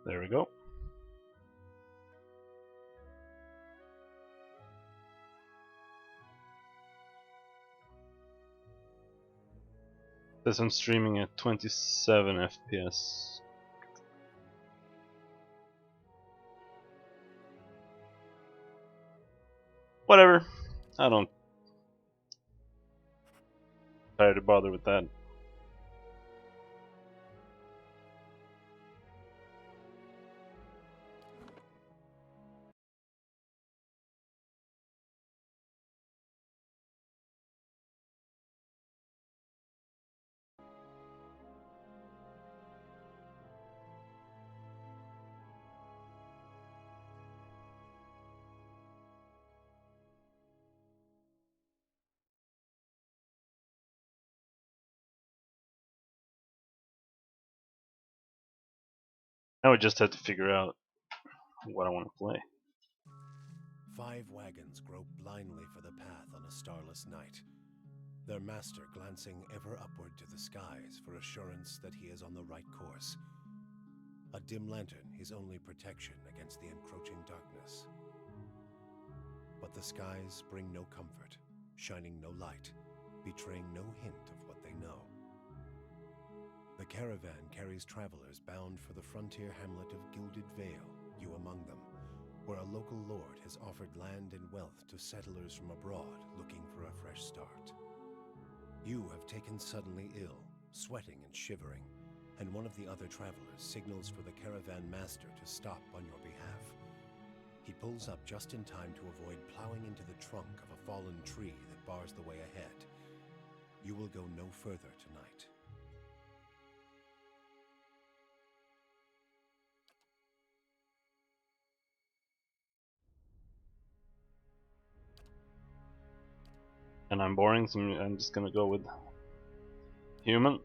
There we go. Says I'm streaming at 27 FPS. Whatever. I don't try to bother with that. Now we just have to figure out what I want to play. 5 wagons grope blindly for the path on a starless night, their master glancing ever upward to the skies for assurance that he is on the right course. A dim lantern his only protection against the encroaching darkness. But the skies bring no comfort, shining no light, betraying no hint of what they know. The caravan carries travelers bound for the frontier hamlet of Gilded Vale, you among them, where a local lord has offered land and wealth to settlers from abroad looking for a fresh start. You have taken suddenly ill, sweating and shivering, and one of the other travelers signals for the caravan master to stop on your behalf. He pulls up just in time to avoid plowing into the trunk of a fallen tree that bars the way ahead. You will go no further tonight. And I'm boring, so I'm just gonna go with human.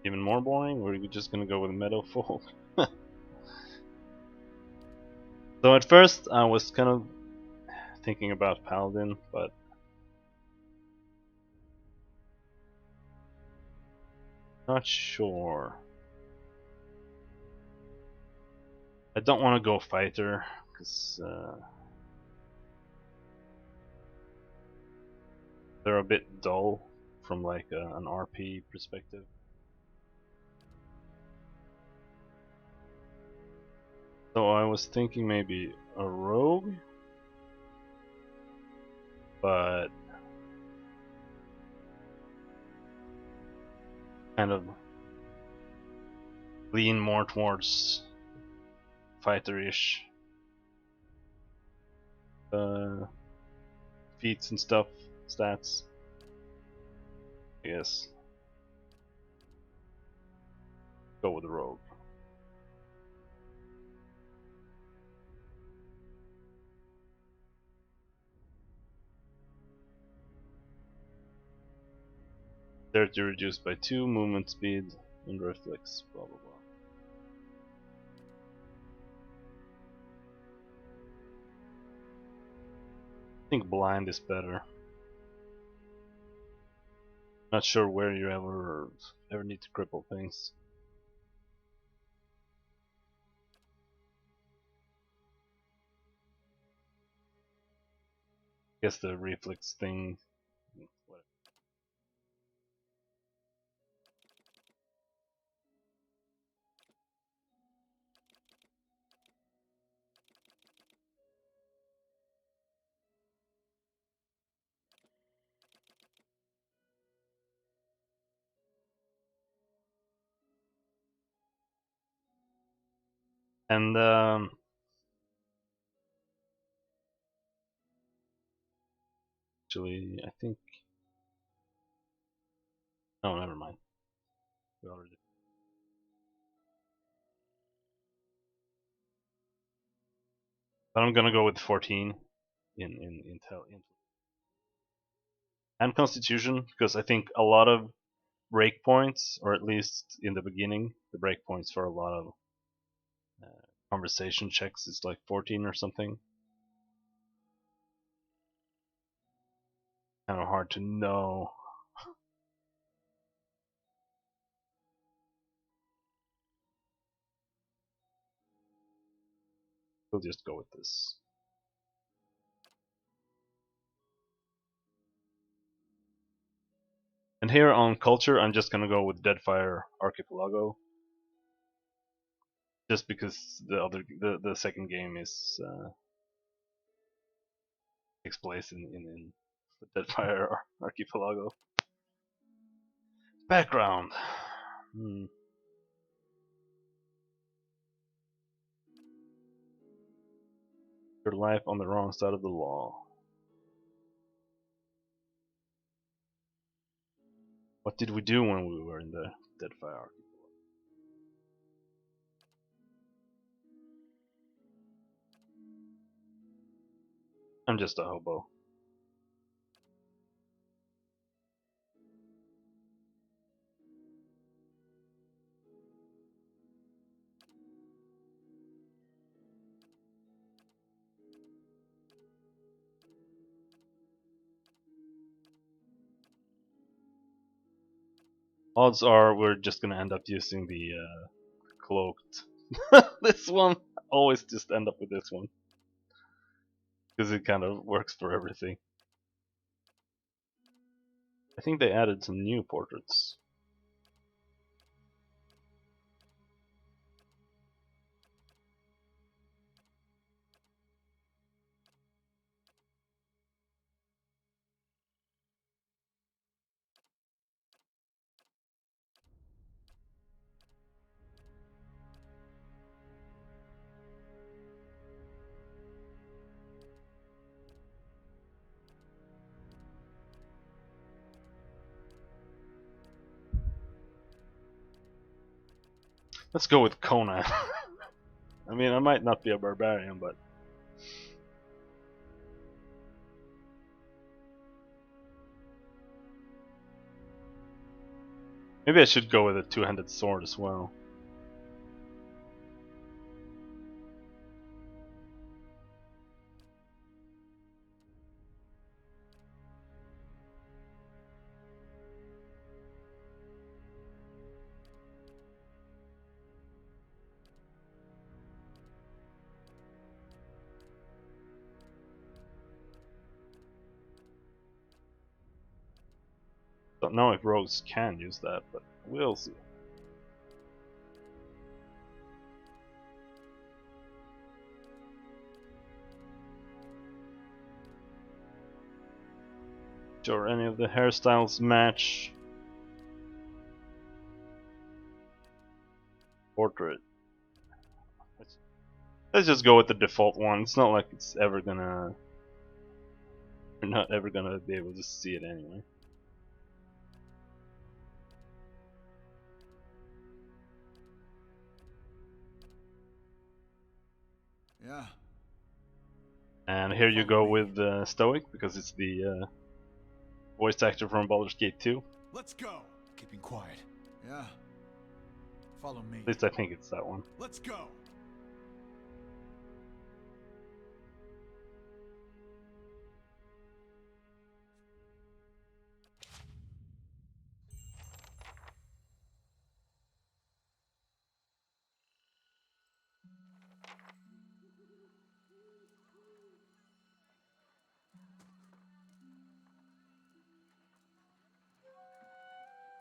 Even more boring, or are you just gonna go with meadow folk? So at first I was kind of thinking about paladin, but not sure. I don't want to go fighter because they're a bit dull from like an RP perspective. So I was thinking maybe a rogue, but kind of lean more towards fighter-ish feats and stuff, stats. I guess go with the rogue. Dexterity reduced by 2, movement speed, and reflex, blah blah blah. I think blind is better. Not sure where you ever need to cripple things. Guess the reflex thing. Whatever. And actually, I think. No, never mind. We already. But I'm gonna go with 14 in and Constitution because I think a lot of breakpoints, or at least in the beginning, the breakpoints for a lot of conversation checks is like 14 or something. Kind of hard to know. We'll just go with this. And here on culture, I'm just gonna go with Deadfire Archipelago, just because the second game is takes place in the Deadfire Archipelago. Background. Your life on the wrong side of the law. What did we do when we were in the Deadfire Archipelago? I'm just a hobo. Odds are we're just gonna end up using the cloaked. This one. Always just end up with this one. Because it kind of works for everything. I think they added some new portraits. Let's go with Conan. I mean, I might not be a barbarian, but maybe I should go with a two-handed sword as well. Don't know if rogues can use that, but we'll see. Sure, any of the hairstyles match. Portrait. Let's just go with the default one. It's not like it's ever gonna. We're not ever gonna be able to see it anyway. Yeah. And here you go with Stoic, because it's the voice actor from Baldur's Gate 2. Let's go. Keeping quiet. Yeah. Follow me. At least I think it's that one. Let's go.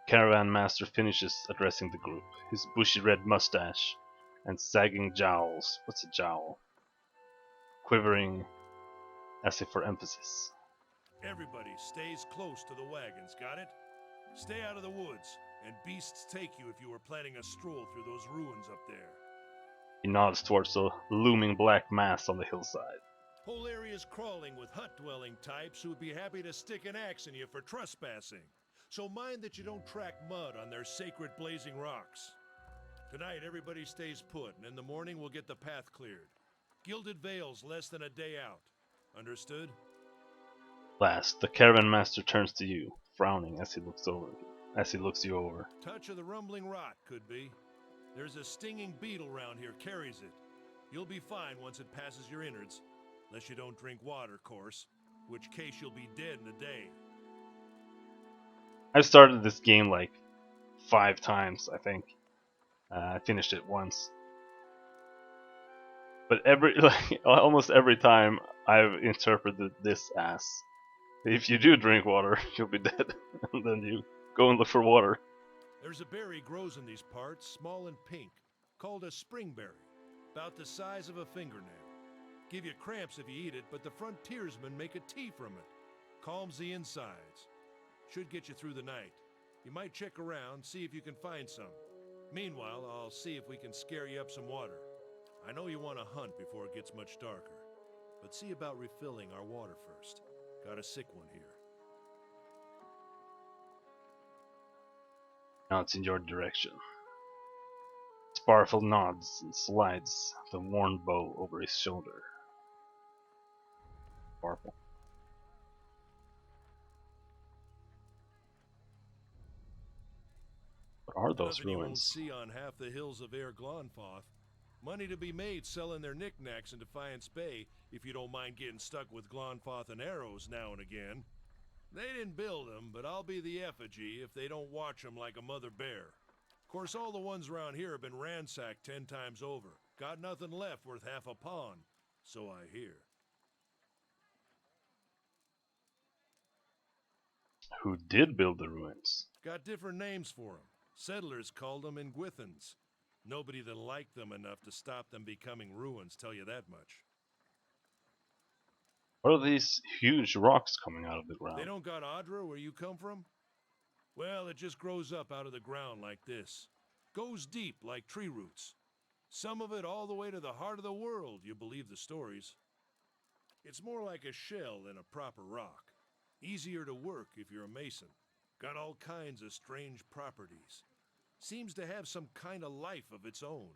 Caravan Master finishes addressing the group, his bushy red mustache and sagging jowls. What's a jowl? Quivering as if for emphasis. Everybody stays close to the wagons, got it? Stay out of the woods, and beasts take you if you were planning a stroll through those ruins up there. He nods towards the looming black mass on the hillside. Whole area's crawling with hut-dwelling types who would be happy to stick an axe in you for trespassing. So mind that you don't track mud on their sacred blazing rocks. Tonight, everybody stays put, and in the morning we'll get the path cleared. Gilded Vale's less than a day out. Understood? Last, the Caravan Master turns to you, frowning as he looks over you. as he looks you over. Touch of the rumbling rot, could be. There's a stinging beetle round here, carries it. You'll be fine once it passes your innards. Unless you don't drink water, course. Which case you'll be dead in a day. I've started this game like 5 times, I think. I finished it once. But almost every time I've interpreted this as, if you do drink water, you'll be dead. And then you go and look for water. There's a berry grows in these parts, small and pink, called a springberry, about the size of a fingernail. Give you cramps if you eat it, but the frontiersmen make a tea from it. Calms the insides. Should get you through the night. You might check around, see if you can find some. Meanwhile, I'll see if we can scare you up some water. I know you want to hunt before it gets much darker, but see about refilling our water first. Got a sick one here. Now it's in your direction. Sparful nods and slides the worn bow over his shoulder. Sparful. What are those Nothing you won't ruins? see on half the hills of Air Glonfoth. Money to be made selling their knickknacks in Defiance Bay, if you don't mind getting stuck with Glonfoth and arrows now and again. They didn't build them, but I'll be the effigy if they don't watch them like a mother bear. Of course, all the ones around here have been ransacked 10 times over. Got nothing left worth half a pawn, so I hear. Who did build the ruins? Got different names for them. Settlers called them Ingwithans. Nobody that liked them enough to stop them becoming ruins, tell you that much. What are these huge rocks coming out of the ground? They don't got Audra where you come from? Well, it just grows up out of the ground like this. Goes deep like tree roots. Some of it all the way to the heart of the world, you believe the stories. It's more like a shell than a proper rock. Easier to work if you're a mason. Got all kinds of strange properties. Seems to have some kind of life of its own.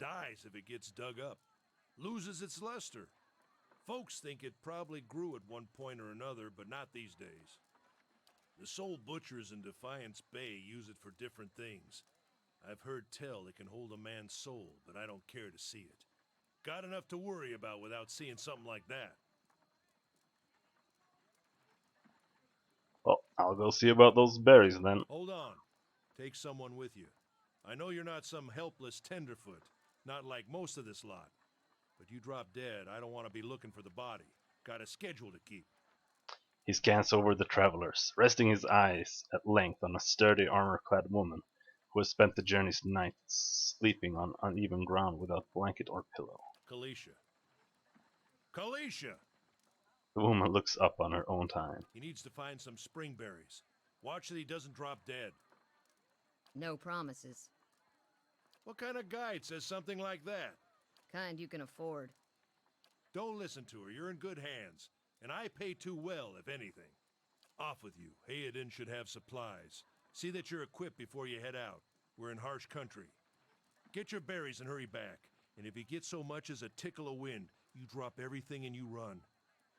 Dies if it gets dug up. Loses its luster. Folks think it probably grew at one point or another, but not these days. The soul butchers in Defiance Bay use it for different things. I've heard tell it can hold a man's soul, but I don't care to see it. Got enough to worry about without seeing something like that. Well, I'll go see about those berries then. Hold on. Take someone with you. I know you're not some helpless tenderfoot, not like most of this lot. But you drop dead, I don't want to be looking for the body. Got a schedule to keep. He scans over the travelers, resting his eyes at length on a sturdy armor-clad woman who has spent the journey's night sleeping on uneven ground without blanket or pillow. Kalisha. Kalisha! The woman looks up on her own time. He needs to find some springberries. Watch that he doesn't drop dead. No promises. What kind of guide says something like that? Kind you can afford. Don't listen to her. You're in good hands. And I pay too well, if anything. Off with you. Hayden should have supplies. See that you're equipped before you head out. We're in harsh country. Get your berries and hurry back. And if you get so much as a tickle of wind, you drop everything and you run.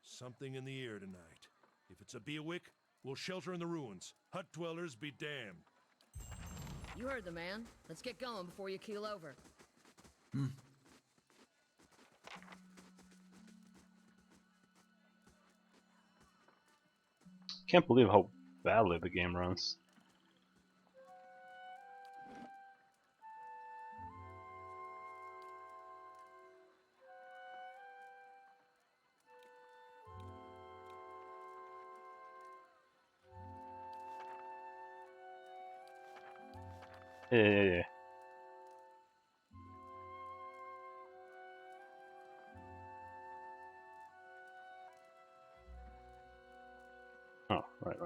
Something in the air tonight. If it's a Beawick, we'll shelter in the ruins. Hut dwellers be damned. You heard the man. Let's get going before you keel over. Can't believe how badly the game runs. Yeah. Oh, right.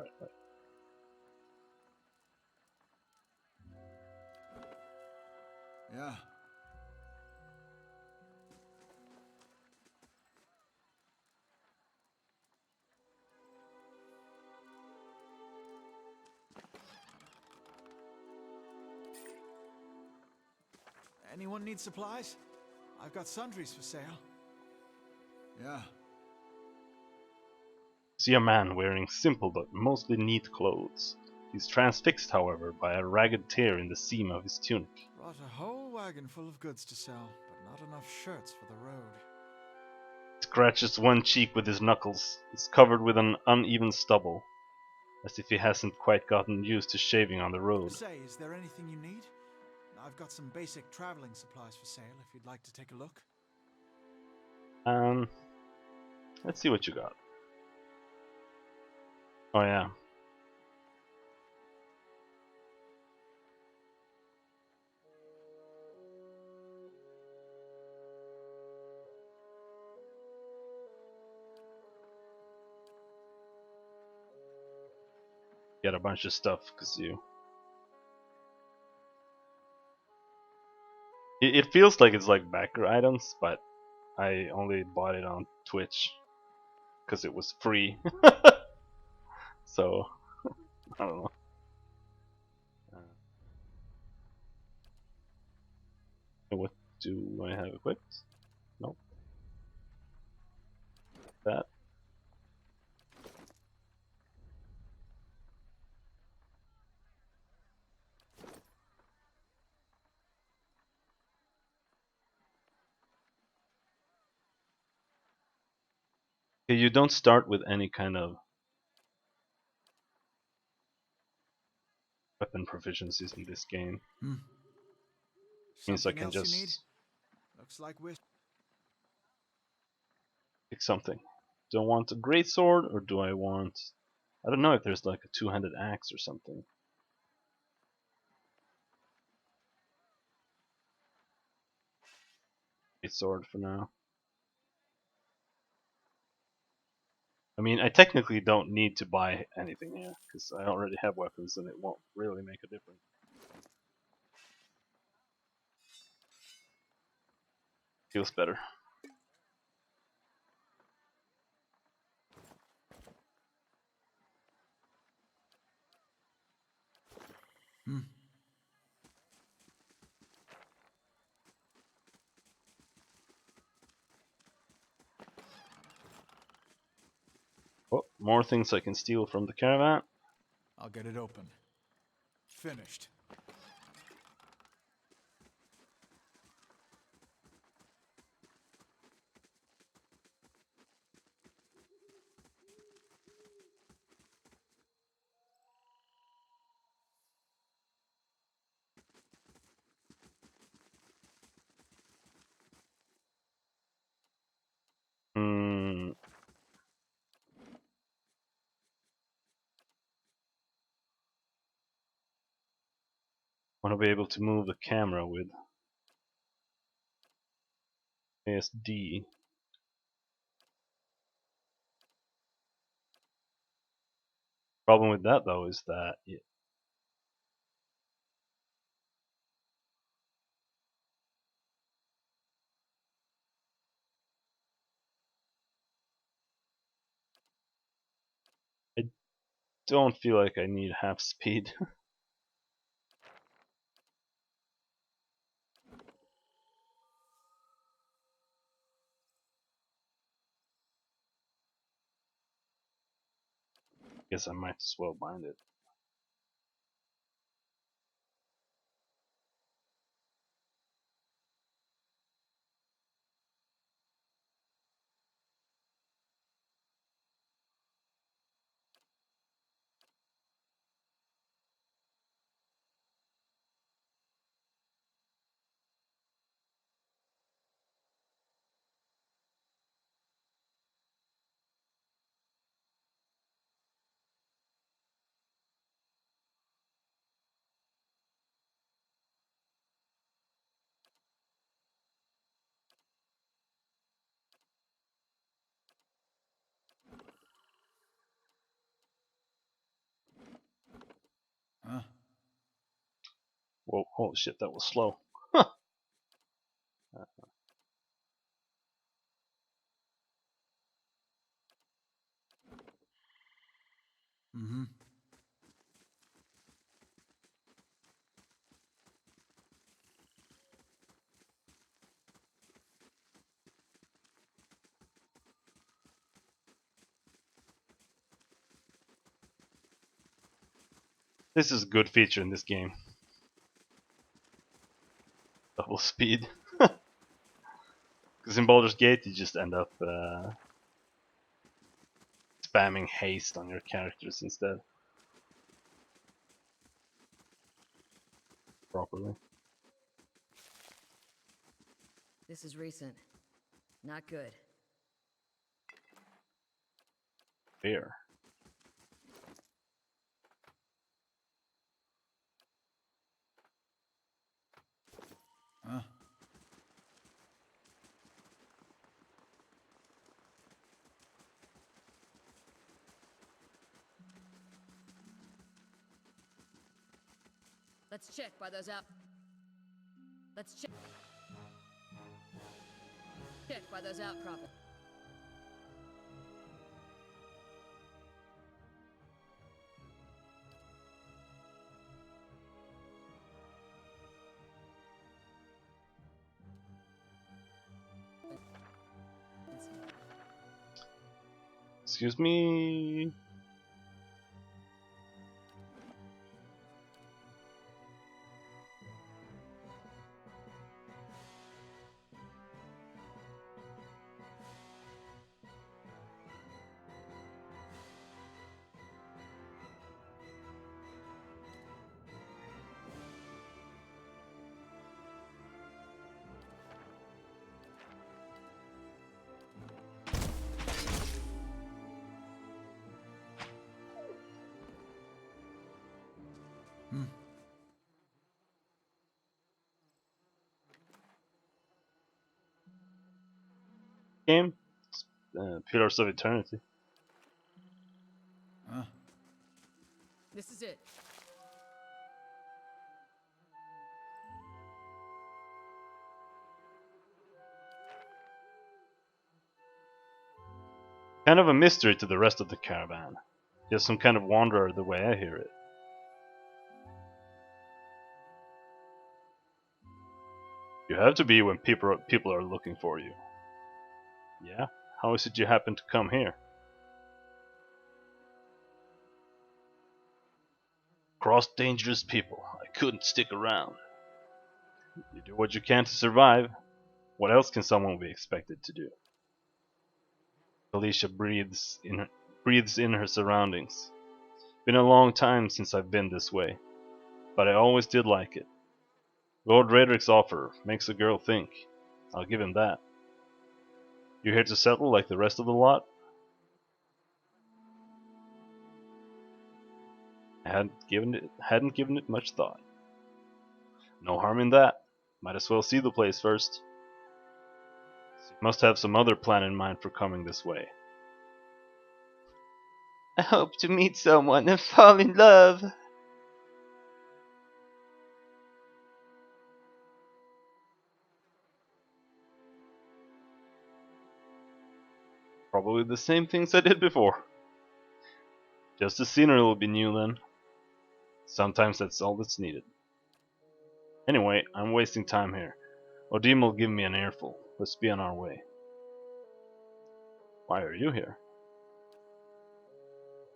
Yeah. Anyone need supplies? I've got sundries for sale. Yeah. See a man wearing simple but mostly neat clothes. He's transfixed, however, by a ragged tear in the seam of his tunic. Brought a whole wagon full of goods to sell, but not enough shirts for the road. He scratches one cheek with his knuckles. It's covered with an uneven stubble, as if he hasn't quite gotten used to shaving on the road. Say, is there anything you need? I've got some basic traveling supplies for sale if you'd like to take a look. Let's see what you got. Oh yeah. Get a bunch of stuff because it feels like it's like backer items, but I only bought it on Twitch because it was free. So I don't know. What do I have equipped? Nope. That. Okay, you don't start with any kind of weapon proficiencies in this game. Means I Something can else you need? just Looks like we're... pick something. Do I want a great sword or do I want? I don't know if there's like a two-handed axe or something. Great sword for now. I mean, I technically don't need to buy anything here because I already have weapons and it won't really make a difference. Feels better. Oh, more things I can steal from the caravan. I'll get it open. Finished. Hmm. Want to be able to move the camera with ASD. Problem with that though is that I don't feel like I need half speed. Guess I might as well bind it. Huh? Whoa, holy shit, that was slow. Mm-hmm. This is a good feature in this game. Double speed. Because in Baldur's Gate you just end up spamming haste on your characters instead. Properly. This is recent. Not good. Fair. Huh? Let's check by those out. Let's check. Check by those outcroppings. Excuse me. Game? Pillars of Eternity. Huh? This is it. Kind of a mystery to the rest of the caravan. Just some kind of wanderer the way I hear it. You have to be when people are looking for you. Yeah? How is it you happen to come here? Cross dangerous people. I couldn't stick around. You do what you can to survive. What else can someone be expected to do? Alicia breathes in her surroundings. Been a long time since I've been this way, but I always did like it. Lord Redrick's offer makes a girl think. I'll give him that. You here to settle like the rest of the lot? I hadn't given it much thought. No harm in that. Might as well see the place first. So you must have some other plan in mind for coming this way. I hope to meet someone and fall in love. Probably the same things I did before. Just the scenery will be new then. Sometimes that's all that's needed. Anyway, I'm wasting time here. Odim will give me an earful. Let's be on our way. Why are you here?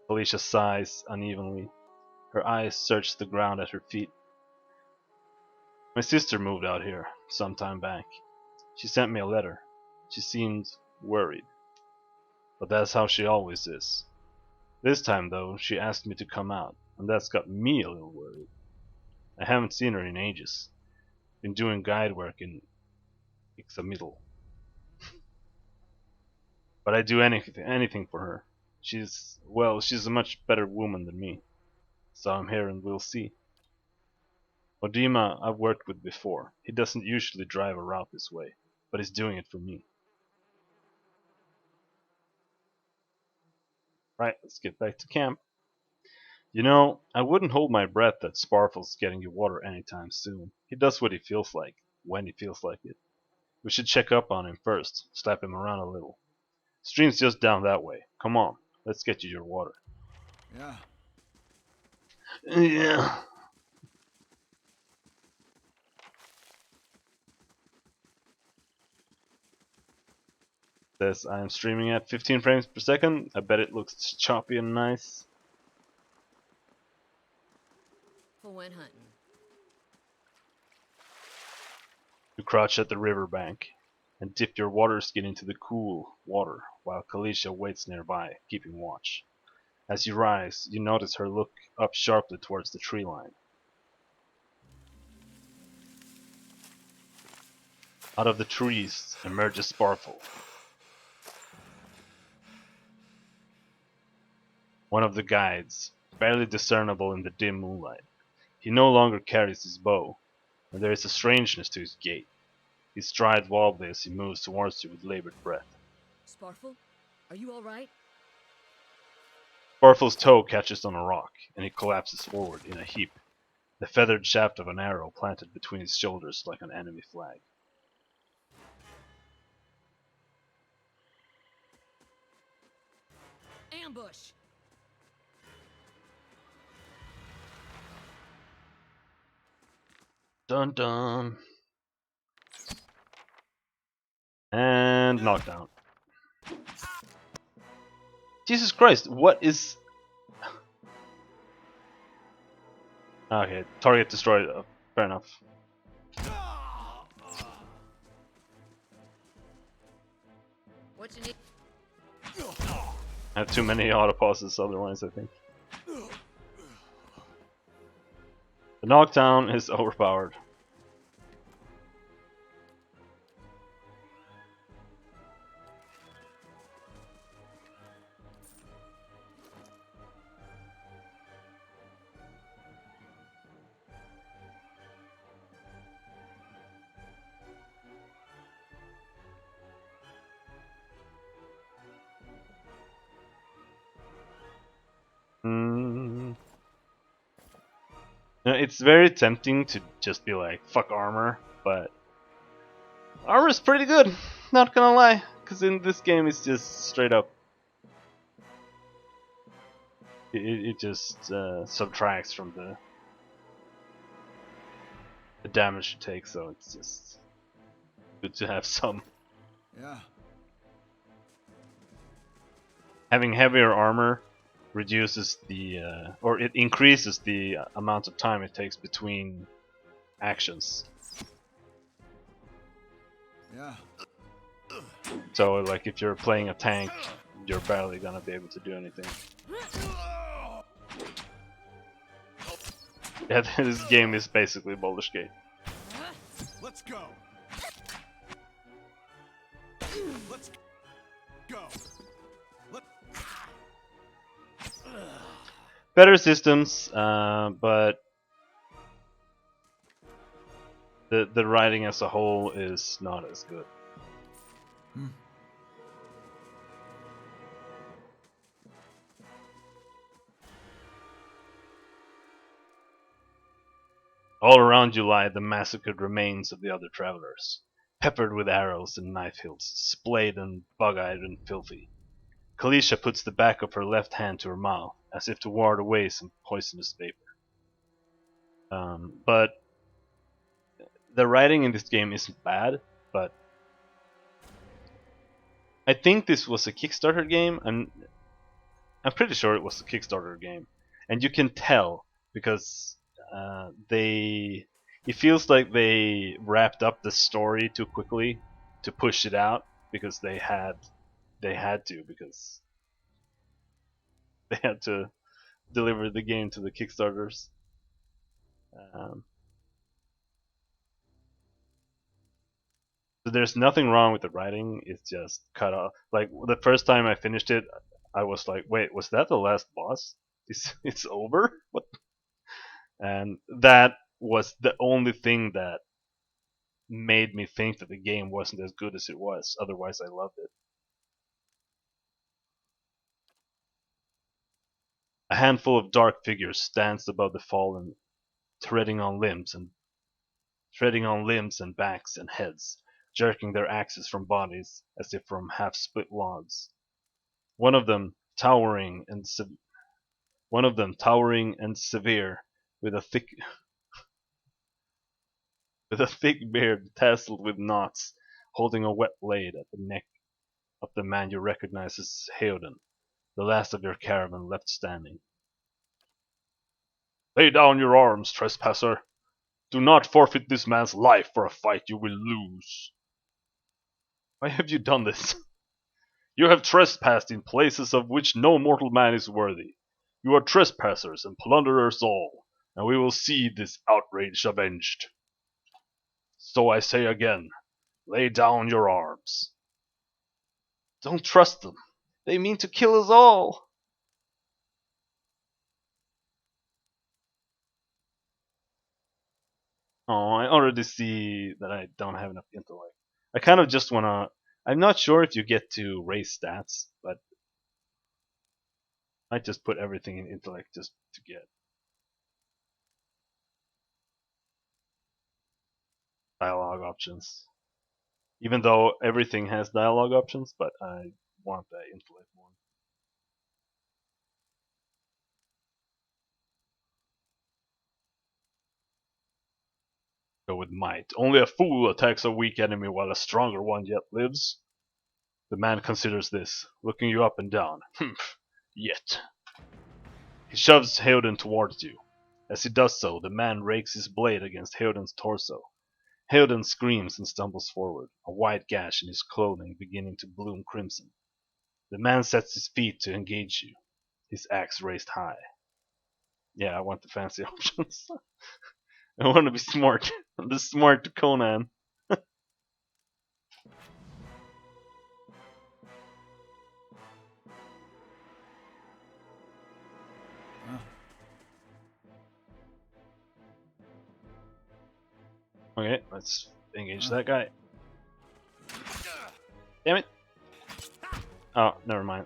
Alicia sighs unevenly. Her eyes search the ground at her feet. My sister moved out here some time back. She sent me a letter. She seemed worried. But that's how she always is. This time, though, she asked me to come out, and that's got me a little worried. I haven't seen her in ages. Been doing guide work in Ixamiddle. But I'd do anything for her. She's a much better woman than me. So I'm here and we'll see. Odima I've worked with before. He doesn't usually drive a route this way, but he's doing it for me. Right, let's get back to camp. You know, I wouldn't hold my breath that Sparfle's getting you water anytime soon. He does what he feels like, when he feels like it. We should check up on him first, slap him around a little. Stream's just down that way. Come on, let's get you your water. Yeah. Yeah. Says I'm streaming at 15 frames per second. I bet it looks choppy and nice. Sparfle went hunting. You crouch at the riverbank and dip your water skin into the cool water while Kalisha waits nearby, keeping watch. As you rise, you notice her look up sharply towards the tree line. Out of the trees emerges Sparfle, one of the guides, barely discernible in the dim moonlight. He no longer carries his bow, and there is a strangeness to his gait. His stride wobbly as he moves towards you with labored breath. Sparfle, are you alright? Sparfle's toe catches on a rock, and he collapses forward in a heap, the feathered shaft of an arrow planted between his shoulders like an enemy flag. Ambush! Dun dun. And knockdown. Jesus Christ, what is... Okay, target destroyed. Fair enough. What you need? I have too many auto pauses otherwise, I think. The knockdown is overpowered. It's very tempting to just be like, fuck armor, but armor's pretty good, not gonna lie, because in this game it's just straight up. It just subtracts from the damage you take, so it's just good to have some. Yeah. Having heavier armor reduces the, or it increases the amount of time it takes between actions. Yeah. So like if you're playing a tank, you're barely gonna be able to do anything. Yeah, this game is basically Baldur's Gate. Let's go. Let's go. Better systems, but the writing as a whole is not as good. All around you lie the massacred remains of the other travelers, peppered with arrows and knife hilts, splayed and bug-eyed and filthy. Kalisha puts the back of her left hand to her mouth, as if to ward away some poisonous vapor. But the writing in this game isn't bad, but I think this was a Kickstarter game, and I'm pretty sure it was a Kickstarter game, and you can tell because it feels like they wrapped up the story too quickly to push it out because they had to because they had to deliver the game to the Kickstarters. So there's nothing wrong with the writing. It's just cut off. Like the first time I finished it, I was like, "Wait, was that the last boss? It's over?" What? And that was the only thing that made me think that the game wasn't as good as it was. Otherwise, I loved it. A handful of dark figures stands above the fallen, treading on limbs and backs and heads, jerking their axes from bodies as if from half-split logs. One of them towering and severe, with a thick beard tasseled with knots, holding a wet blade at the neck of the man you recognize as Heoden, the last of your caravan left standing. Lay down your arms, trespasser. Do not forfeit this man's life for a fight you will lose. Why have you done this? You have trespassed in places of which no mortal man is worthy. You are trespassers and plunderers all, and we will see this outrage avenged. So I say again, lay down your arms. Don't trust them. They mean to kill us all. Oh, I already see that I don't have enough intellect. I kind of just wanna. I'm not sure if you get to raise stats, but I just put everything in intellect just to get dialogue options. Even though everything has dialogue options, but I want the intellect one. Go with might. Only a fool attacks a weak enemy while a stronger one yet lives. The man considers this, looking you up and down. Humph, yet. He shoves Heoden towards you. As he does so, the man rakes his blade against Heoden's torso. Heoden screams and stumbles forward, a wide gash in his clothing beginning to bloom crimson. The man sets his feet to engage you, his axe raised high. Yeah, I want the fancy options. I want to be smart. The smart Conan. Okay, let's engage that guy. Damn it! Oh, never mind.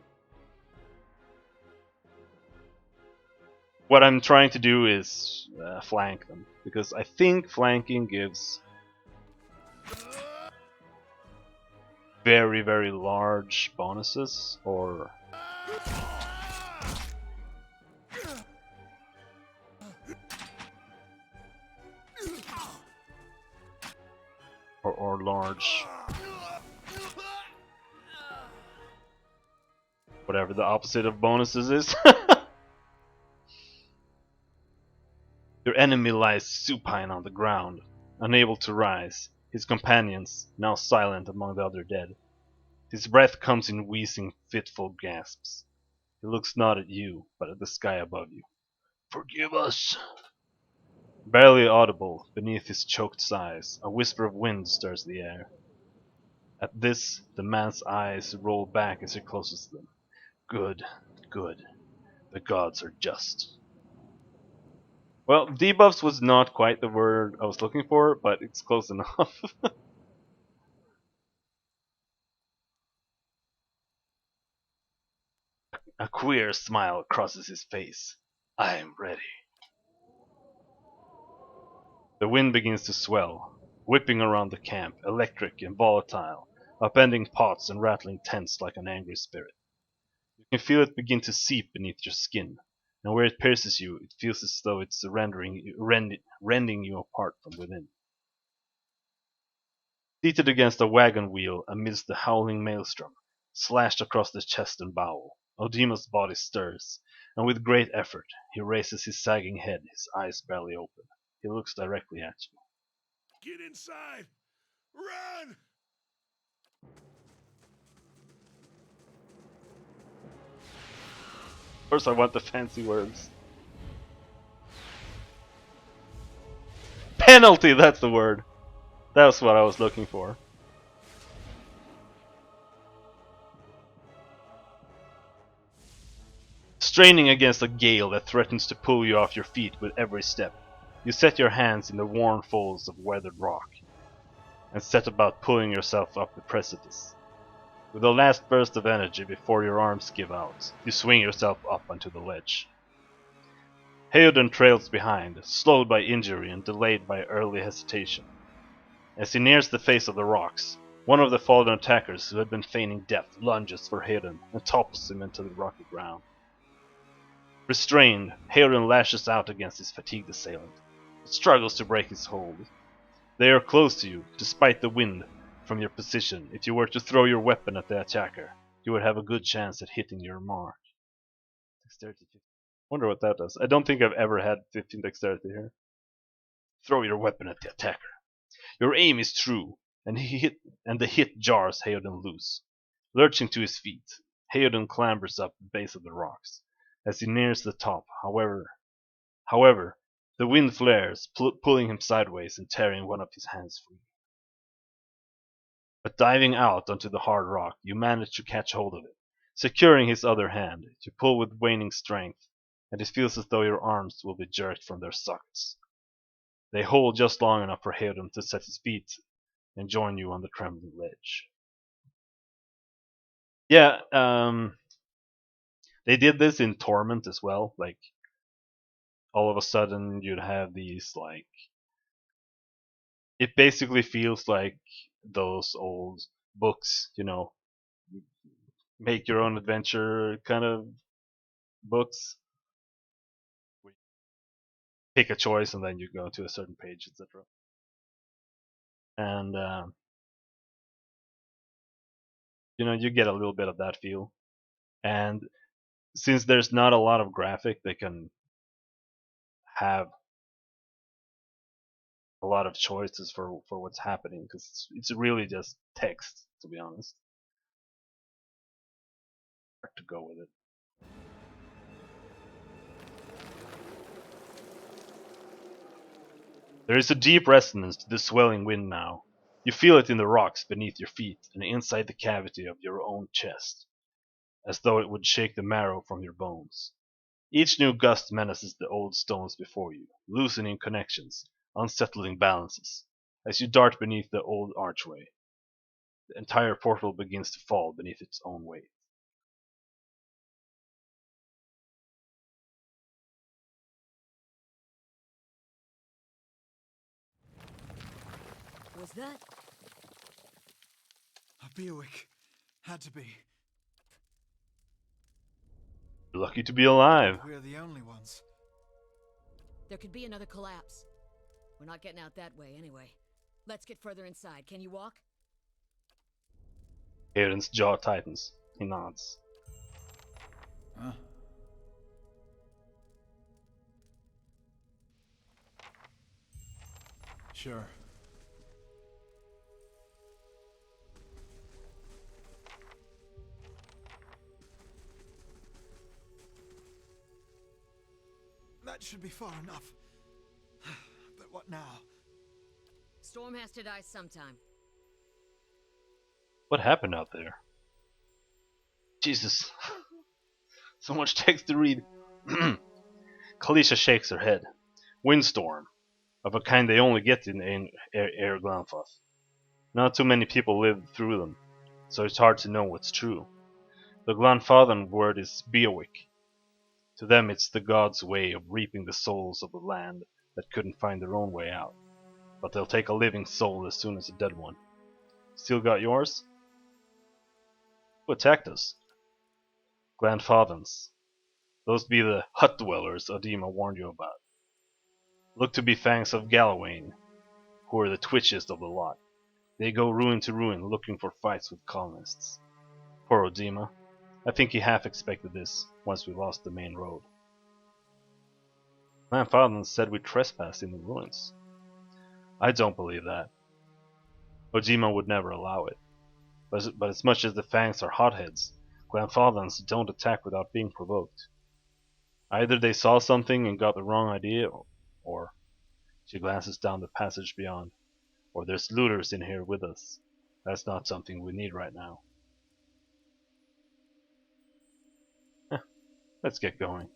What I'm trying to do is flank them, because I think flanking gives very, very large bonuses, or large, whatever the opposite of bonuses is. Your enemy lies supine on the ground, unable to rise, his companions now silent among the other dead. His breath comes in wheezing, fitful gasps. He looks not at you, but at the sky above you. Forgive us! Barely audible, beneath his choked sighs, a whisper of wind stirs the air. At this, the man's eyes roll back as he closes them. Good, good. The gods are just. Well, debuffs was not quite the word I was looking for, but it's close enough. A queer smile crosses his face. I am ready. The wind begins to swell, whipping around the camp, electric and volatile, upending pots and rattling tents like an angry spirit. You can feel it begin to seep beneath your skin, and where it pierces you, it feels as though it's rending you apart from within. Seated against a wagon wheel amidst the howling maelstrom, slashed across the chest and bowel, Odima's body stirs, and with great effort he raises his sagging head, his eyes barely open. He looks directly at you. Get inside! Run! Of course I want the fancy words. Penalty, that's the word. That's what I was looking for. Straining against a gale that threatens to pull you off your feet with every step, you set your hands in the worn folds of weathered rock and set about pulling yourself up the precipice. With a last burst of energy before your arms give out, you swing yourself up onto the ledge. Heoden trails behind, slowed by injury and delayed by early hesitation. As he nears the face of the rocks, one of the fallen attackers who had been feigning death lunges for Heoden and topples him into the rocky ground. Restrained, Heoden lashes out against his fatigued assailant, but struggles to break his hold. They are close to you, despite the wind from your position. If you were to throw your weapon at the attacker, you would have a good chance at hitting your mark. Dexterity Wonder what that does. I don't think I've ever had 15 dexterity here. Throw your weapon at the attacker. Your aim is true, and the hit jars Heoden loose. Lurching to his feet, Heoden clambers up the base of the rocks. As he nears the top, however, the wind flares, pulling him sideways and tearing one of his hands free. But diving out onto the hard rock, you manage to catch hold of it. Securing his other hand, you pull with waning strength, and it feels as though your arms will be jerked from their sockets. They hold just long enough for Heoden to set his feet and join you on the trembling ledge. Yeah, they did this in Torment as well. Like, all of a sudden you'd have these, like, it basically feels like those old books, make your own adventure kind of books. Pick a choice and then you go to a certain page, etc. And you get a little bit of that feel. And since there's not a lot of graphic, they can have a lot of choices for what's happening, because it's really just text, to be honest. Hard to go with it. There is a deep resonance to the swelling wind now. You feel it in the rocks beneath your feet and inside the cavity of your own chest, as though it would shake the marrow from your bones. Each new gust menaces the old stones before you, loosening connections, unsettling balances. As you dart beneath the old archway, the entire portal begins to fall beneath its own weight. Was that? A Bewick. Had to be. You're lucky to be alive. We're the only ones. There could be another collapse. We're not getting out that way anyway. Let's get further inside. Can you walk? Aiden's jaw tightens. He nods. Huh? Sure. That should be far enough. But what now? Storm has to die sometime. What happened out there? Jesus. So much text to read. Kalisha shakes her head. Windstorm. Of a kind they only get in Air Glanfoth. Not too many people live through them, so it's hard to know what's true. The Glanfathan word is Beowik. To them it's the gods' way of reaping the souls of the land that couldn't find their own way out. But they'll take a living soul as soon as a dead one. Still got yours? Who attacked us? Glanfathans. Those be the hut dwellers Adima warned you about. Look to be fangs of Galawain, who are the twitchiest of the lot. They go ruin to ruin looking for fights with colonists. Poor Odima. I think he half expected this once we lost the main road. Glanfathans said we trespassed in the ruins. I don't believe that. Ojima would never allow it. But as much as the fangs are hotheads, Glanfathans don't attack without being provoked. Either they saw something and got the wrong idea, or she glances down the passage beyond, or there's looters in here with us. That's not something we need right now. Let's get going.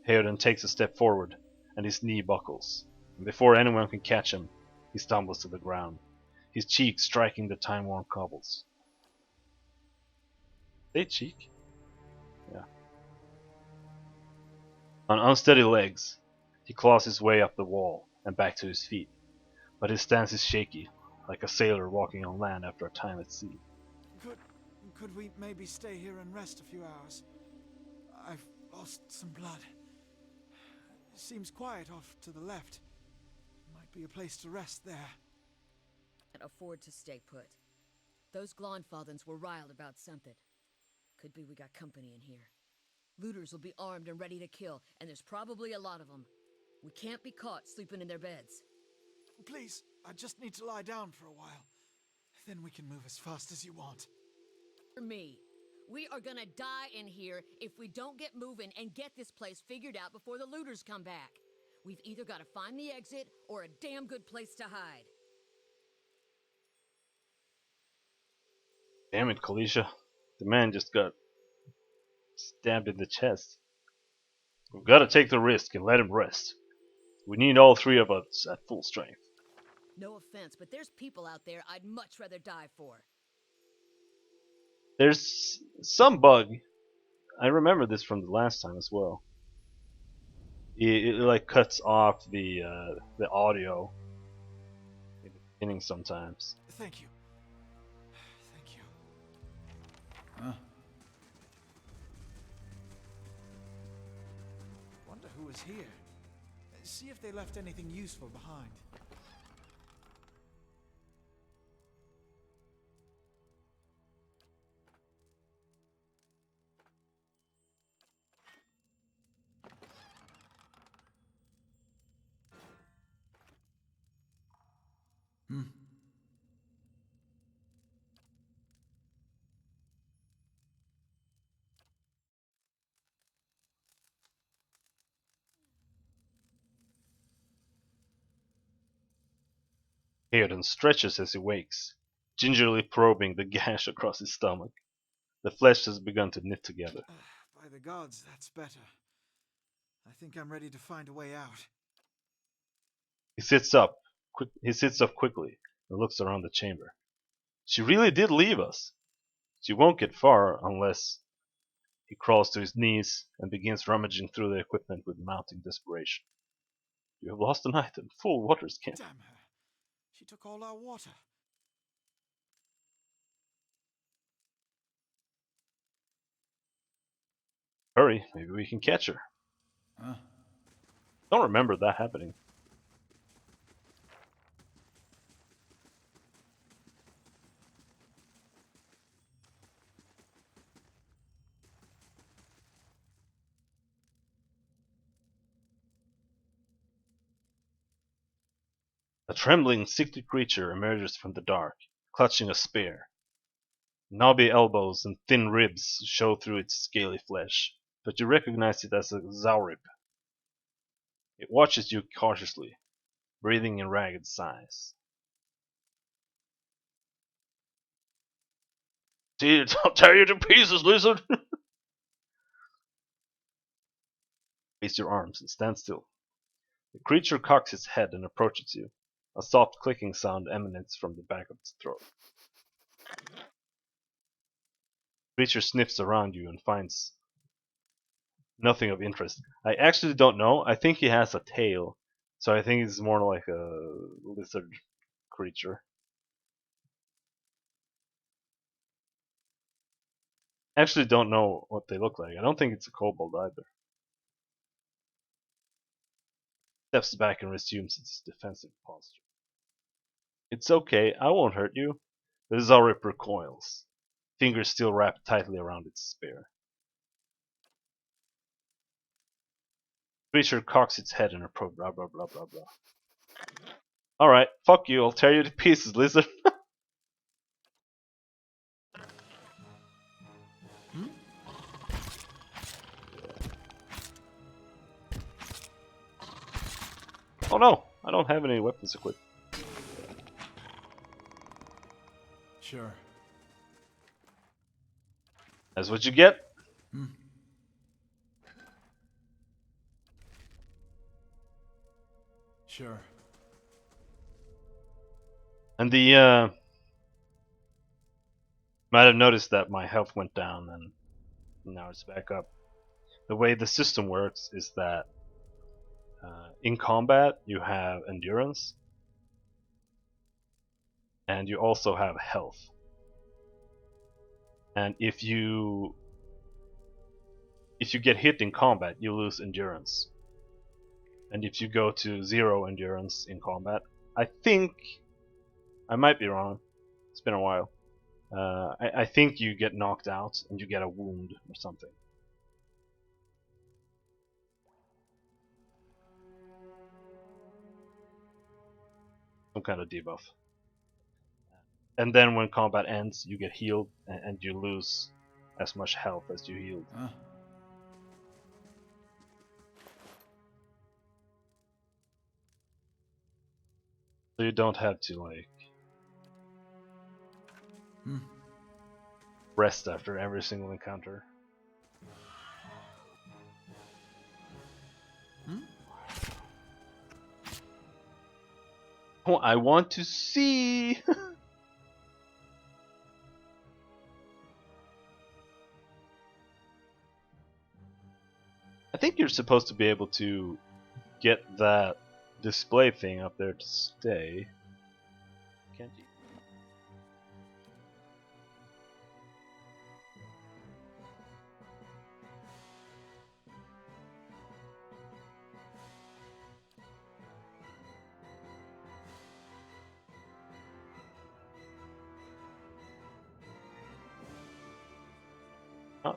Heoden takes a step forward, and his knee buckles, and before anyone can catch him, he stumbles to the ground, his cheek striking the time-worn cobbles. Say cheek? Yeah. On unsteady legs, he claws his way up the wall and back to his feet, but his stance is shaky, like a sailor walking on land after a time at sea. Could we maybe stay here and rest a few hours? I've lost some blood. It seems quiet off to the left. Might be a place to rest there. Can't afford to stay put. Those Glonfathans were riled about something. Could be we got company in here. Looters will be armed and ready to kill, and there's probably a lot of them. We can't be caught sleeping in their beds. Please, I just need to lie down for a while. Then we can move as fast as you want. For me, we are gonna die in here if we don't get moving and get this place figured out before the looters come back. We've either got to find the exit or a damn good place to hide. Damn it, Kalisha. The man just got stabbed in the chest. We've got to take the risk and let him rest. We need all three of us at full strength. No offense, but there's people out there I'd much rather die for. There's some bug. I remember this from the last time as well. It like cuts off the audio in the beginning sometimes. Thank you. Thank you. Wonder who was here. See if they left anything useful behind. Theoden stretches as he wakes, gingerly probing the gash across his stomach. The flesh has begun to knit together. By the gods, that's better. I think I'm ready to find a way out. He sits up quickly and looks around the chamber. She really did leave us. She won't get far unless... He crawls to his knees and begins rummaging through the equipment with mounting desperation. You have lost an item. Full water skin. Damn her. She took all our water. Hurry, maybe we can catch her. Don't remember that happening. A trembling, sickly creature emerges from the dark, clutching a spear. Knobby elbows and thin ribs show through its scaly flesh, but you recognize it as a Zaurib. It watches you cautiously, breathing in ragged sighs. See, I'll tear you to pieces, lizard! Raise your arms and stand still. The creature cocks its head and approaches you. A soft clicking sound emanates from the back of its throat. The creature sniffs around you and finds nothing of interest. I actually don't know. I think he has a tail, so I think it's more like a lizard creature. Actually don't know what they look like. I don't think it's a kobold either. Steps back and resumes its defensive posture. It's okay, I won't hurt you. The Zaurip recoils, fingers still wrapped tightly around its spear. The creature cocks its head and approaches blah blah blah blah blah. Alright, fuck you, I'll tear you to pieces, lizard. Oh no, I don't have any weapons equipped. Sure. That's what you get. Sure. And might have noticed that my health went down and now it's back up. The way the system works is that in combat you have endurance and you also have health. And if you get hit in combat, you lose endurance. And if you go to 0 endurance in combat, I think, I might be wrong, it's been a while, I think you get knocked out and you get a wound or something. some kind of debuff. And then when combat ends, you get healed and you lose as much health as you healed. Huh? So you don't have to like rest after every single encounter. Oh, I want to see. I think you're supposed to be able to get that display thing up there to stay. Can't you? Oh.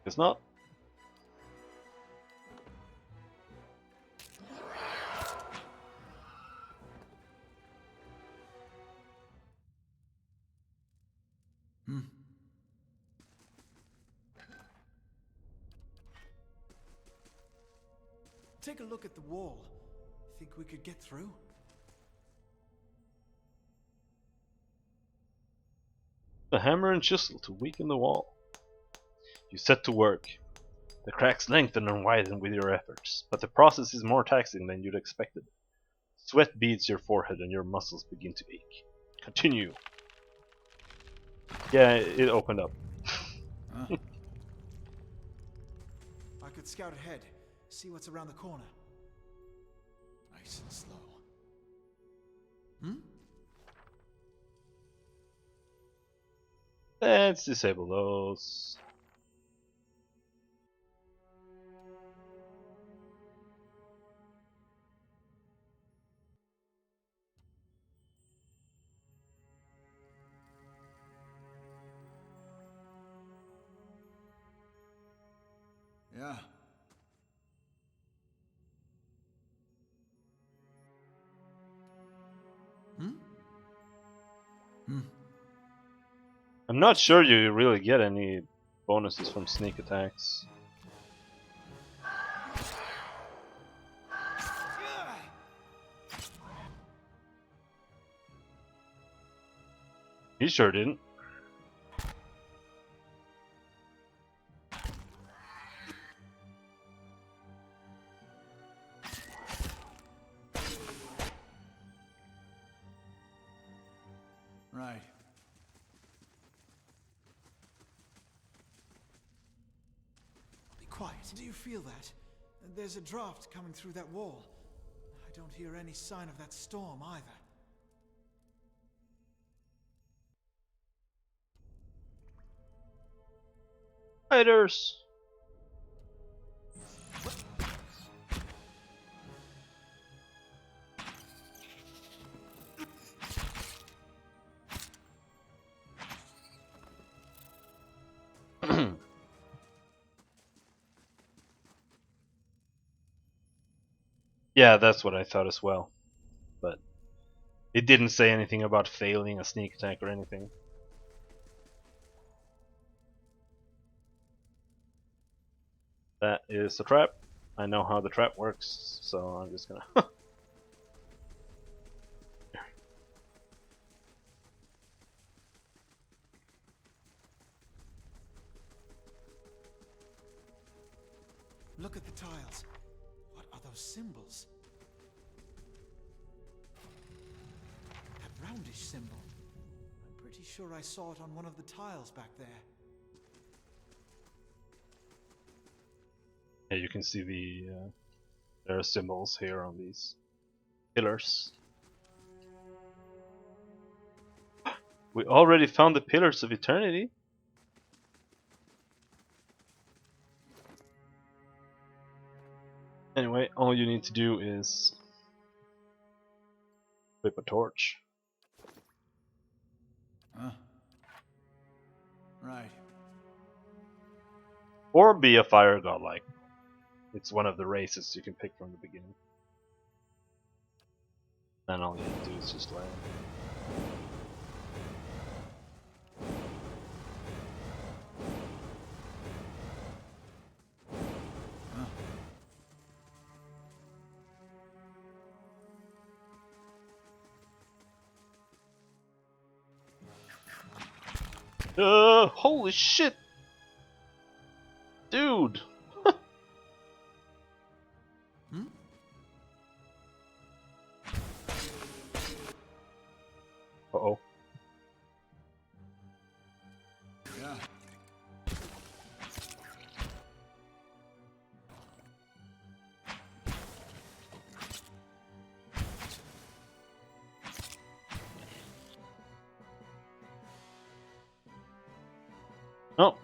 It's not. Take a look at the wall. Think we could get through? The hammer and chisel to weaken the wall. You set to work. The cracks lengthen and widen with your efforts, but the process is more taxing than you'd expected. Sweat beads your forehead and your muscles begin to ache. Continue. Yeah, it opened up. I could scout ahead, see what's around the corner. Nice and slow. Let's disable those. Yeah. I'm not sure you really get any bonuses from sneak attacks. He sure didn't. Right. Be quiet. Do you feel that? There's a draft coming through that wall. I don't hear any sign of that storm either. Fighters! Yeah, that's what I thought as well. But it didn't say anything about failing a sneak attack or anything. That is a trap. I know how the trap works, so I'm just gonna... Look at the tiles. What are those symbols? That roundish symbol. I'm pretty pretty sure I saw it on one of the tiles back there. Yeah, you can see there are symbols here on these pillars. We already found the pillars of eternity. Anyway, all you need to do is whip a torch. Huh? Right. Or be a fire godlike. It's one of the races you can pick from the beginning. And all you have to do is just land. Holy shit! Dude! Hmm? Uh-oh. Yeah. No,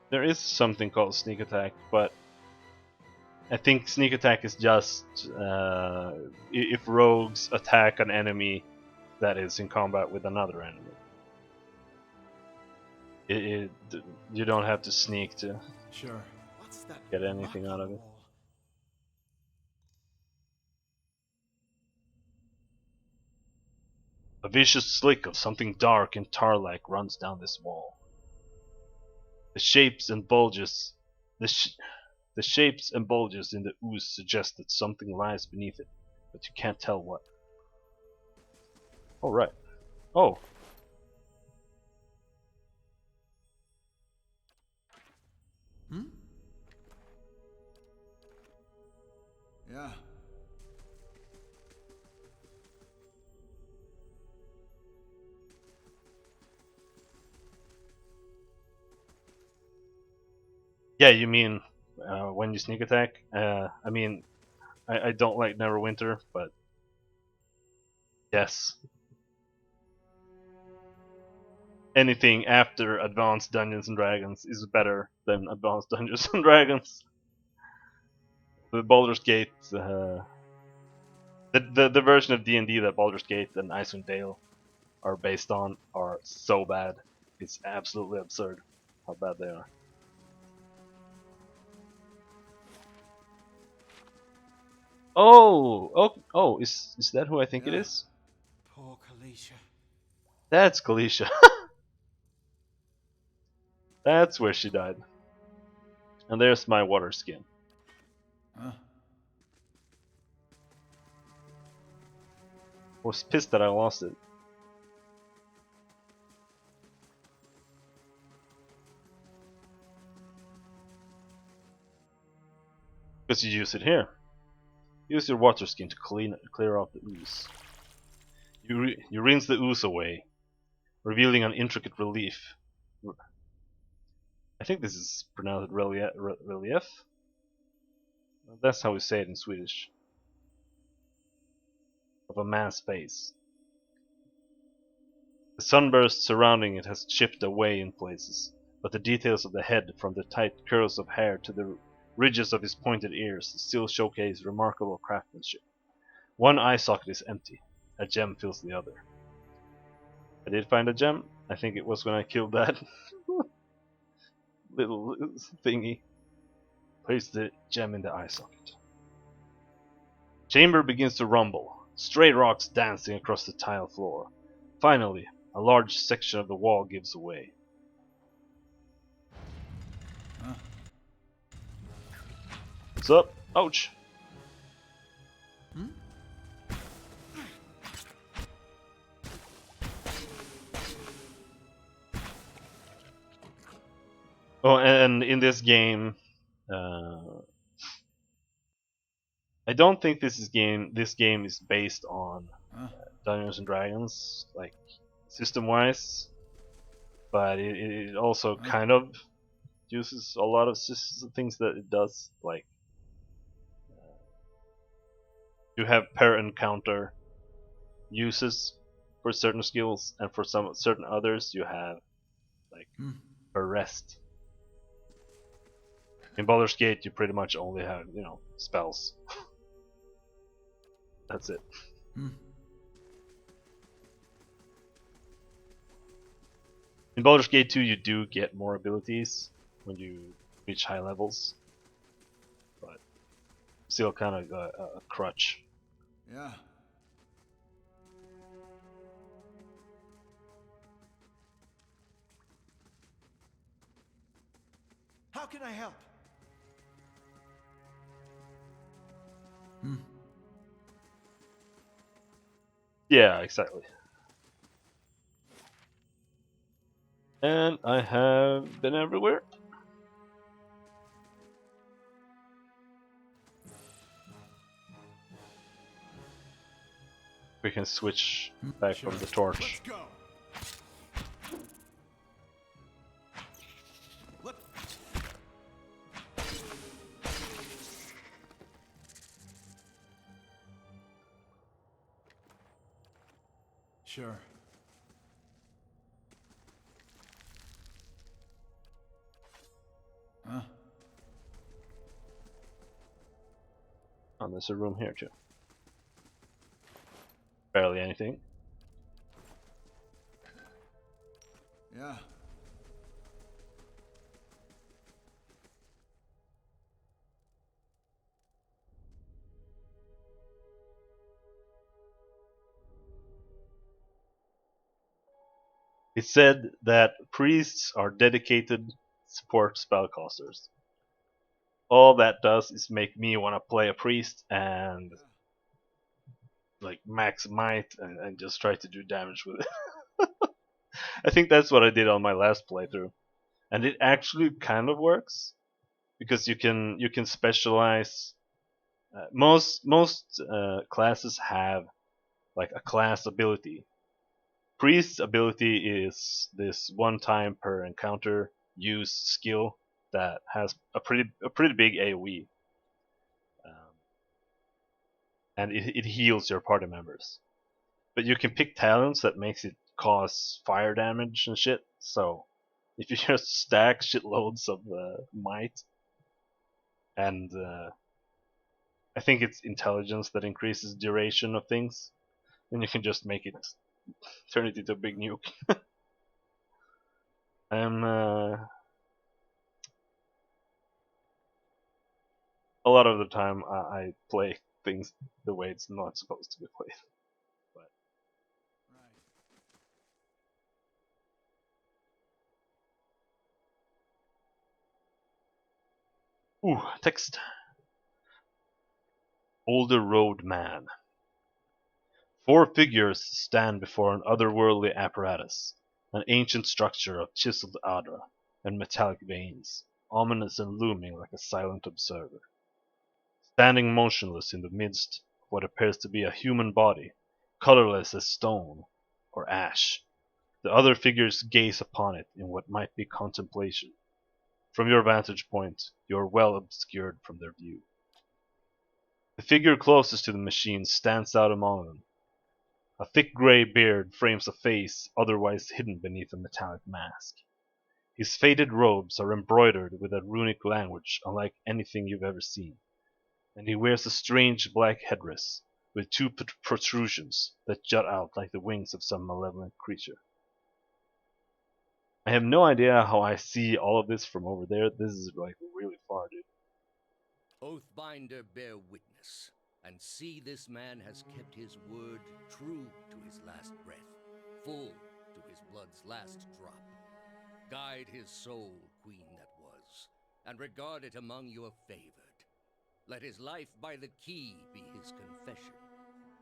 there is something called sneak attack, but I think sneak attack is just if rogues attack an enemy that is in combat with another enemy. You don't have to sneak to Sure. What's that get anything mark out on of the it. wall? A vicious slick of something dark and tar-like runs down this wall. The shapes and bulges, the shapes and bulges in the ooze suggest that something lies beneath it, but you can't tell what. Oh right. Oh. Hmm? Yeah. Yeah, you mean when you sneak attack? I mean, I don't like Neverwinter, but yes. Anything after Advanced Dungeons and Dragons is better than Advanced Dungeons and Dragons. The Baldur's Gate, the version of D&D that Baldur's Gate and Icewind Dale are based on are so bad. It's absolutely absurd how bad they are. Oh, is that who I think it Yeah. is? Poor Kalisha. That's Kalisha. That's where she died. And there's my water skin. Huh? I was pissed that I lost it. Because you use it here. Use your water skin to clear off the ooze. You rinse the ooze away, revealing an intricate relief. I think this is pronounced relief. That's how we say it in Swedish. Of a man's face. The sunburst surrounding it has chipped away in places, but the details of the head, from the tight curls of hair to the ridges of his pointed ears, still showcase remarkable craftsmanship. One eye socket is empty. A gem fills the other. I did find a gem. I think it was when I killed that little thingy. Place the gem in the eye socket. Chamber begins to rumble, stray rocks dancing across the tile floor. Finally, a large section of the wall gives way. Huh? What's up? Ouch! Hmm? Oh, and in this game, uh, I don't think this game is based on Huh? Dungeons and Dragons. Like, system-wise, but it also kind of uses a lot of things that it does. Like you have per encounter uses for certain skills, and for some certain others you have like per rest. In Baldur's Gate, you pretty much only have, spells. That's it. In Baldur's Gate 2, you do get more abilities when you reach high levels, but still kind of a crutch. Yeah. How can I help? Yeah, exactly. And I have been everywhere. We can switch back Sure. from the torch. Let's go. Sure. Huh? Oh, there's a room here too. Barely anything. Yeah. It said that priests are dedicated support spellcasters. All that does is make me want to play a priest and like max might and just try to do damage with it. I think that's what I did on my last playthrough, and it actually kind of works because you can specialize. Most classes have like a class ability. Priest's ability is this one time per encounter use skill that has a pretty big AoE, and it heals your party members. But you can pick talents that makes it cause fire damage and shit. So if you just stack shitloads of might, and I think it's intelligence that increases duration of things, then you can just make it turn it into a big nuke. I'm a lot of the time I play things the way it's not supposed to be played. But ooh, text. Older Road Man. 4 figures stand before an otherworldly apparatus, an ancient structure of chiseled adra and metallic veins, ominous and looming like a silent observer. Standing motionless in the midst of what appears to be a human body, colorless as stone or ash, the other figures gaze upon it in what might be contemplation. From your vantage point, you are well obscured from their view. The figure closest to the machine stands out among them. A thick gray beard frames a face otherwise hidden beneath a metallic mask. His faded robes are embroidered with a runic language unlike anything you've ever seen, and he wears a strange black headdress with 2 protrusions that jut out like the wings of some malevolent creature. I have no idea how I see all of this from over there. This is like really far, dude. Oathbinder, bear witness, and see this man has kept his word true to his last breath, full to his blood's last drop. Guide his soul, queen that was, and regard it among your favored. Let his life by the key be his confession.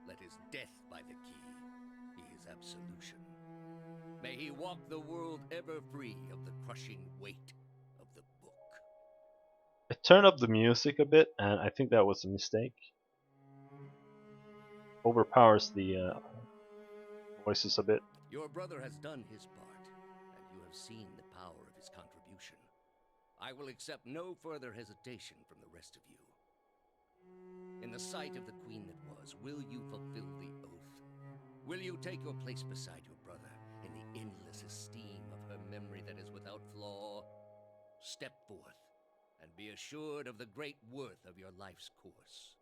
Let his death by the key be his absolution. May he walk the world ever free of the crushing weight of the book. I turned up the music a bit, and I think that was a mistake. Overpowers the voices a bit. Your brother has done his part, and you have seen the power of his contribution. I will accept no further hesitation from the rest of you. In the sight of the queen that was, will you fulfill the oath? Will you take your place beside your brother in the endless esteem of her memory that is without flaw? Step forth, and be assured of the great worth of your life's course.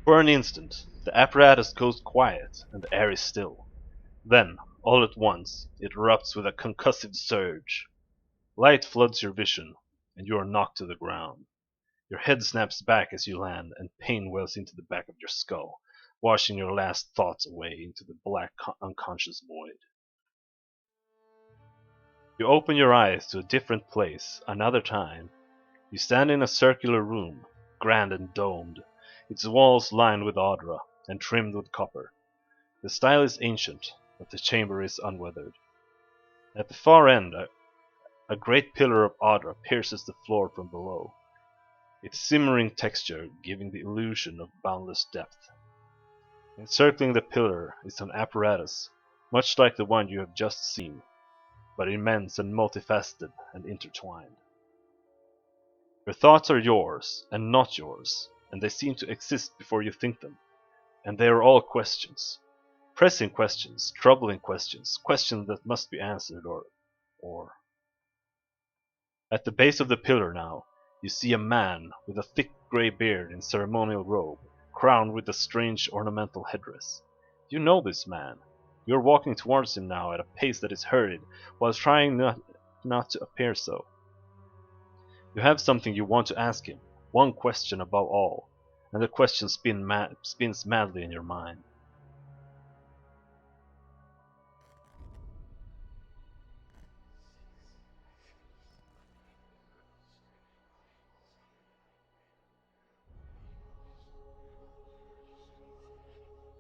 For an instant, the apparatus goes quiet and the air is still. Then, all at once, it erupts with a concussive surge. Light floods your vision, and you are knocked to the ground. Your head snaps back as you land, and pain wells into the back of your skull, washing your last thoughts away into the black unconscious void. You open your eyes to a different place, another time. You stand in a circular room, grand and domed, its walls lined with Audra and trimmed with copper. The style is ancient, but the chamber is unweathered. At the far end, a great pillar of Audra pierces the floor from below, its simmering texture giving the illusion of boundless depth. Encircling the pillar is an apparatus, much like the one you have just seen, but immense and multifaceted and intertwined. Your thoughts are yours and not yours, and they seem to exist before you think them, and they are all questions. Pressing questions, troubling questions, questions that must be answered or. At the base of the pillar now, you see a man with a thick grey beard in ceremonial robe, crowned with a strange ornamental headdress. You know this man. You are walking towards him now at a pace that is hurried, while trying not to appear so. You have something you want to ask him, one question above all, and the question spins madly in your mind.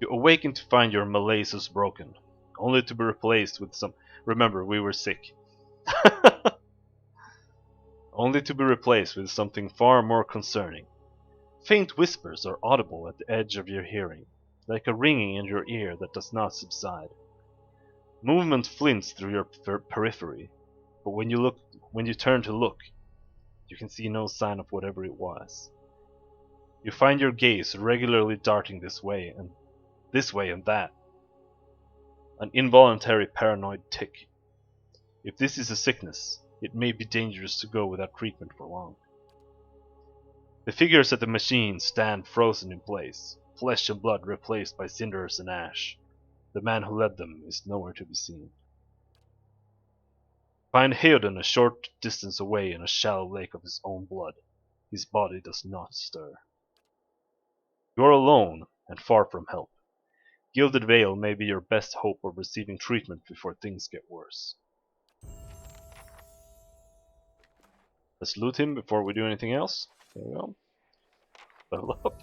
You awaken to find your malaise is broken, only to be replaced with some. Remember, we were sick. Only to be replaced with something far more concerning. Faint whispers are audible at the edge of your hearing, like a ringing in your ear that does not subside. Movement flints through your periphery, but when you turn to look, you can see no sign of whatever it was. You find your gaze regularly darting this way and that. An involuntary paranoid tic. If this is a sickness, it may be dangerous to go without treatment for long. The figures at the machine stand frozen in place, flesh and blood replaced by cinders and ash. The man who led them is nowhere to be seen. Find Heoden a short distance away in a shallow lake of his own blood. His body does not stir. You are alone and far from help. Gilded Veil may be your best hope of receiving treatment before things get worse. Let's loot him before we do anything else. There we go. Level up.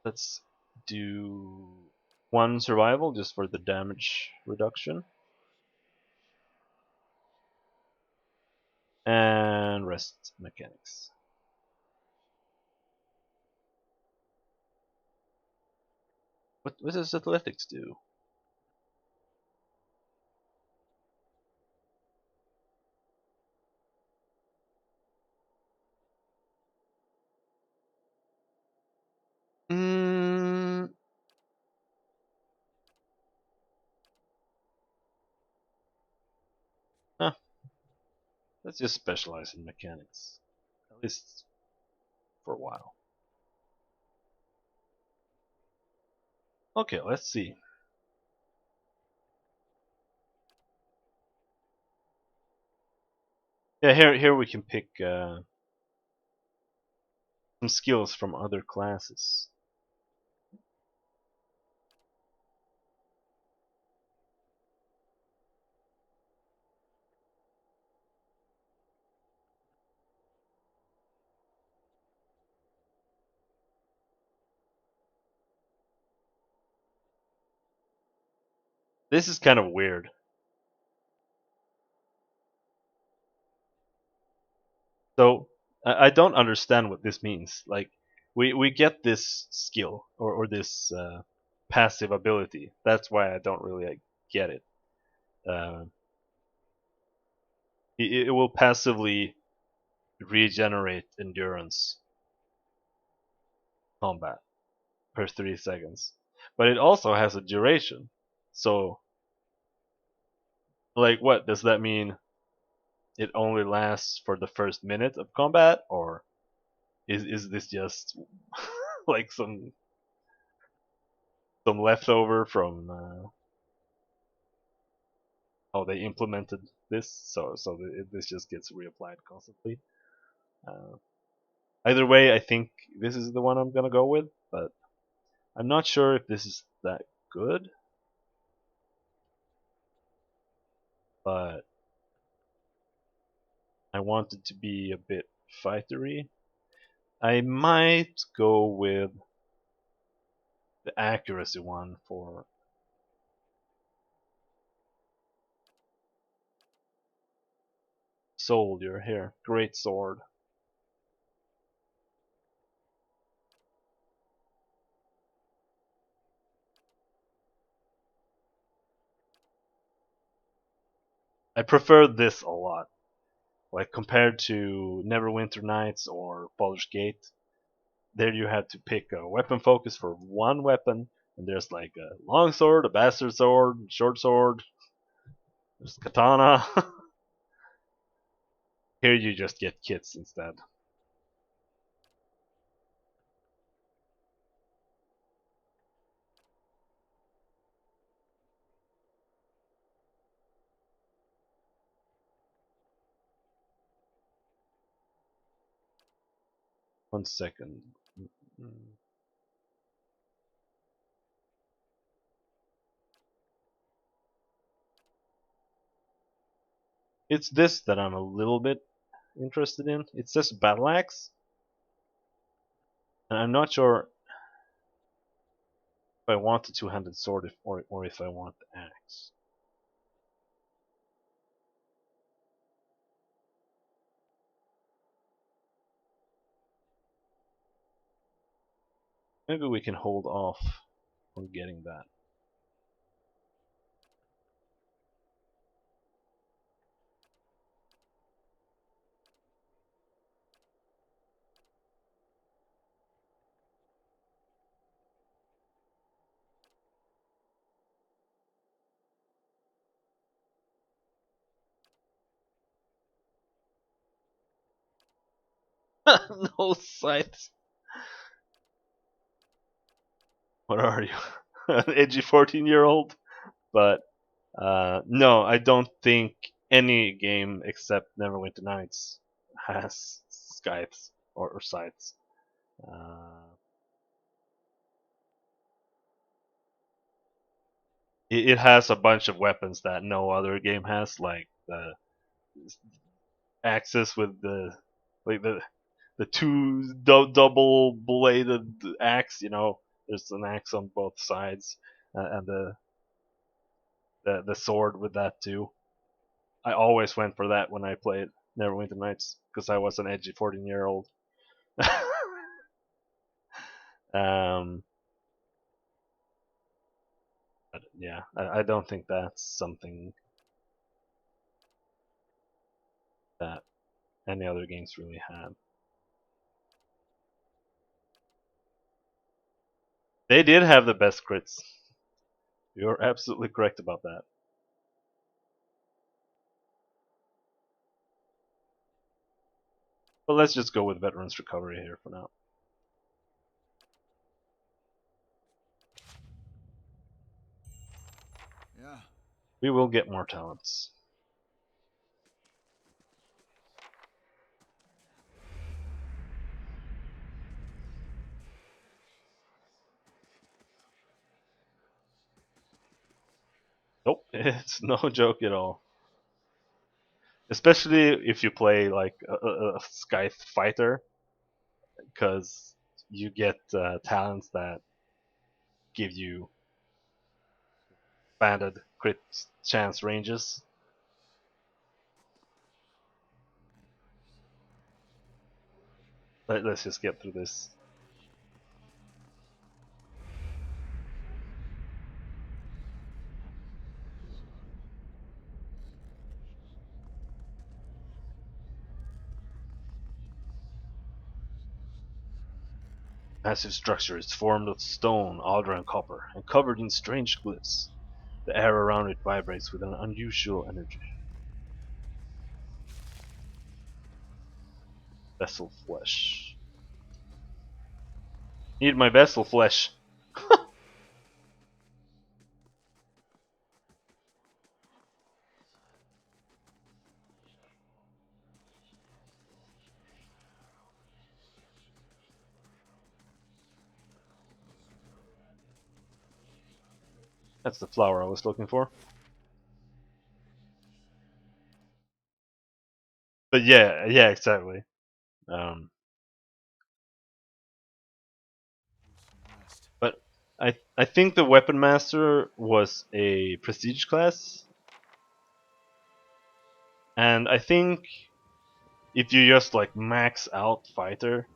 Let's do one survival just for the damage reduction. And rest mechanics. What does athletics do? Mm, huh, let's just specialize in mechanics. At least for a while. Okay, let's see. Yeah, here we can pick some skills from other classes. This is kind of weird. So I don't understand what this means. Like we get this skill or this passive ability. That's why I don't really get it. Uh, it will passively regenerate endurance combat per 3 seconds, but it also has a duration. So like, what does that mean? It only lasts for the first minute of combat, or is this just like some leftover from how they implemented this? This just gets reapplied constantly. Uh, Either way, I think this is the one I'm gonna go with, but I'm not sure if this is that good. But I want it to be a bit fightery. I might go with the accuracy one for soldier here. Great sword. I prefer this a lot. Like compared to Neverwinter Nights or Baldur's Gate, there you had to pick a weapon focus for one weapon, and there's like a long sword, a bastard sword, short sword, there's katana. Here you just get kits instead. One second. It's this that I'm a little bit interested in. It says battle axe, and I'm not sure if I want the two-handed sword or if I want the axe. Maybe we can hold off on getting that. No sights. What are you? An edgy 14-year-old? But no, I don't think any game except Neverwinter Nights has scythes or scythes. Uh, it has a bunch of weapons that no other game has, like the axes with like the two double bladed axe. There's an axe on both sides, and the sword with that too. I always went for that when I played Neverwinter Nights because I was an edgy 14-year-old. um, but yeah, I don't think that's something that any other games really have. They did have the best crits. You're absolutely correct about that. But let's just go with Veterans Recovery here for now. Yeah. We will get more talents. Nope, it's no joke at all. Especially if you play like a Scythe fighter, because you get talents that give you banded crit chance ranges. Let's just get through this. Massive structure is formed of stone, alder, and copper, and covered in strange glyphs. The air around it vibrates with an unusual energy. Vessel flesh. Need my vessel flesh. That's the flower I was looking for. But yeah, exactly. But I think the Weapon Master was a prestige class, and I think if you just like max out fighter,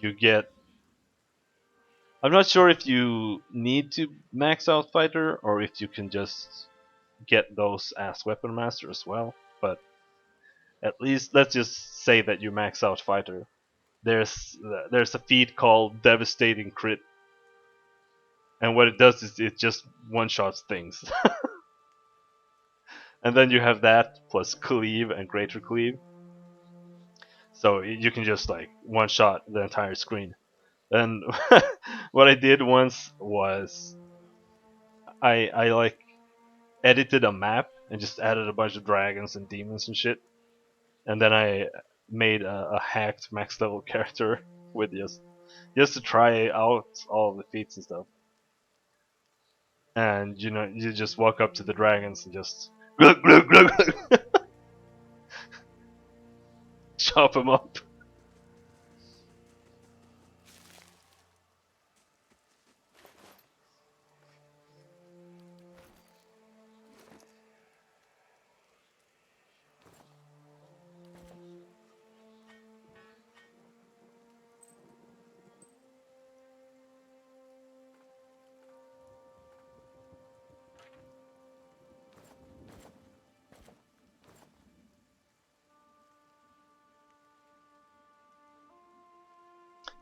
you get. I'm not sure if you need to max out fighter or if you can just get those as Weapon Master as well. But at least let's just say that you max out fighter. There's a feat called Devastating Crit, and what it does is it just one shots things. And then you have that plus cleave and greater cleave, so you can just like one shot the entire screen. And what I did once was I like edited a map and just added a bunch of dragons and demons and shit, and then I made a hacked max level character with just to try out all the feats and stuff. And you know, you just walk up to the dragons and just glug glug glug, glug, chop them up.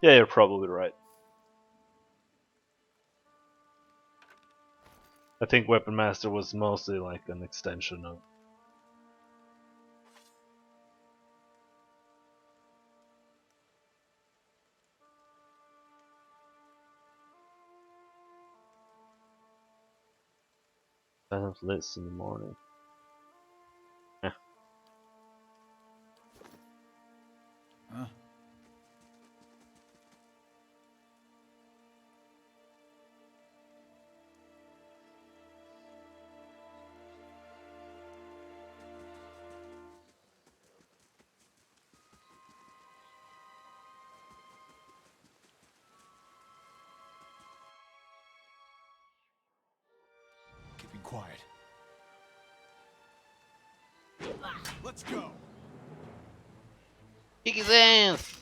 Yeah, you're probably right. I think Weapon Master was mostly like an extension of. Phantom's List in the morning. Yeah. Huh? Keeping quiet. Let's go. Kick his ass!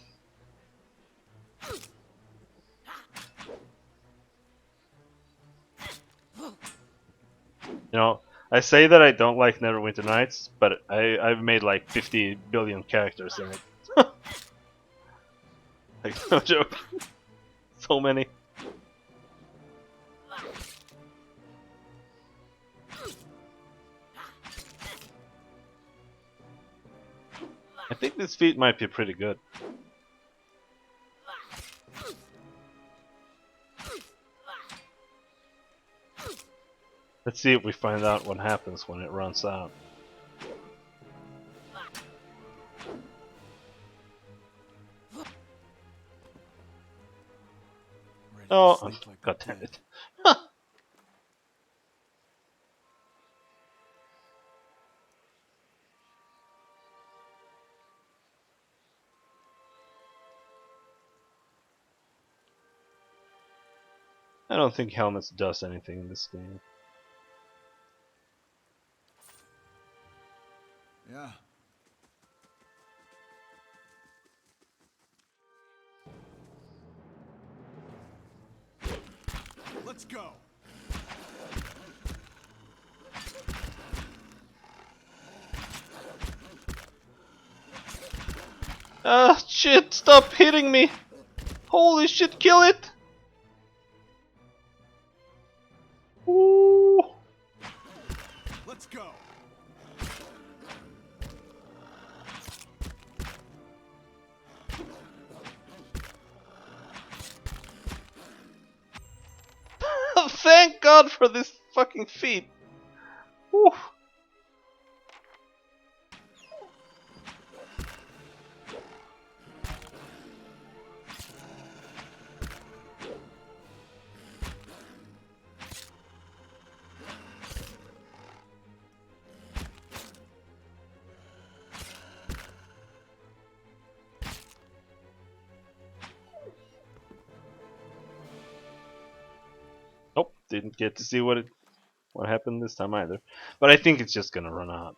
You know, I say that I don't like Neverwinter Nights, but I've made like 50 billion characters in it. Like, no joke. So many. I think this feat might be pretty good. Let's see if we find out what happens when it runs out. Ready to Oh, sleep like a god damn pig. it. I don't think helmets does anything in this game. Yeah. Let's go. Ah, shit! Stop hitting me! Holy shit! Kill it! Ooh! Let's go. Thank God for this fucking feat! Woo. Nope, didn't get to see what happened this time either. But I think it's just gonna run out.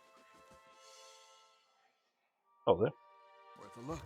Oh, there. Worth a look.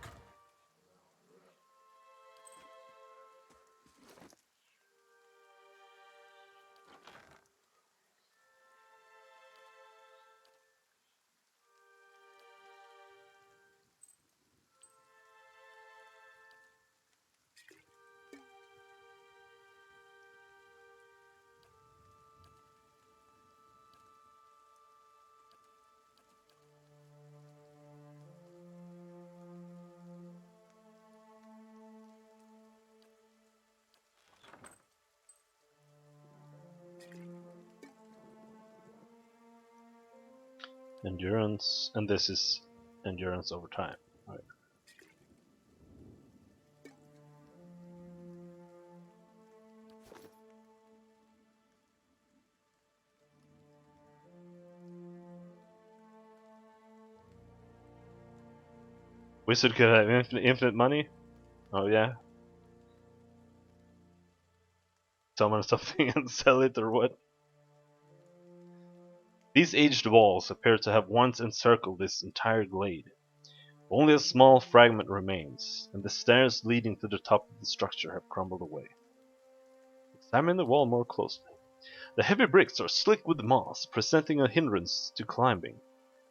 Endurance, and this is endurance over time. Right. Wizard could have infinite money? Oh yeah? Summon something and sell it or what? These aged walls appear to have once encircled this entire glade. Only a small fragment remains, and the stairs leading to the top of the structure have crumbled away. Examine the wall more closely. The heavy bricks are slick with moss, presenting a hindrance to climbing,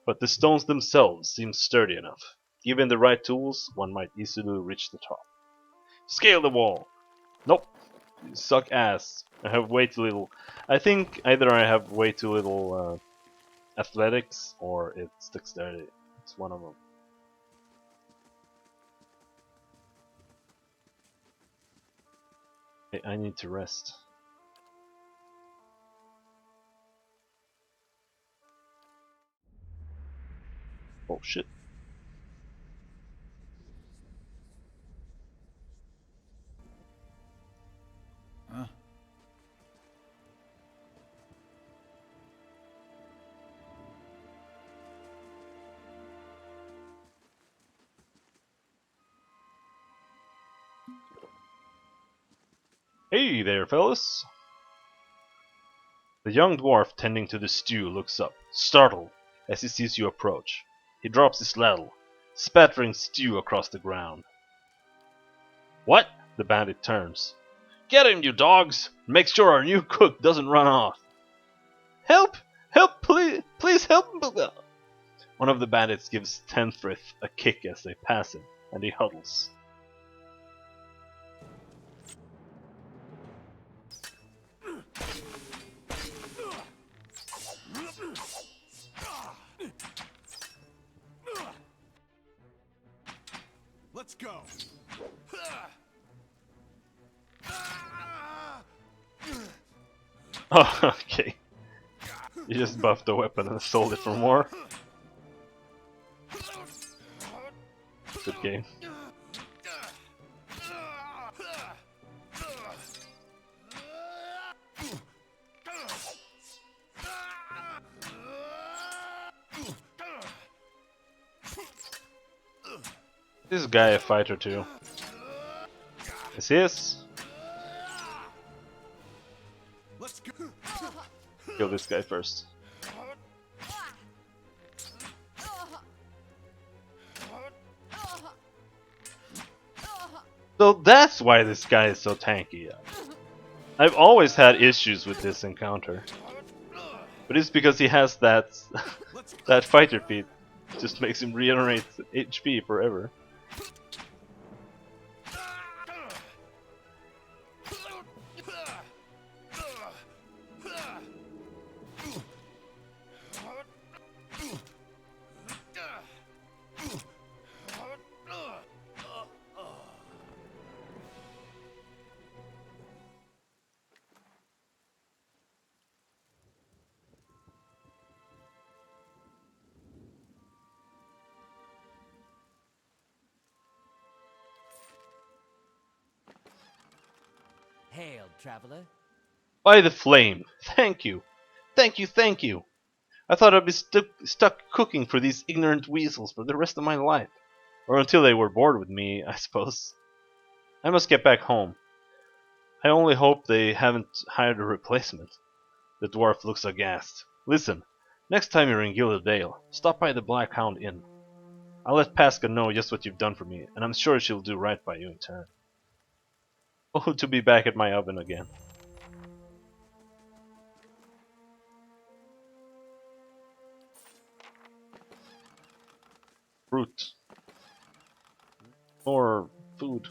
but the stones themselves seem sturdy enough. Given the right tools, one might easily reach the top. Scale the wall! Nope. You suck ass. I have way too little. I think either I have way too little athletics or it's dexterity. It's one of them. I need to rest. Oh shit. Huh? Hey there, fellas! The young dwarf tending to the stew looks up, startled, as he sees you approach. He drops his ladle, spattering stew across the ground. What? The bandit turns. Get him, you dogs! Make sure our new cook doesn't run off. Help! Help! Please help! One of the bandits gives Tenfrith a kick as they pass him, and he huddles. Let's go. Oh, okay. You just buffed the weapon and sold it for more. Good game. This guy a fighter too. Is his? Kill this guy first. So that's why this guy is so tanky. I've always had issues with this encounter. But it's because he has that that fighter feat. Just makes him regenerate HP forever. Hail, traveler. By the flame! Thank you! Thank you, thank you! I thought I'd be stuck cooking for these ignorant weasels for the rest of my life. Or until they were bored with me, I suppose. I must get back home. I only hope they haven't hired a replacement. The dwarf looks aghast. Listen, next time you're in Gilded Vale, stop by the Black Hound Inn. I'll let Pasca know just what you've done for me, and I'm sure she'll do right by you in turn. Oh, to be back at my oven again. Fruit. Or food.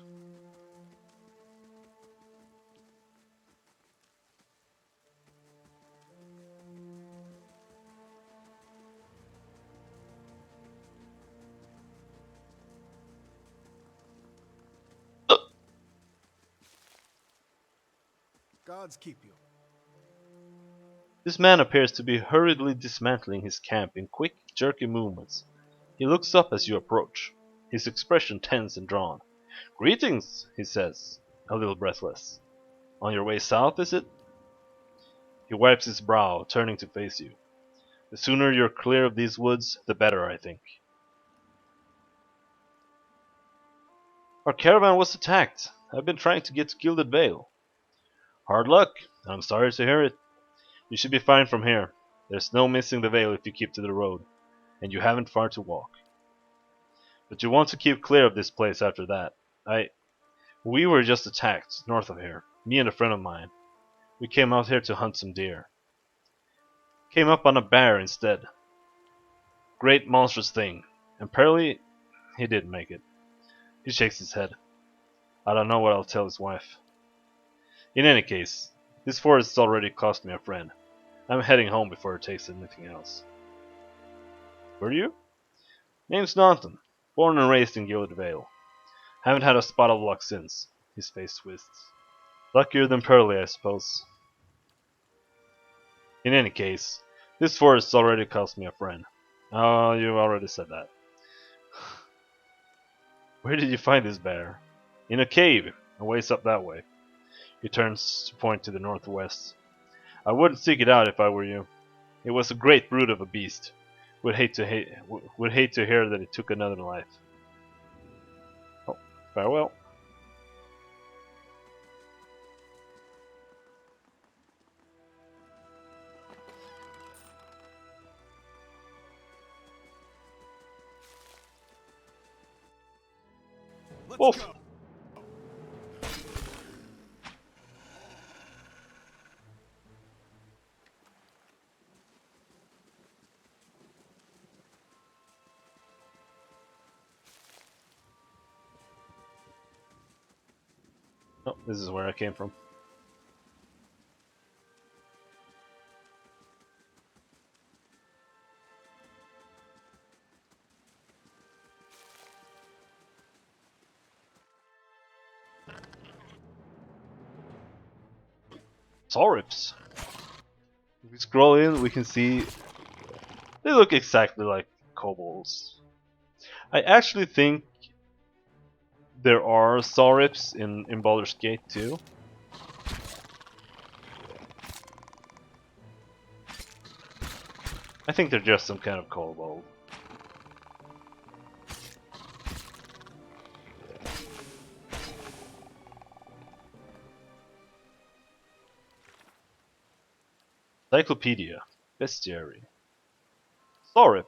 Gods keep you. This man appears to be hurriedly dismantling his camp in quick, jerky movements. He looks up as you approach, his expression tense and drawn. Greetings, he says, a little breathless. On your way south, is it? He wipes his brow, turning to face you. The sooner you're clear of these woods, the better, I think. Our caravan was attacked. I've been trying to get to Gilded Vale. Hard luck. I'm sorry to hear it. You should be fine from here. There's no missing the Vale if you keep to the road, and you haven't far to walk. But you want to keep clear of this place after that. We were just attacked, north of here. Me and a friend of mine. We came out here to hunt some deer. Came up on a bear instead. Great monstrous thing. Apparently, he didn't make it. He shakes his head. I don't know what I'll tell his wife. In any case, this forest already cost me a friend. I'm heading home before it takes anything else. Were you? Name's Nanton. Born and raised in Gilded Vale. Haven't had a spot of luck since. His face twists. Luckier than Pearly, I suppose. In any case, this forest already cost me a friend. Oh, you already said that. Where did you find this bear? In a cave, a ways up that way. He turns to point to the northwest. I wouldn't seek it out if I were you. It was a great brute of a beast. Would hate to hear that it took another life. Oh, farewell. Let's Wolf. go. Oh, this is where I came from. Saurips. If we scroll in, we can see they look exactly like kobolds. I actually think there are Saurips in Baldur's Gate too. I think they're just some kind of kobold. Encyclopedia. Bestiary. Saurip.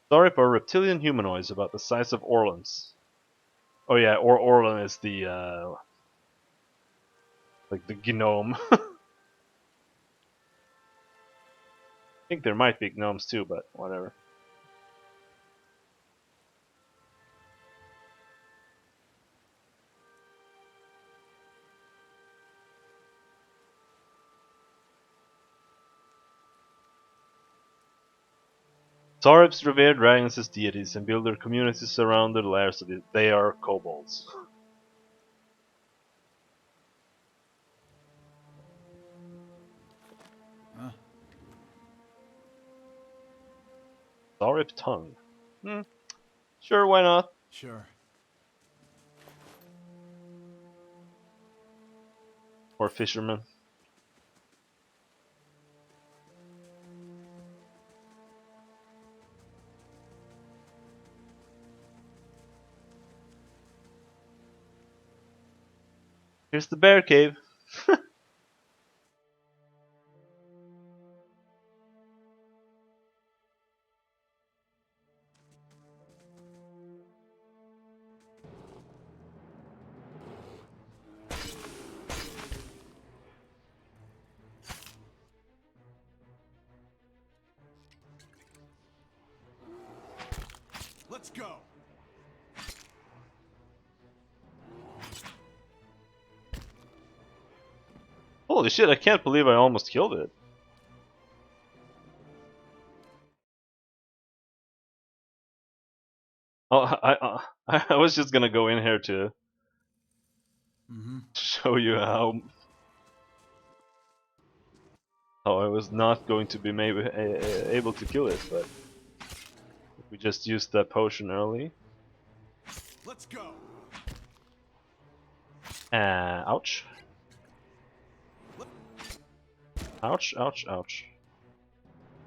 Saurip are reptilian humanoids about the size of Orlans. Oh yeah, Orlan is the like the gnome. I think there might be gnomes too, but whatever. Saurips revere dragons as deities and build their communities around their lairs. They are kobolds. Huh? Saurip tongue. Sure, why not? Sure. Or fisherman. Here's the bear cave. Let's go. Holy shit, I can't believe I almost killed it. Oh, I was just gonna go in here to show you how I was not going to be maybe able to kill it, but we just used that potion early. Let's go. Ouch. Ouch, ouch, ouch.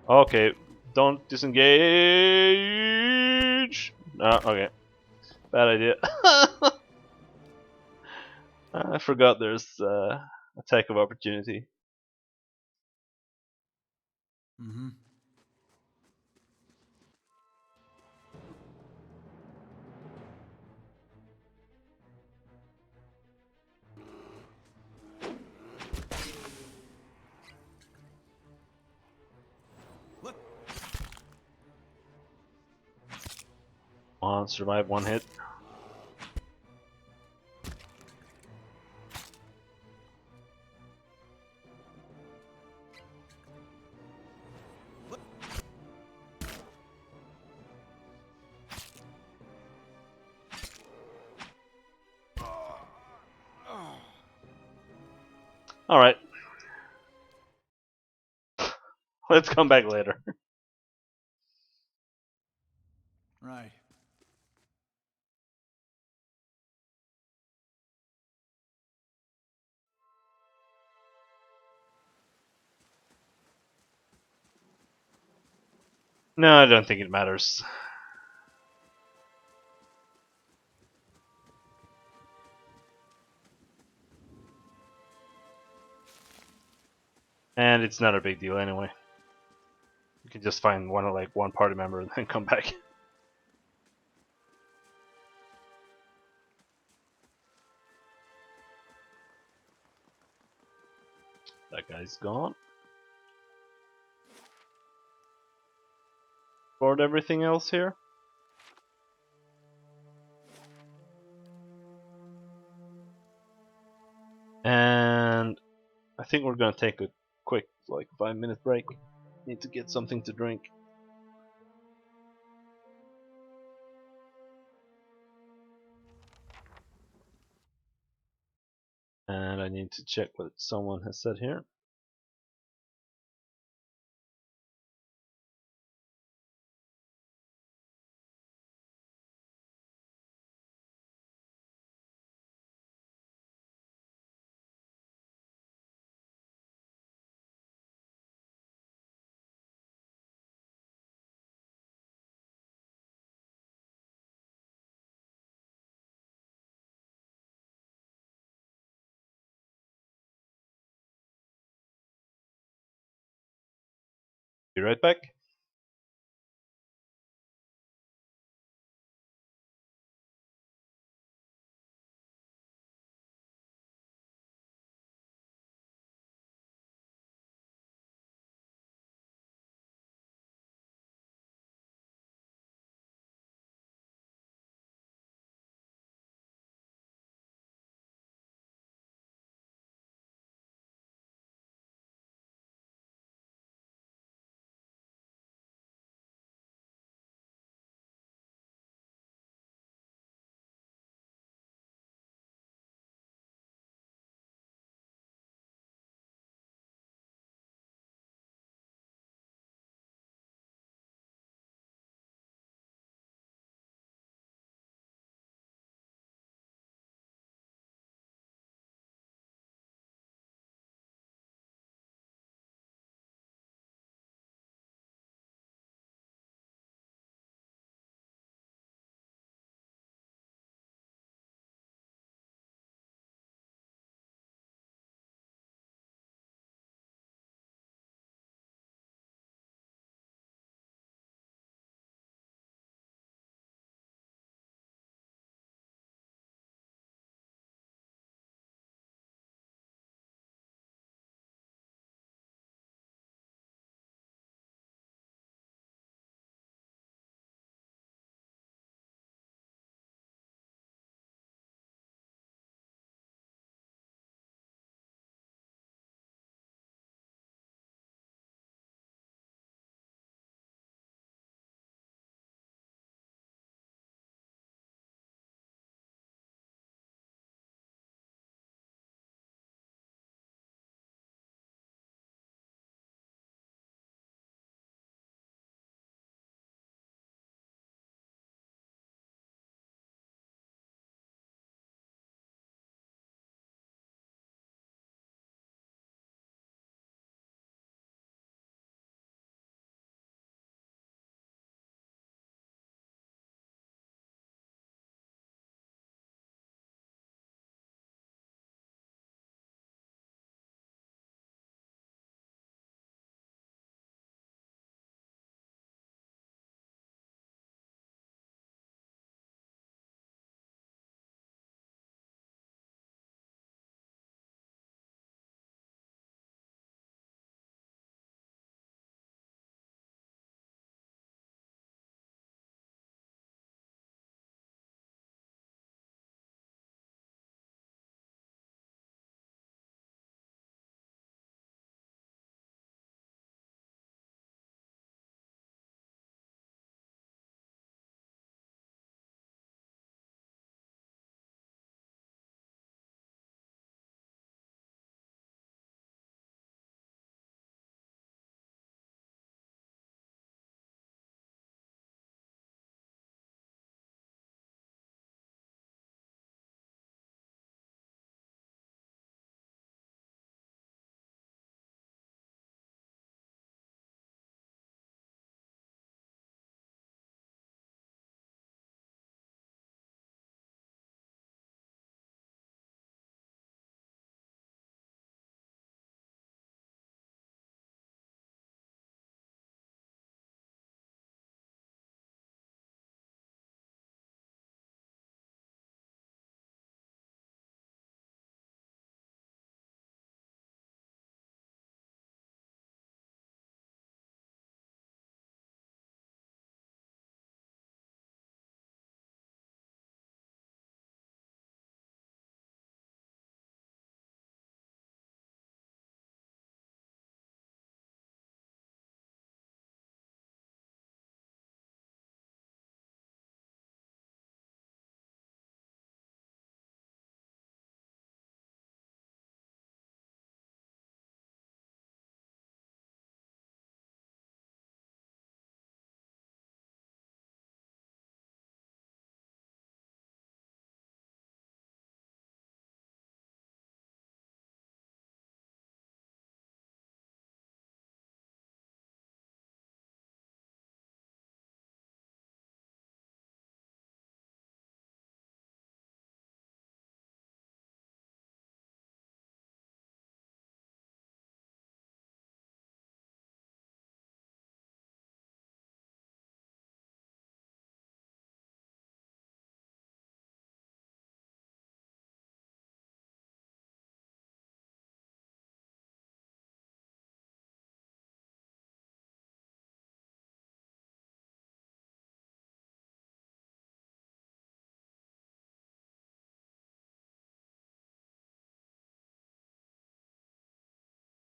Okay, don't disengage! Okay. Bad idea. I forgot there's attack of opportunity. Come on, survive one hit. Alright. Let's come back later. Right. No, I don't think it matters. And it's not a big deal anyway. You can just find one party member and then come back. That guy's gone. Board everything else here. And I think we're gonna take a quick 5-minute break. Need to get something to drink. And I need to check what someone has said here. Be right back.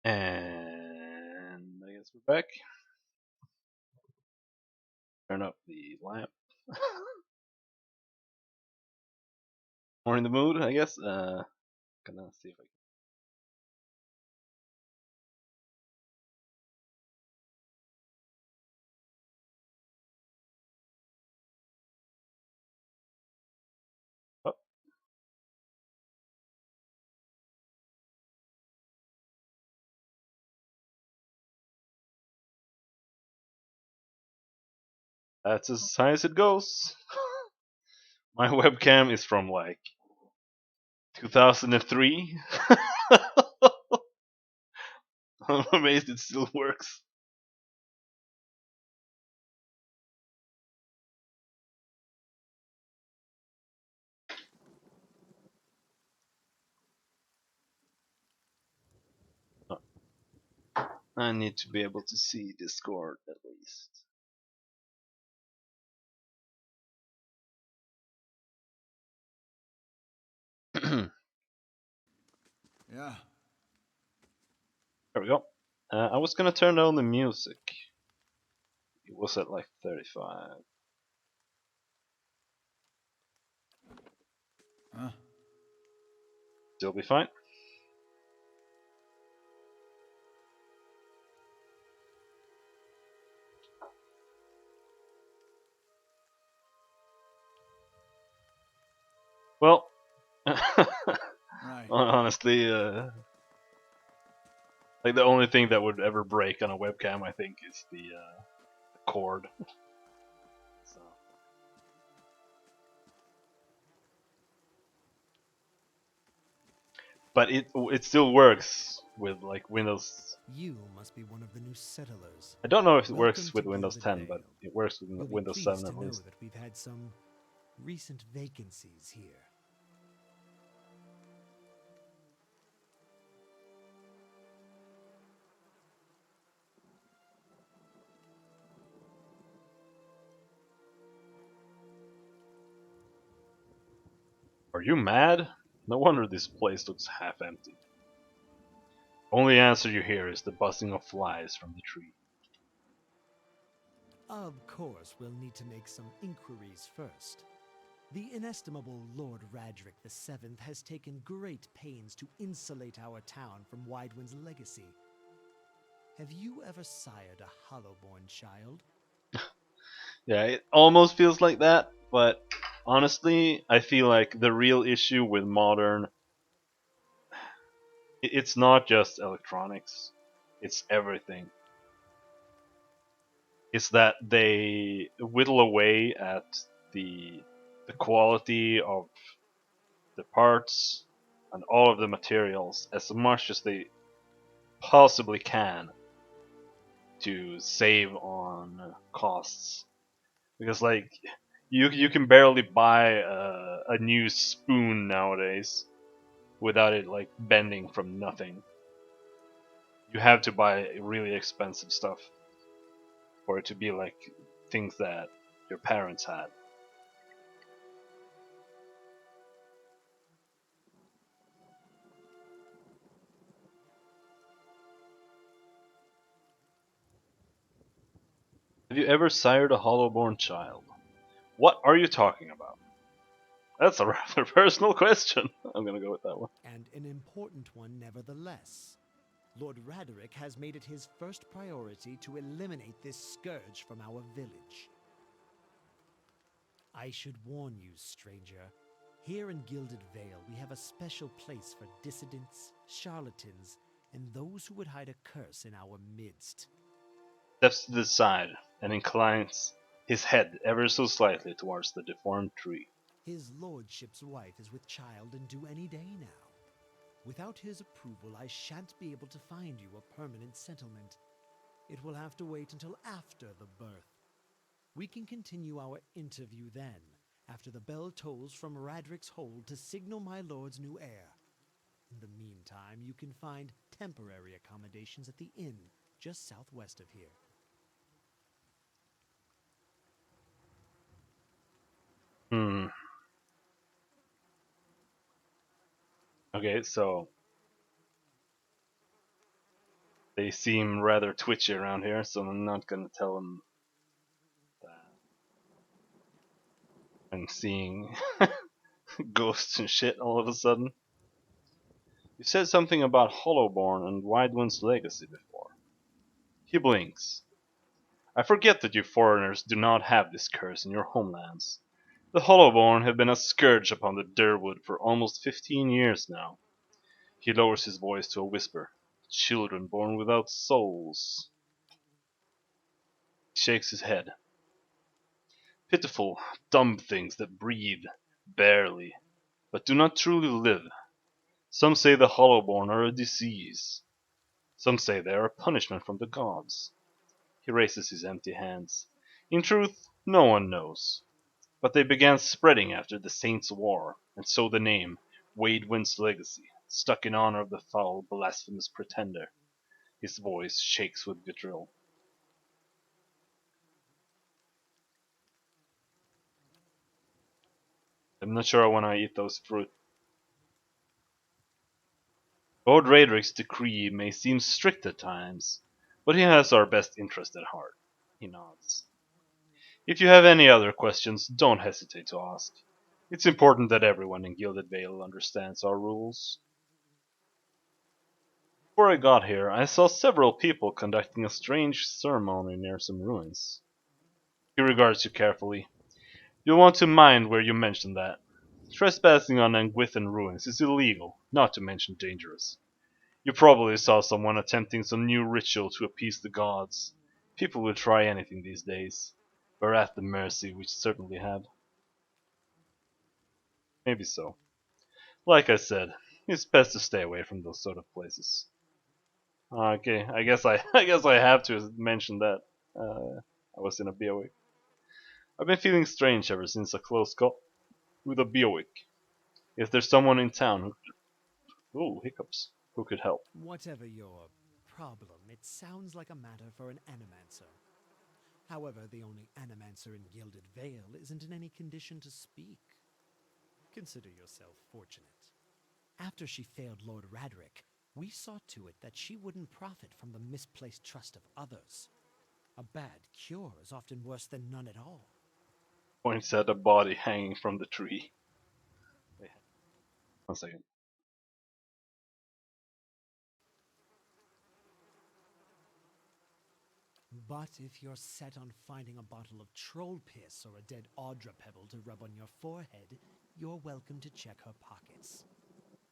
And I guess we're back. Turn up the lamp. More in the mood, I guess. Gonna see if I can. Oh, that's as high as it goes. My webcam is from like 2003. I'm amazed it still works. Oh, I need to be able to see Discord at least. Yeah. There we go. I was gonna turn down the music. It was at like 35. Huh? Still be fine. Well, Right. honestly, like the only thing that would ever break on a webcam, I think, is the cord. So. But it still works with like Windows. You must be one of the new settlers. I don't know if it Welcome works to with Windows Gilded 10, Vale. but it works with You'll be Windows pleased 7 to at know least. that we've had some recent vacancies here. Are you mad? No wonder this place looks half empty. Only answer you hear is the buzzing of flies from the tree. Of course, we'll need to make some inquiries first. The inestimable Lord Radric VII has taken great pains to insulate our town from Widewind's legacy. Have you ever sired a Hollowborn child? Yeah, it almost feels like that, but honestly, I feel like the real issue with modern it's not just electronics, it's everything. It's that they whittle away at the the quality of the parts and all of the materials as much as they possibly can to save on costs. Because like you can barely buy a new spoon nowadays without it like bending from nothing. You have to buy really expensive stuff for it to be like things that your parents had. Have you ever sired a hollowborn child? What are you talking about? That's a rather personal question. I'm gonna go with that one. And an important one nevertheless. Lord Raderick has made it his first priority to eliminate this scourge from our village. I should warn you, stranger. Here in Gilded Vale, we have a special place for dissidents, charlatans, and those who would hide a curse in our midst. Steps to the side and inclines his head ever so slightly towards the deformed tree. His lordship's wife is with child and due any day now. Without his approval, I shan't be able to find you a permanent settlement. It will have to wait until after the birth. We can continue our interview then, after the bell tolls from Radrick's hold to signal my lord's new heir. In the meantime, you can find temporary accommodations at the inn just southwest of here. Hmm. Okay, so They seem rather twitchy around here, so I'm not gonna tell them that. I'm seeing ghosts and shit all of a sudden. You said something about Hollowborn and Widewind's legacy before. He blinks. I forget that you foreigners do not have this curse in your homelands. The Hollowborn have been a scourge upon the Durwood for almost 15 years now. He lowers his voice to a whisper. Children born without souls. He shakes his head. Pitiful, dumb things that breathe, barely, but do not truly live. Some say the Hollowborn are a disease. Some say they are a punishment from the gods. He raises his empty hands. In truth, no one knows. But they began spreading after the Saints' War, and so the name, Wadewind's Legacy, stuck in honor of the foul, blasphemous pretender. His voice shakes with vitriol. I'm not sure I want to eat those fruit. Lord Raedric's decree may seem strict at times, but he has our best interest at heart. He nods. If you have any other questions, don't hesitate to ask. It's important that everyone in Gilded Vale understands our rules. Before I got here, I saw several people conducting a strange ceremony near some ruins. He regards you carefully. You'll want to mind where you mention that. Trespassing on Anguithan ruins is illegal, not to mention dangerous. You probably saw someone attempting some new ritual to appease the gods. People will try anything these days. We're at the mercy we certainly have. Maybe so. Like I said, it's best to stay away from those sort of places. Okay, I guess I guess I have to mention that I was in a BOE. I've been feeling strange ever since a close call with a BOE. Is there someone in town who, ooh, hiccups, who could help? Whatever your problem, it sounds like a matter for an animancer. However, the only animancer in Gilded Vale isn't in any condition to speak. Consider yourself fortunate. After she failed Lord Radric, we saw to it that she wouldn't profit from the misplaced trust of others. A bad cure is often worse than none at all. Points at a body hanging from the tree. Wait, 1 second. But if you're set on finding a bottle of troll piss or a dead Audra pebble to rub on your forehead, you're welcome to check her pockets.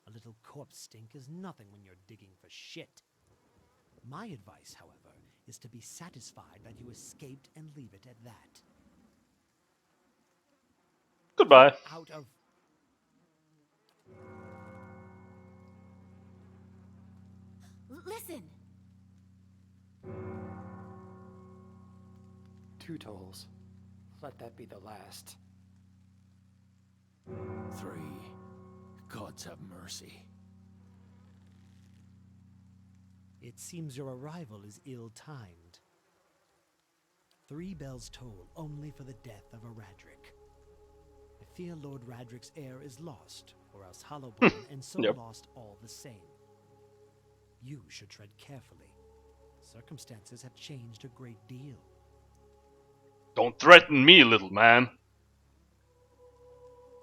A little corpse stink is nothing when you're digging for shit. My advice, however, is to be satisfied that you escaped and leave it at that. Goodbye. Out of... Listen! 2 tolls. Let that be the last. 3. Gods have mercy. It seems your arrival is ill-timed. 3 bells toll only for the death of a Radric. I fear Lord Radric's heir is lost, or else Hollowborn, and so Yep. lost all the same. You should tread carefully. Circumstances have changed a great deal. Don't threaten me, little man.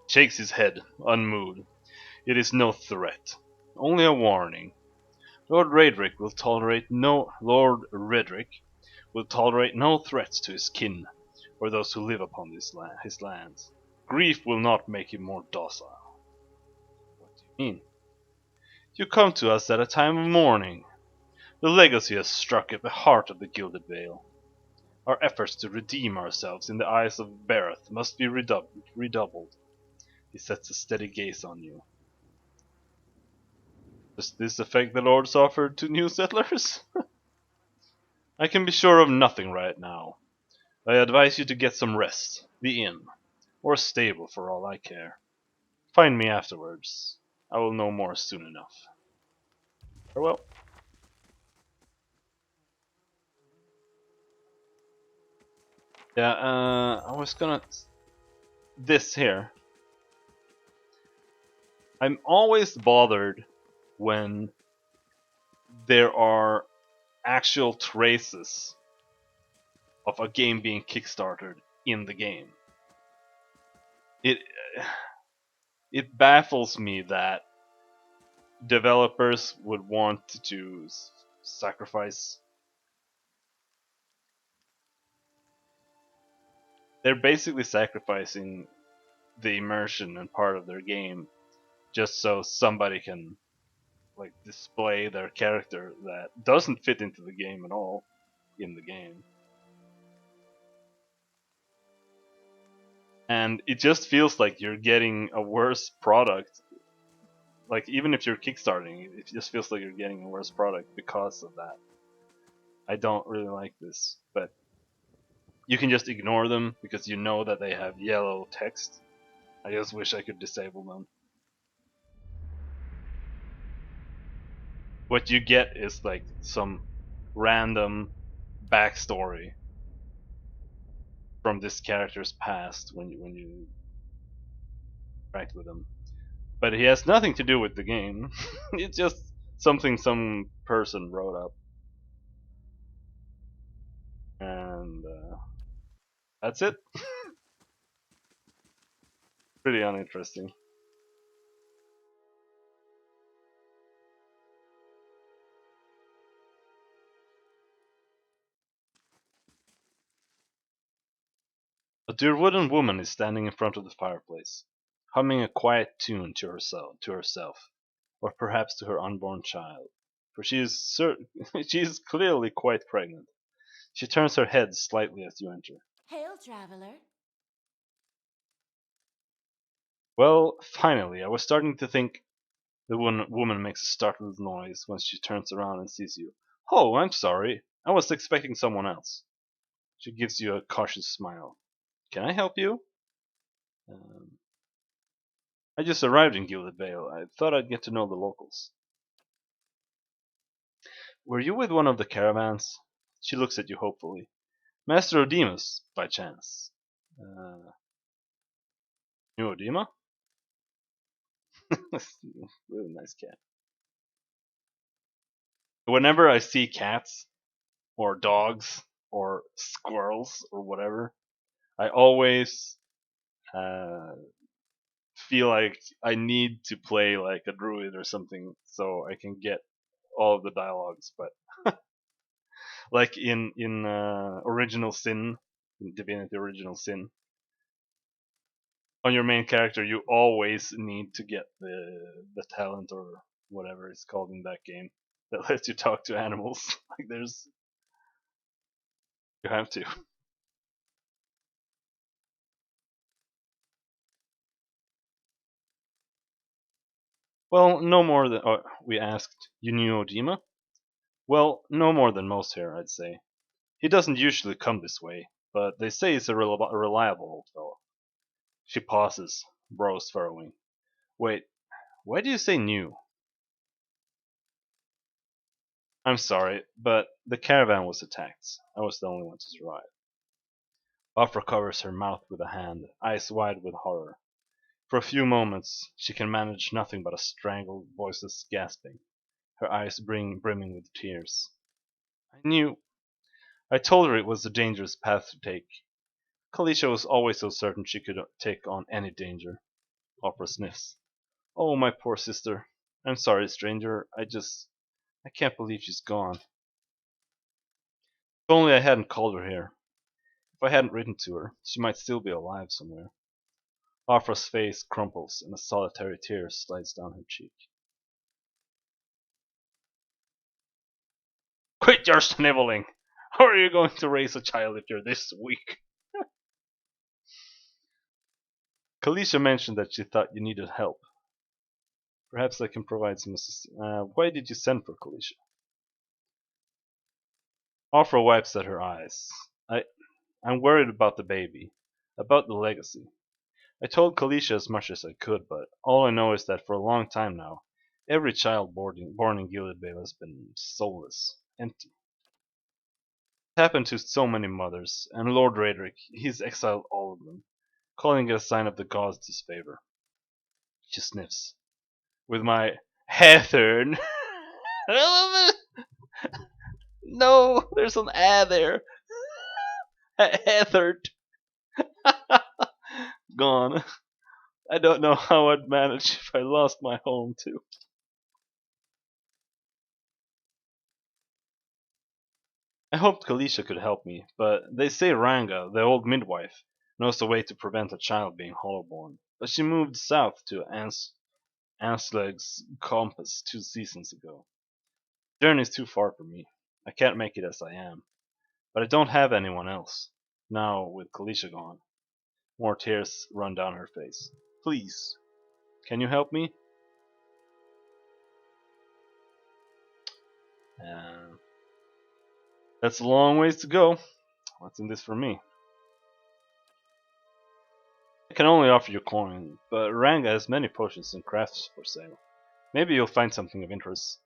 Shakes his head, unmoved. It is no threat, only a warning. Lord Raedric will tolerate no threats to his kin or those who live upon his lands. Grief will not make him more docile. What do you mean? You come to us at a time of mourning. The legacy has struck at the heart of the Gilded Vale. Our efforts to redeem ourselves in the eyes of Bareth must be redoubled. He sets a steady gaze on you. Does this affect the Lord's offer to new settlers? I can be sure of nothing right now. I advise you to get some rest, the inn, or a stable for all I care. Find me afterwards. I will know more soon enough. Farewell. Yeah, I was gonna... This here. I'm always bothered when there are actual traces of a game being kickstarted in the game. It it baffles me that developers would want to sacrifice. They're basically sacrificing the immersion and part of their game just so somebody can like display their character that doesn't fit into the game at all in the game. And it just feels like you're getting a worse product. Like even if you're kickstarting, it just feels like you're getting a worse product because of that. I don't really like this, but you can just ignore them because you know that they have yellow text. I just wish I could disable them. What you get is like some random backstory from this character's past when you interact with him. But he has nothing to do with the game. It's just something some person wrote up. And that's it. Pretty uninteresting. A dear wooden woman is standing in front of the fireplace, humming a quiet tune to herself, or perhaps to her unborn child, for she is she is clearly quite pregnant. She turns her head slightly as you enter. Hail, traveler. Well, finally, I was starting to think. The woman makes a startled noise when she turns around and sees you. Oh, I'm sorry. I was expecting someone else. She gives you a cautious smile. Can I help you? Um, I just arrived in Gilded Vale. I thought I'd get to know the locals. Were you with one of the caravans? She looks at you hopefully. Master Odemus, by chance. New Odema? Really nice cat. Whenever I see cats, or dogs, or squirrels, or whatever, I always feel like I need to play like a druid or something so I can get all of the dialogues. But like in Original Sin, in Divinity Original Sin, on your main character you always need to get the talent or whatever it's called in that game that lets you talk to animals. Like there's you have to. Well, no more than we asked. You knew Odima? Well, no more than most here, I'd say. He doesn't usually come this way, but they say he's a reliable old fellow. She pauses, brows furrowing. Wait, why do you say new? I'm sorry, but the caravan was attacked. I was the only one to survive. Afra covers her mouth with a hand, eyes wide with horror. For a few moments she can manage nothing but a strangled, voiceless gasping, her eyes brimming with tears. I knew. I told her it was a dangerous path to take. Kalisha was always so certain she could take on any danger. Opera sniffs. Oh, my poor sister. I'm sorry, stranger. I can't believe she's gone. If only I hadn't called her here. If I hadn't written to her, she might still be alive somewhere. Afra's face crumples and a solitary tear slides down her cheek. Quit your sniveling! How are you going to raise a child if you're this weak? Kalisha mentioned that she thought you needed help. Perhaps I can provide some assistance. Why did you send for Kalisha? Afra wipes at her eyes. I'm worried about the baby, about the legacy. I told Kalisha as much as I could, but all I know is that for a long time now, every child born in Gilded Vale has been soulless, empty. It happened to so many mothers, and Lord Raedric, he's exiled all of them, calling it a sign of the gods' disfavor. She sniffs. With my Hathorn. I love it. No, there's an A there. Heathered. Gone. I don't know how I'd manage if I lost my home too. I hoped Kalisha could help me, but they say Ranga, the old midwife, knows a way to prevent a child being hollowborn. But she moved south to Ansleg's Compass 2 seasons ago. The journey is too far for me. I can't make it as I am. But I don't have anyone else. Now, with Kalisha gone. More tears run down her face. Please, can you help me? Uh, that's a long ways to go. What's in this for me? I can only offer you coin, but Ranga has many potions and crafts for sale. Maybe you'll find something of interest,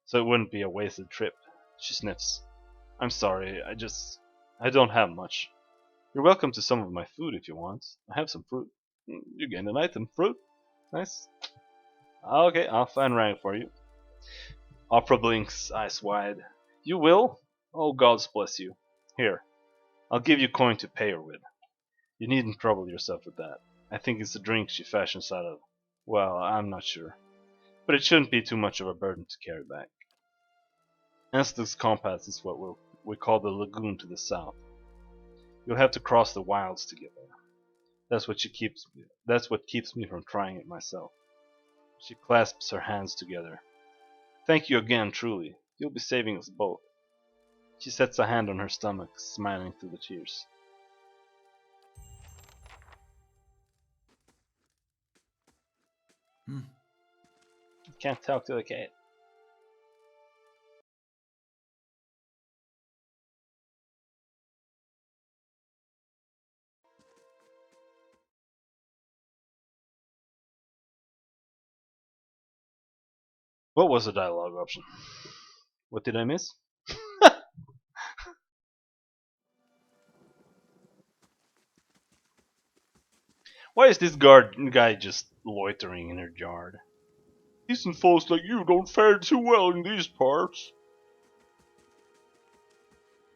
so it wouldn't be a wasted trip. She sniffs. I'm sorry, I don't have much. You're welcome to some of my food if you want. I have some fruit. You gained an item. Fruit? Nice. Okay, I'll find Ranga for you. Opera blinks, eyes wide. You will? Oh, gods bless you. Here, I'll give you coin to pay her with. You needn't trouble yourself with that. I think it's a drink she fashions out of. Well, I'm not sure. But it shouldn't be too much of a burden to carry back. Anstel's Compass is what we call the lagoon to the south. You'll have to cross the wilds to get there. That's what keeps me from trying it myself. She clasps her hands together. Thank you again, truly. You'll be saving us both. She sets a hand on her stomach, smiling through the tears. Can't talk to the cat. What was the dialogue option? What did I miss? Why is this guy just loitering in her yard? Decent folks like you don't fare too well in these parts.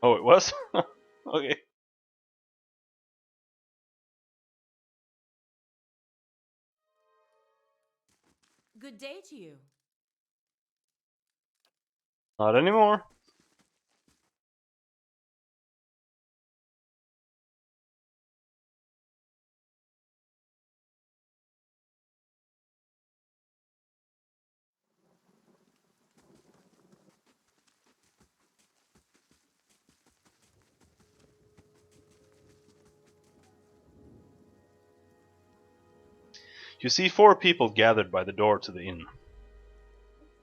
Oh, it was? Okay. Good day to you. Not anymore. You see 4 people gathered by the door to the inn.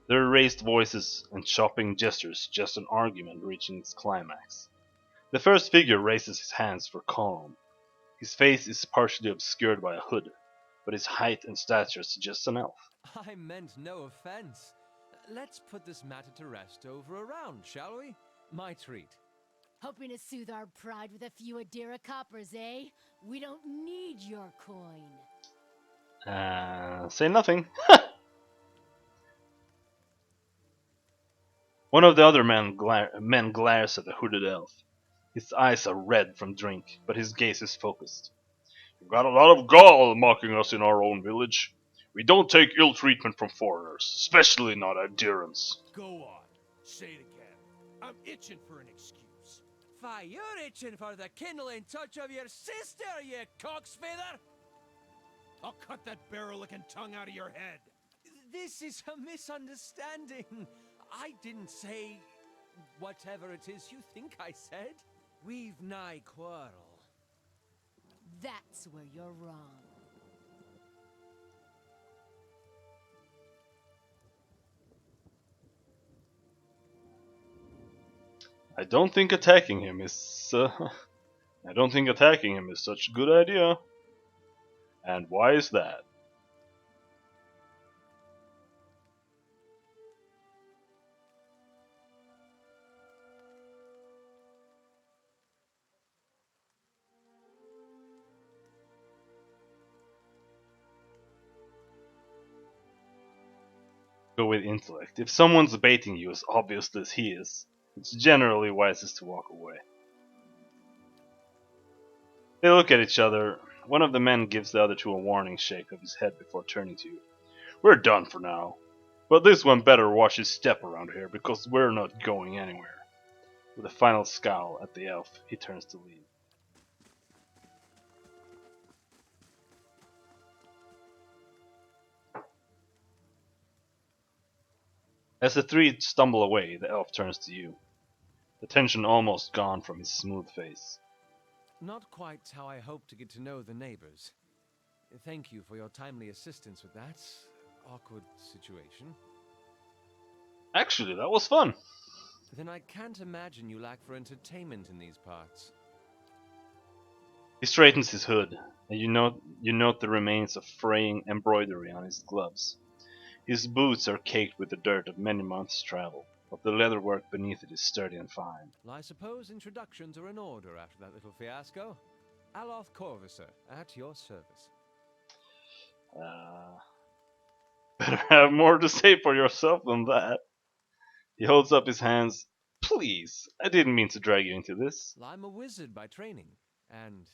Their raised voices and chopping gestures just an argument reaching its climax. The first figure raises his hands for calm. His face is partially obscured by a hood, but his height and stature suggest an elf. I meant no offense. Let's put this matter to rest over a round, shall we? My treat. Hoping to soothe our pride with a few Adira coppers, eh? We don't need your coin. Say nothing. One of the other men glares at the hooded elf. His eyes are red from drink, but his gaze is focused. You've got a lot of gall mocking us in our own village. We don't take ill treatment from foreigners, especially not adherents. Go on. Say it again. I'm itching for an excuse. Fie, you're itching for the kindling touch of your sister, you cocksfeather! I'll cut that barrel-licking tongue out of your head. This is a misunderstanding. I didn't say whatever it is you think I said. We've nigh quarrel. That's where you're wrong. I don't think attacking him is such a good idea. And why is that? Go with intellect. If someone's baiting you as obviously as he is, It's generally wisest to walk away. They look at each other. One of the men gives the other two a warning shake of his head before turning to you. We're done for now. But this one better watch his step around here, because we're not going anywhere. With a final scowl at the elf, he turns to leave. As the three stumble away, the elf turns to you. The tension almost gone from his smooth face. Not quite how I hoped to get to know the neighbors. Thank you for your timely assistance with that awkward situation. Actually, that was fun. Then I can't imagine you lack for entertainment in these parts. He straightens his hood, and you note the remains of fraying embroidery on his gloves. His boots are caked with the dirt of many months' travel, but the leatherwork beneath it is sturdy and fine. Well, I suppose introductions are in order after that little fiasco. Aloth Corvisor, at your service. Better have more to say for yourself than that. He holds up his hands. Please, I didn't mean to drag you into this. Well, I'm a wizard by training, and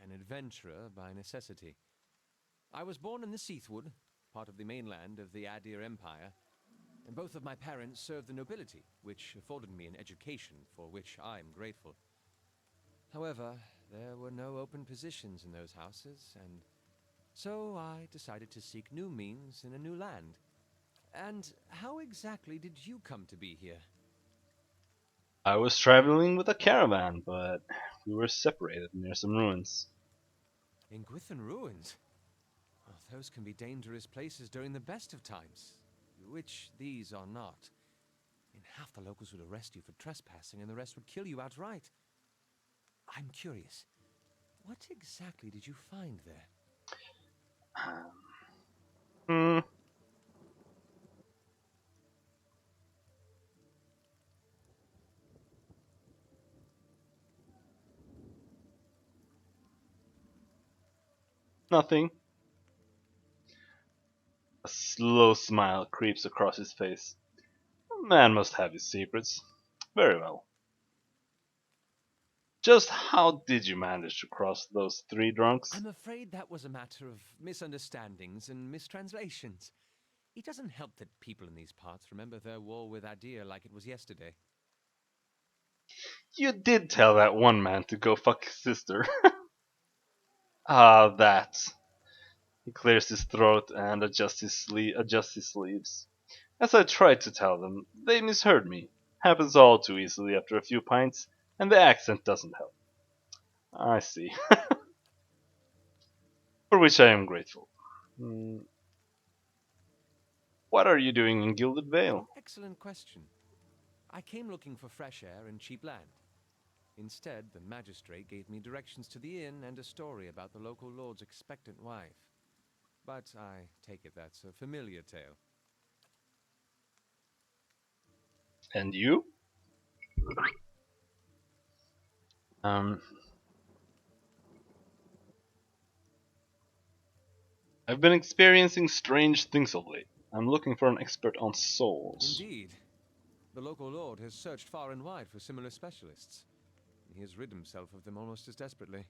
an adventurer by necessity. I was born in the Seathwood, part of the mainland of the Adir Empire, and both of my parents served the nobility, which afforded me an education for which I'm grateful. However, there were no open positions in those houses, and so I decided to seek new means in a new land. And how exactly did you come to be here? I was traveling with a caravan, but we were separated near some ruins. In Gwithan Ruins? Well, those can be dangerous places during the best of times, which these are not. And half the locals would arrest you for trespassing, and the rest would kill you outright. I'm curious, what exactly did you find there? Hmm. Nothing. A slow smile creeps across his face. A man must have his secrets. Very well. Just how did you manage to cross those three drunks? I'm afraid that was a matter of misunderstandings and mistranslations. It doesn't help that people in these parts remember their war with Adir like it was yesterday. You did tell that one man to go fuck his sister. Ah, that. He clears his throat and adjusts his sleeves. As I tried to tell them, they misheard me. Happens all too easily after a few pints, and the accent doesn't help. I see. For which I am grateful. Hmm. What are you doing in Gilded Vale? Excellent question. I came looking for fresh air and cheap land. Instead, the magistrate gave me directions to the inn and a story about the local lord's expectant wife. But I take it that's a familiar tale. And you? Um, I've been experiencing strange things of late. I'm looking for an expert on souls. Indeed. The local lord has searched far and wide for similar specialists. He has rid himself of them almost as desperately.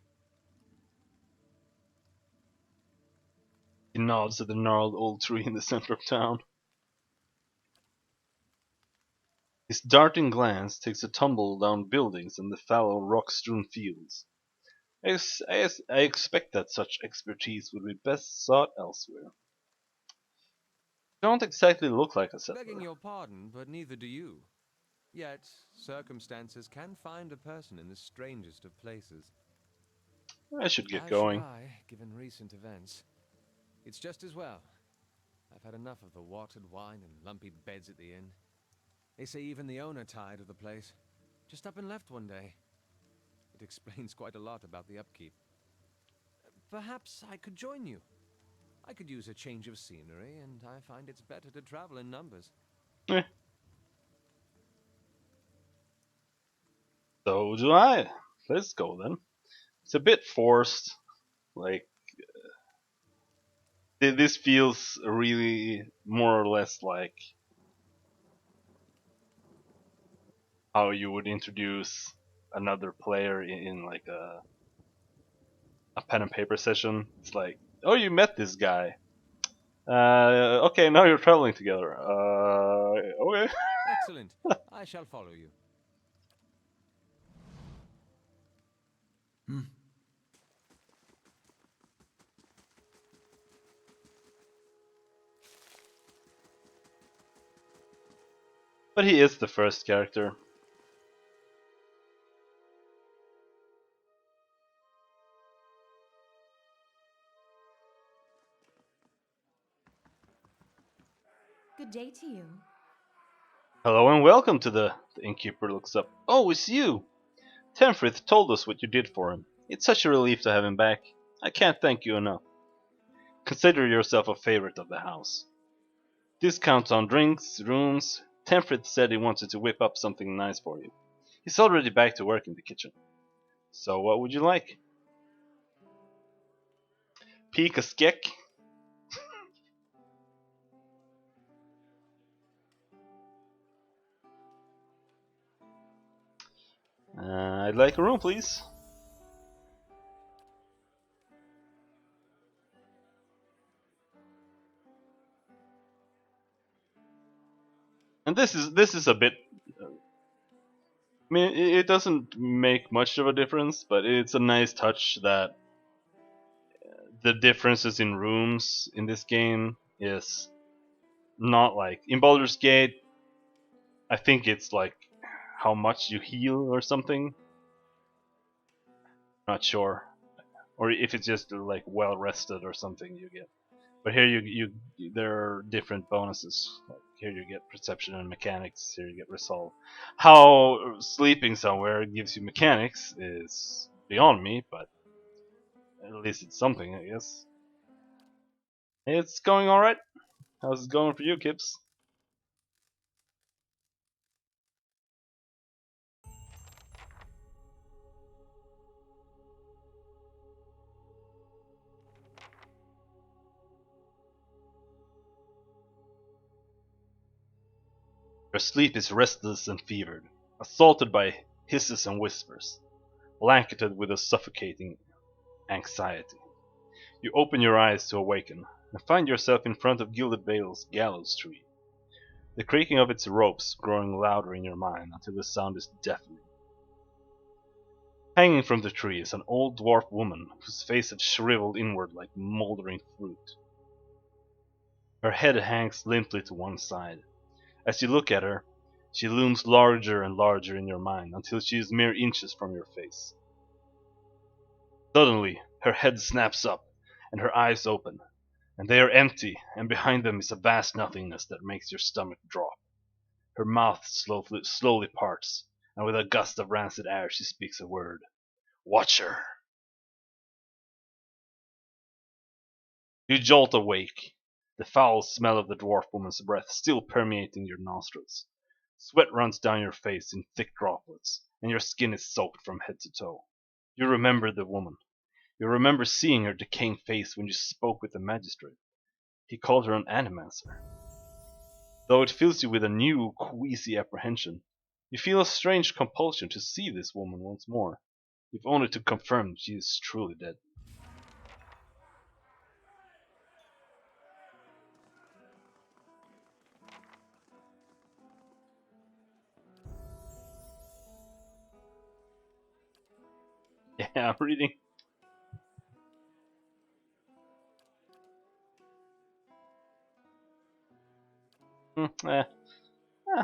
He nods at the gnarled old tree in the center of town. His darting glance takes a tumble down buildings and the fallow rock-strewn fields. I expect that such expertise would be best sought elsewhere. Don't exactly look like a Begging settler. your pardon, but neither do you. Yet, circumstances can find a person in the strangest of places. I should get As should going. I, given recent events. It's just as well. I've had enough of the watered wine and lumpy beds at the inn. They say even the owner tired of the place. Just up and left one day. It explains quite a lot about the upkeep. Perhaps I could join you. I could use a change of scenery, and I find it's better to travel in numbers. Eh, so do I. Let's go then. It's a bit forced. Like, this feels really more or less like how you would introduce another player in like a pen and paper session. It's like, oh, you met this guy. Okay, now you're traveling together. Okay. Excellent. I shall follow you. But he is the first character. Good day to you. Hello and welcome to the innkeeper looks up. Oh, it's you! Tenfrith told us what you did for him. It's such a relief to have him back. I can't thank you enough. Consider yourself a favorite of the house. Discounts on drinks, rooms. Tenfrith said he wanted to whip up something nice for you. He's already back to work in the kitchen. So what would you like? Peek a skek? I'd like a room, please. And this is a bit. I mean, it doesn't make much of a difference, but it's a nice touch that the differences in rooms in this game is not like in Baldur's Gate. I think it's like how much you heal or something. Not sure, or if it's just like well rested or something you get. But here you there are different bonuses. Like here you get perception and mechanics. Here you get resolve. How sleeping somewhere gives you mechanics is beyond me, but at least it's something, I guess. It's going all right. How's it going for you, Kips? Your sleep is restless and fevered, assaulted by hisses and whispers, blanketed with a suffocating anxiety. You open your eyes to awaken, and find yourself in front of Gilded Vale's gallows tree, the creaking of its ropes growing louder in your mind until the sound is deafening. Hanging from the tree is an old dwarf woman whose face has shriveled inward like moldering fruit. Her head hangs limply to one side. As you look at her, she looms larger and larger in your mind until she is mere inches from your face. Suddenly, her head snaps up, and her eyes open, and they are empty, and behind them is a vast nothingness that makes your stomach drop. Her mouth slowly parts, and with a gust of rancid air she speaks a word. Watcher! You jolt awake, the foul smell of the dwarf woman's breath still permeating your nostrils. Sweat runs down your face in thick droplets, and your skin is soaked from head to toe. You remember the woman. You remember seeing her decaying face when you spoke with the magistrate. He called her an animancer. Though it fills you with a new, queasy apprehension, you feel a strange compulsion to see this woman once more, if only to confirm she is truly dead. Yeah, I'm reading.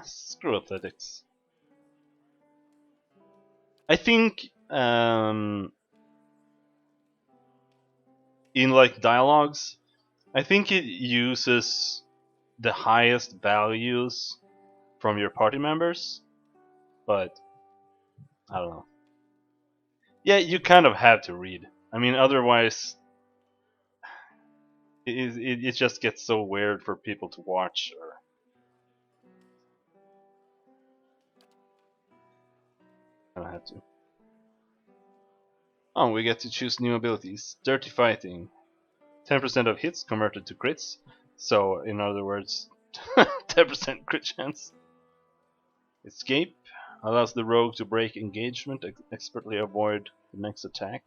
Screw athletics. I think in like dialogues, I think it uses the highest values from your party members, but I don't know. Yeah, you kind of have to read. I mean, otherwise, it just gets so weird for people to watch. Or I don't have to. Oh, we get to choose new abilities. Dirty Fighting. 10% of hits converted to crits. So, in other words, 10% crit chance. Escape. Allows the rogue to break engagement, expertly avoid the next attack,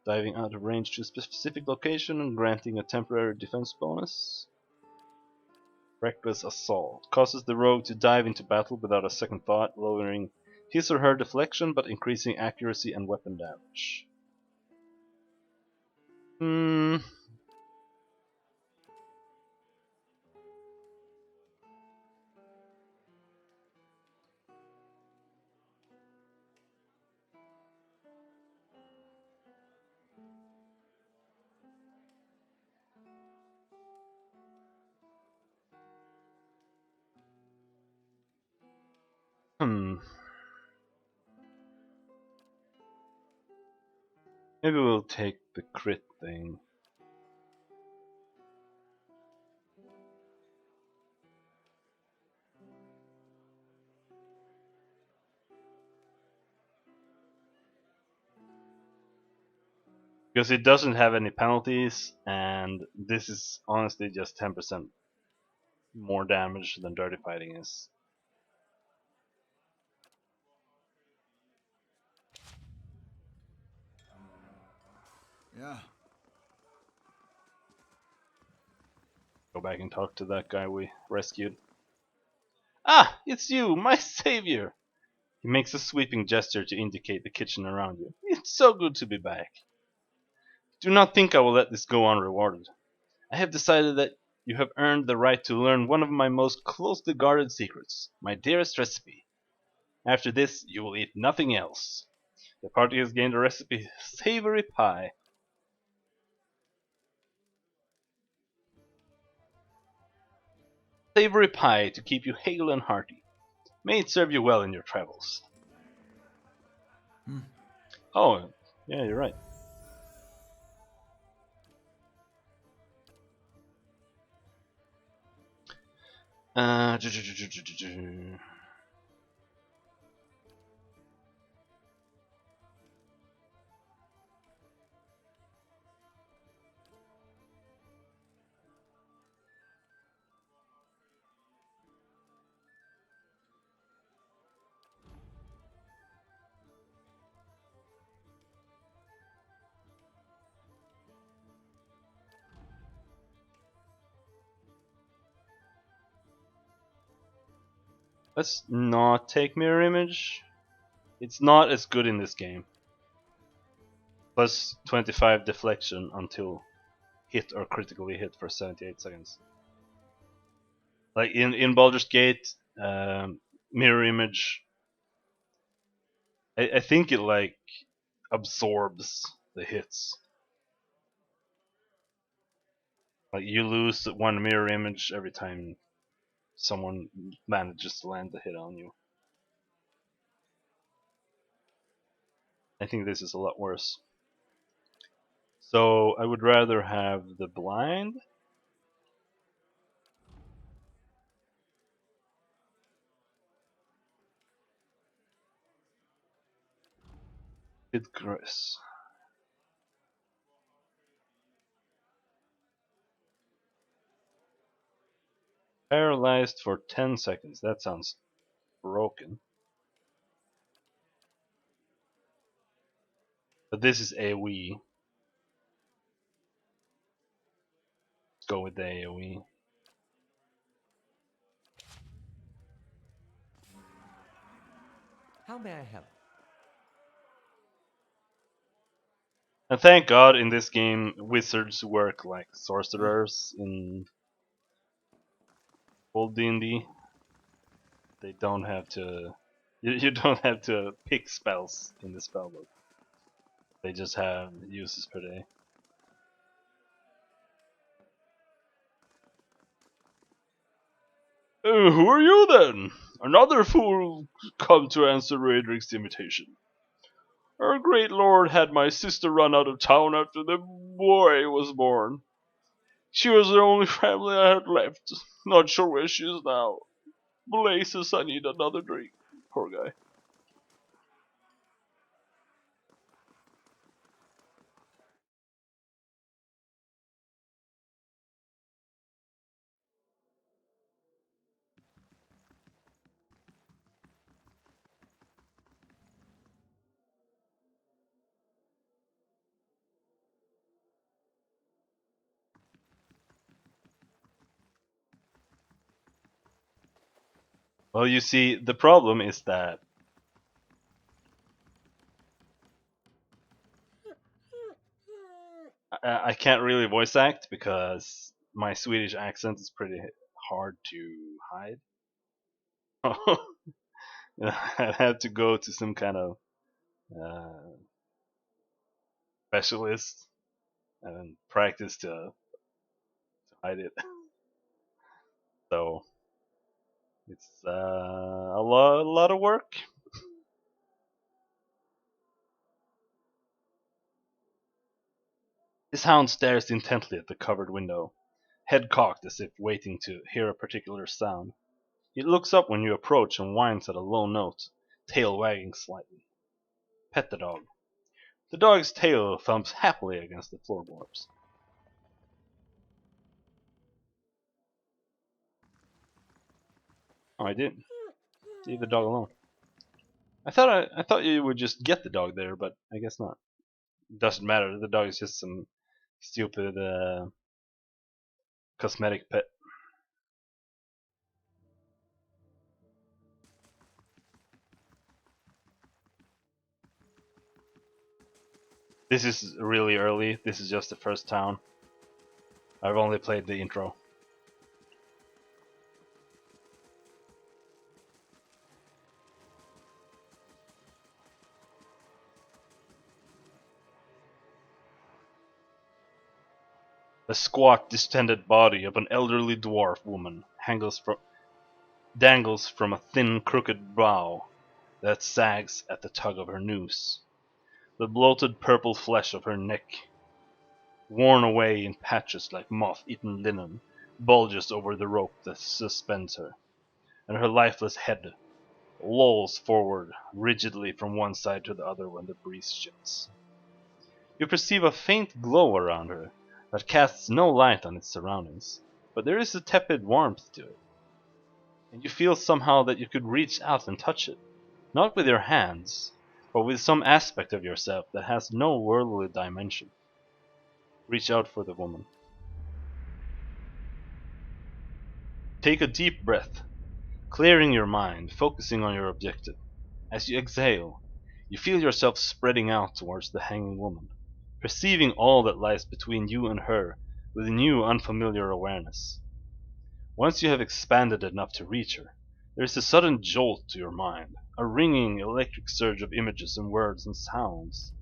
diving out of range to a specific location and granting a temporary defense bonus. Reckless Assault causes the rogue to dive into battle without a second thought, lowering his or her deflection but increasing accuracy and weapon damage. Hmm. Hmm. Maybe we'll take the crit thing. Because it doesn't have any penalties, and this is honestly just 10% more damage than Dirty Fighting is. Yeah. Go back and talk to that guy we rescued. Ah, it's you, my savior! He makes a sweeping gesture to indicate the kitchen around you. It's so good to be back. Do not think I will let this go unrewarded. I have decided that you have earned the right to learn one of my most closely guarded secrets, my dearest recipe. After this, you will eat nothing else. The party has gained a recipe, savory pie. Savory pie to keep you hale and hearty. May it serve you well in your travels. Oh, yeah, you're right. Uh, Let's not take mirror image. It's not as good in this game. Plus 25 deflection until hit or critically hit for 78 seconds. Like in Baldur's Gate, mirror image, I think it like absorbs the hits. Like you lose one mirror image every time someone manages to land the hit on you. I think this is a lot worse. So I would rather have the blind. Hit Chris. Paralyzed for 10 seconds. That sounds broken. But this is AoE. Let's go with the AoE. How may I help? And thank God in this game wizards work like sorcerers in old D&D. They don't have to... You don't have to pick spells in the spellbook. They just have uses per day. Who are you then? Another fool come to answer Raedric's invitation. Our great lord had my sister run out of town after the boy was born. She was the only family I had left. Not sure where she is now. Blazes, I need another drink. Poor guy. Well, you see, the problem is that I can't really voice act because my Swedish accent is pretty hard to hide. I had to go to some kind of uh, specialist and practice to hide it. So it's a lot of work. His hound stares intently at the covered window, head cocked as if waiting to hear a particular sound. He looks up when you approach and whines at a low note, tail wagging slightly. Pet the dog. The dog's tail thumps happily against the floorboards. Oh, I didn't. Leave the dog alone. I thought you would just get the dog there, but I guess not. It doesn't matter. The dog is just some stupid cosmetic pet. This is really early. This is just the first town. I've only played the intro. The squat, distended body of an elderly dwarf woman dangles from a thin, crooked bough that sags at the tug of her noose. The bloated purple flesh of her neck, worn away in patches like moth-eaten linen, bulges over the rope that suspends her, and her lifeless head lolls forward rigidly from one side to the other when the breeze shifts. You perceive a faint glow around her that casts no light on its surroundings, but there is a tepid warmth to it, and you feel somehow that you could reach out and touch it, not with your hands, but with some aspect of yourself that has no worldly dimension. Reach out for the woman. Take a deep breath, clearing your mind, focusing on your objective. As you exhale, you feel yourself spreading out towards the hanging woman, perceiving all that lies between you and her with new unfamiliar awareness. Once you have expanded enough to reach her, there is a sudden jolt to your mind, a ringing electric surge of images and words and sounds.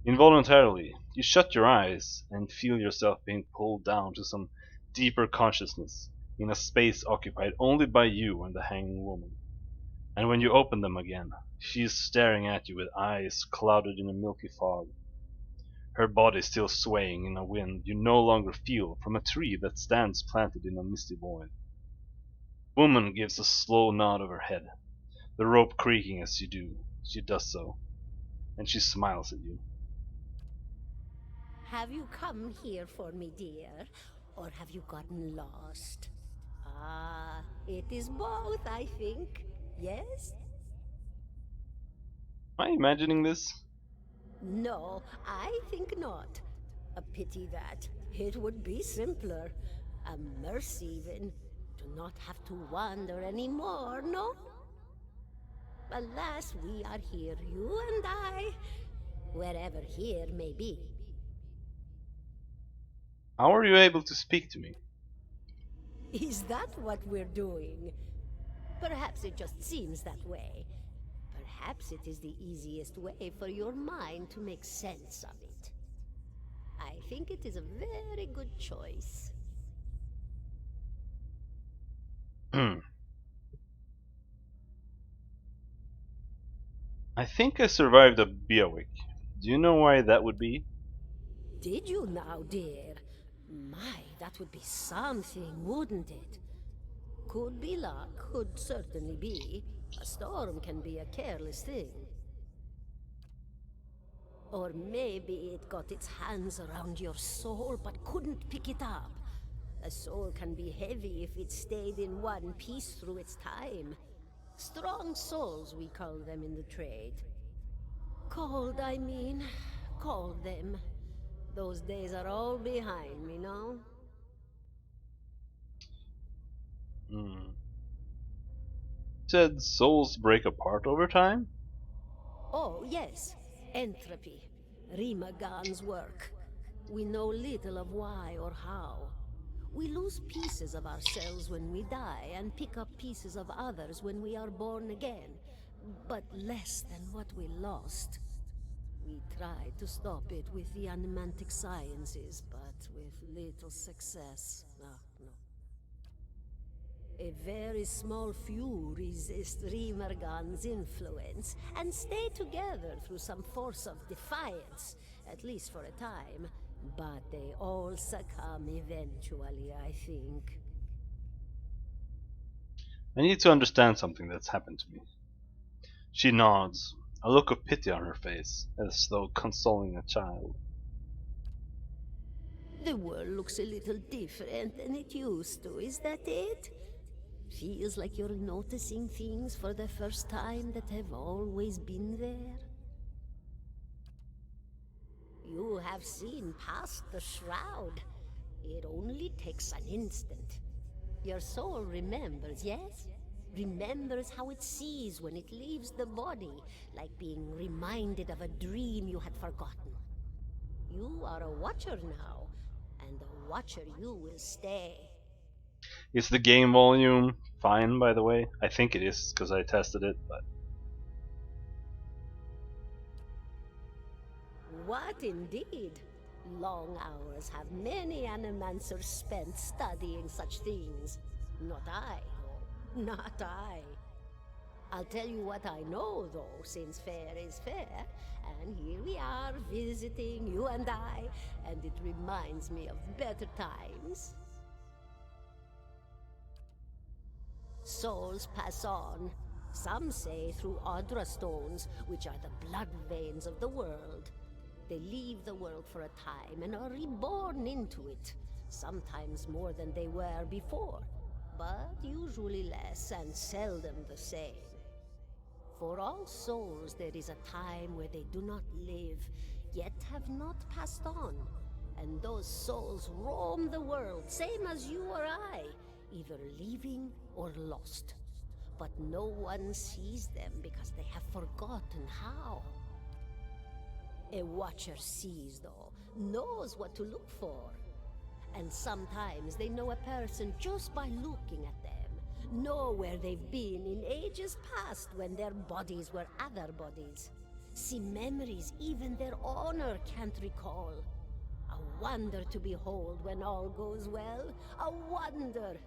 Involuntarily, you shut your eyes and feel yourself being pulled down to some deeper consciousness in a space occupied only by you and the hanging woman. And when you open them again, she is staring at you with eyes clouded in a milky fog, her body still swaying in a wind you no longer feel from a tree that stands planted in a misty void. The woman gives a slow nod of her head, the rope creaking as she does so, and she smiles at you. Have you come here for me, dear? Or have you gotten lost? Ah, it is both, I think. Yes? Am I imagining this? No, I think not. A pity that. It would be simpler. A mercy, even. To not have to wander anymore, no? Alas, we are here, you and I. Wherever here may be. How are you able to speak to me? Is that what we're doing? Perhaps it just seems that way. Perhaps it is the easiest way for your mind to make sense of it. I think it is a very good choice. I think I survived a Biawik. Do you know why that would be? Did you now, dear? My, that would be something, wouldn't it? Could be luck, could certainly be. A storm can be a careless thing. Or maybe it got its hands around your soul but couldn't pick it up. A soul can be heavy if it stayed in one piece through its time. Strong souls, we call them in the trade. Cold, I mean. Called them. Those days are all behind me, no? said souls break apart over time? Oh, yes. Entropy. Rimagan's work. We know little of why or how. We lose pieces of ourselves when we die and pick up pieces of others when we are born again, but less than what we lost. We tried to stop it with the animantic sciences, but with little success. No. A very small few resist Rimergan's influence and stay together through some force of defiance, at least for a time. But they all succumb eventually, I think. I need to understand something that's happened to me. She nods, a look of pity on her face, as though consoling a child. The world looks a little different than it used to, is that it? Feels like you're noticing things for the first time that have always been there. You have seen past the shroud. It only takes an instant. Your soul remembers, yes? Remembers how it sees when it leaves the body, like being reminded of a dream you had forgotten. You are a watcher now, and a watcher you will stay. Is the game volume fine, by the way? I think it is, because I tested it, but... What indeed? Long hours have many animancers spent studying such things. Not I, though. Not I. I'll tell you what I know, though, since fair is fair. And here we are, visiting, you and I, and it reminds me of better times. Souls pass on. Some say through Audra stones, which are the blood veins of the world. They leave the world for a time and are reborn into it, sometimes more than they were before, but usually less and seldom the same. For all souls there is a time where they do not live, yet have not passed on, and those souls roam the world, same as you or I, either living or lost. But no one sees them because they have forgotten how. A watcher sees, though, knows what to look for. And sometimes they know a person just by looking at them, know where they've been in ages past when their bodies were other bodies. See memories even their owner can't recall. A wonder to behold when all goes well, a wonder.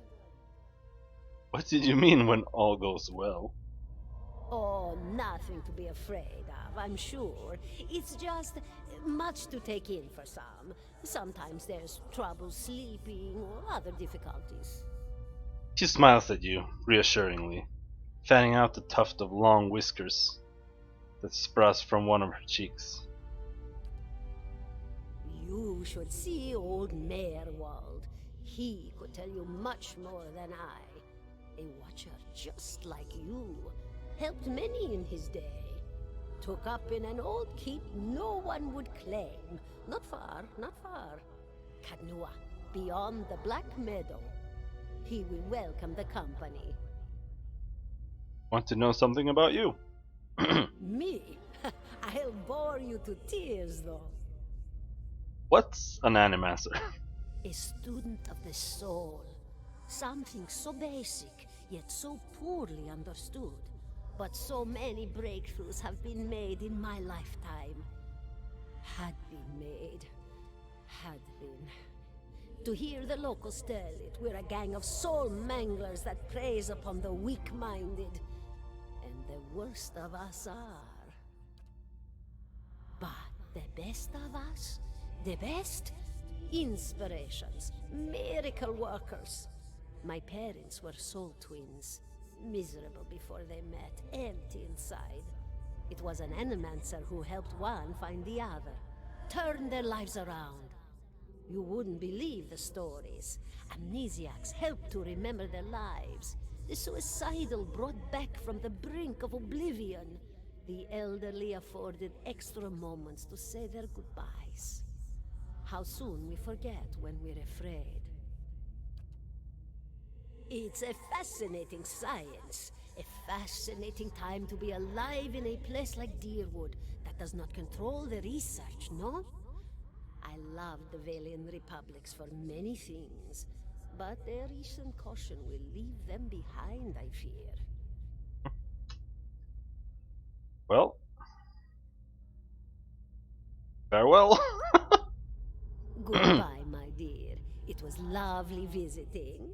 What did you mean when all goes well? Oh, nothing to be afraid of, I'm sure. It's just much to take in for some. Sometimes there's trouble sleeping or other difficulties. She smiles at you, reassuringly, fanning out the tuft of long whiskers that sprouts from one of her cheeks. You should see old Merwald. He could tell you much more than I. A watcher just like you. Helped many in his day. Took up in an old keep no one would claim. Not far. Kadnua, beyond the Black Meadow. He will welcome the company. Want to know something about you? Me? I'll bore you to tears, though. What's an animator? A student of the soul. Something so basic, yet so poorly understood. But so many breakthroughs have been made in my lifetime. Had been. To hear the locals tell it, we're a gang of soul manglers that preys upon the weak-minded. And the worst of us are. But the best of us? The best? Inspirations, miracle workers. My parents were soul twins. Miserable before they met, empty inside. It was an animancer who helped one find the other, turned their lives around. You wouldn't believe the stories. Amnesiacs helped to remember their lives. The suicidal brought back from the brink of oblivion. The elderly afforded extra moments to say their goodbyes. How soon we forget when we're afraid. It's a fascinating science. A fascinating time to be alive in a place like Deerwood that does not control the research, no? I love the Valian Republics for many things, but their recent caution will leave them behind, I fear. Well, farewell. Goodbye, my dear. It was lovely visiting.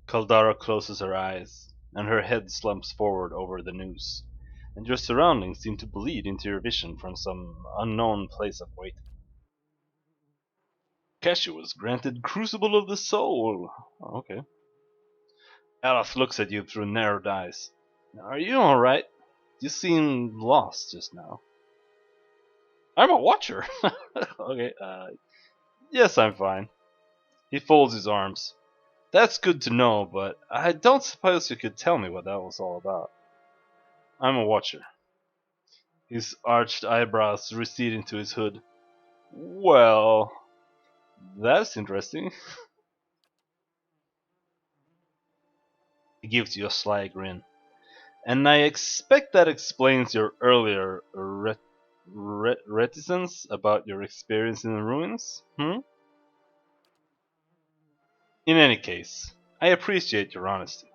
Caldara closes her eyes, and her head slumps forward over the noose, and your surroundings seem to bleed into your vision from some unknown place of waiting. Cashew was granted Crucible of the Soul. Okay. Alas looks at you through narrowed eyes. Are you alright? You seemed lost just now. I'm a watcher. Okay, yes, I'm fine. He folds his arms. That's good to know, but I don't suppose you could tell me what that was all about. I'm a watcher. His arched eyebrows recede into his hood. Well, that's interesting. He gives you a sly grin. And I expect that explains your earlier reticence about your experience in the ruins, hmm? In any case, I appreciate your honesty.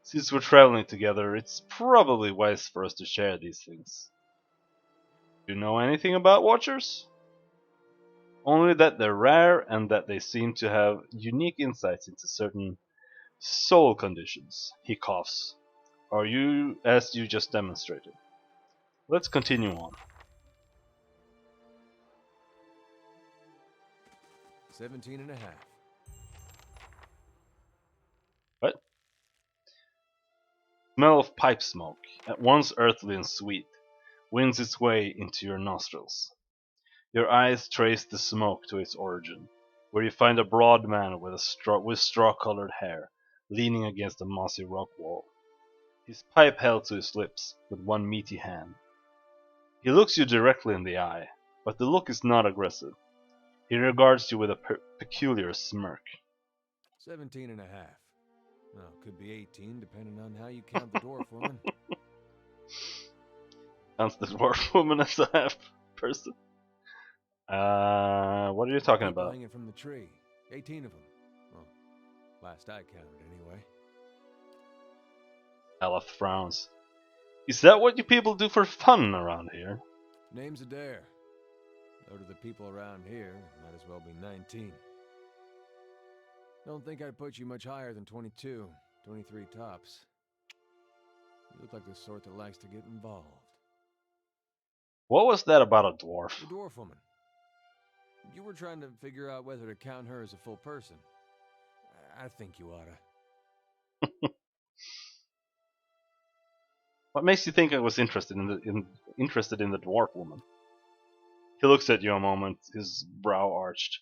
Since we're traveling together, it's probably wise for us to share these things. Do you know anything about Watchers? Only that they're rare and that they seem to have unique insights into certain soul conditions. He coughs. Or you, as you just demonstrated. Let's continue on. 17 and a half. What? Smell of pipe smoke, at once earthly and sweet, wins its way into your nostrils. Your eyes trace the smoke to its origin, where you find a broad man with straw-colored hair, leaning against a mossy rock wall. His pipe held to his lips, with one meaty hand. He looks you directly in the eye, but the look is not aggressive. He regards you with a peculiar smirk. 17 and a half. Well, could be 18, depending on how you count the dwarf woman. Counts the dwarf woman as a half person. What are you talking People about? hanging from the tree. 18 of them. Well, last I counted, anyway. Alaf frowns. Is that what you people do for fun around here? Name's Adair. Though to the people around here, might as well be 19. Don't think I'd put you much higher than 22, 23 tops. You look like the sort that likes to get involved. What was that about a dwarf? The dwarf woman. You were trying to figure out whether to count her as a full person. I think you oughta. What makes you think I was interested in the dwarf woman? He looks at you a moment, his brow arched.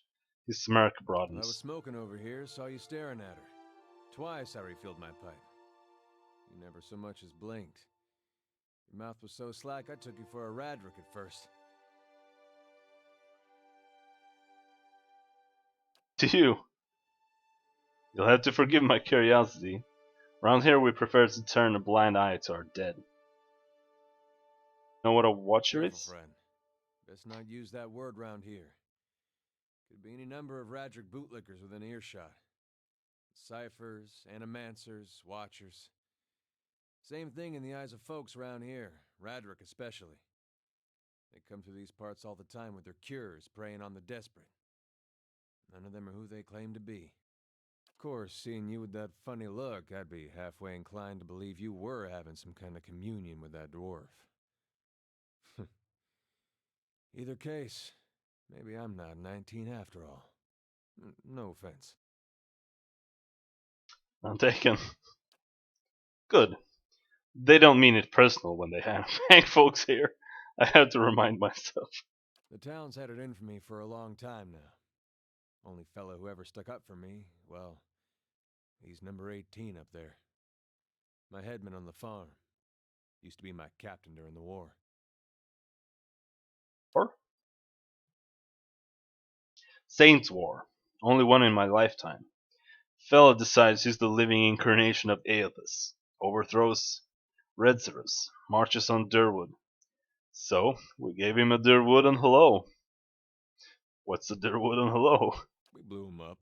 His smirk broadens. I was smoking over here, saw you staring at her. Twice I refilled my pipe. You never so much as blinked. Your mouth was so slack I took you for a Radric at first. To you. You'll have to forgive my curiosity. Around here we prefer to turn a blind eye to our dead. Know what a watcher Careful, is? friend. Best not use that word round here. Could be any number of Radric bootlickers within earshot. Ciphers, animancers, watchers. Same thing in the eyes of folks around here, Radric especially. They come through these parts all the time with their cures, preying on the desperate. None of them are who they claim to be. Of course, seeing you with that funny look, I'd be halfway inclined to believe you were having some kind of communion with that dwarf. Either case, maybe I'm not 19 after all. No offense. I'm taken. Good. They don't mean it personal when they hang folks here. I have to remind myself. The town's had it in for me for a long time now. Only fellow who ever stuck up for me, well, he's number 18 up there. My headman on the farm. Used to be my captain during the war. Or? Saints War. Only one in my lifetime. Fella decides he's the living incarnation of Aethys. overthrows Redzeros, marches on Durwood. So, we gave him a Durwood and hello. What's a Durwood and hello? We blew him up.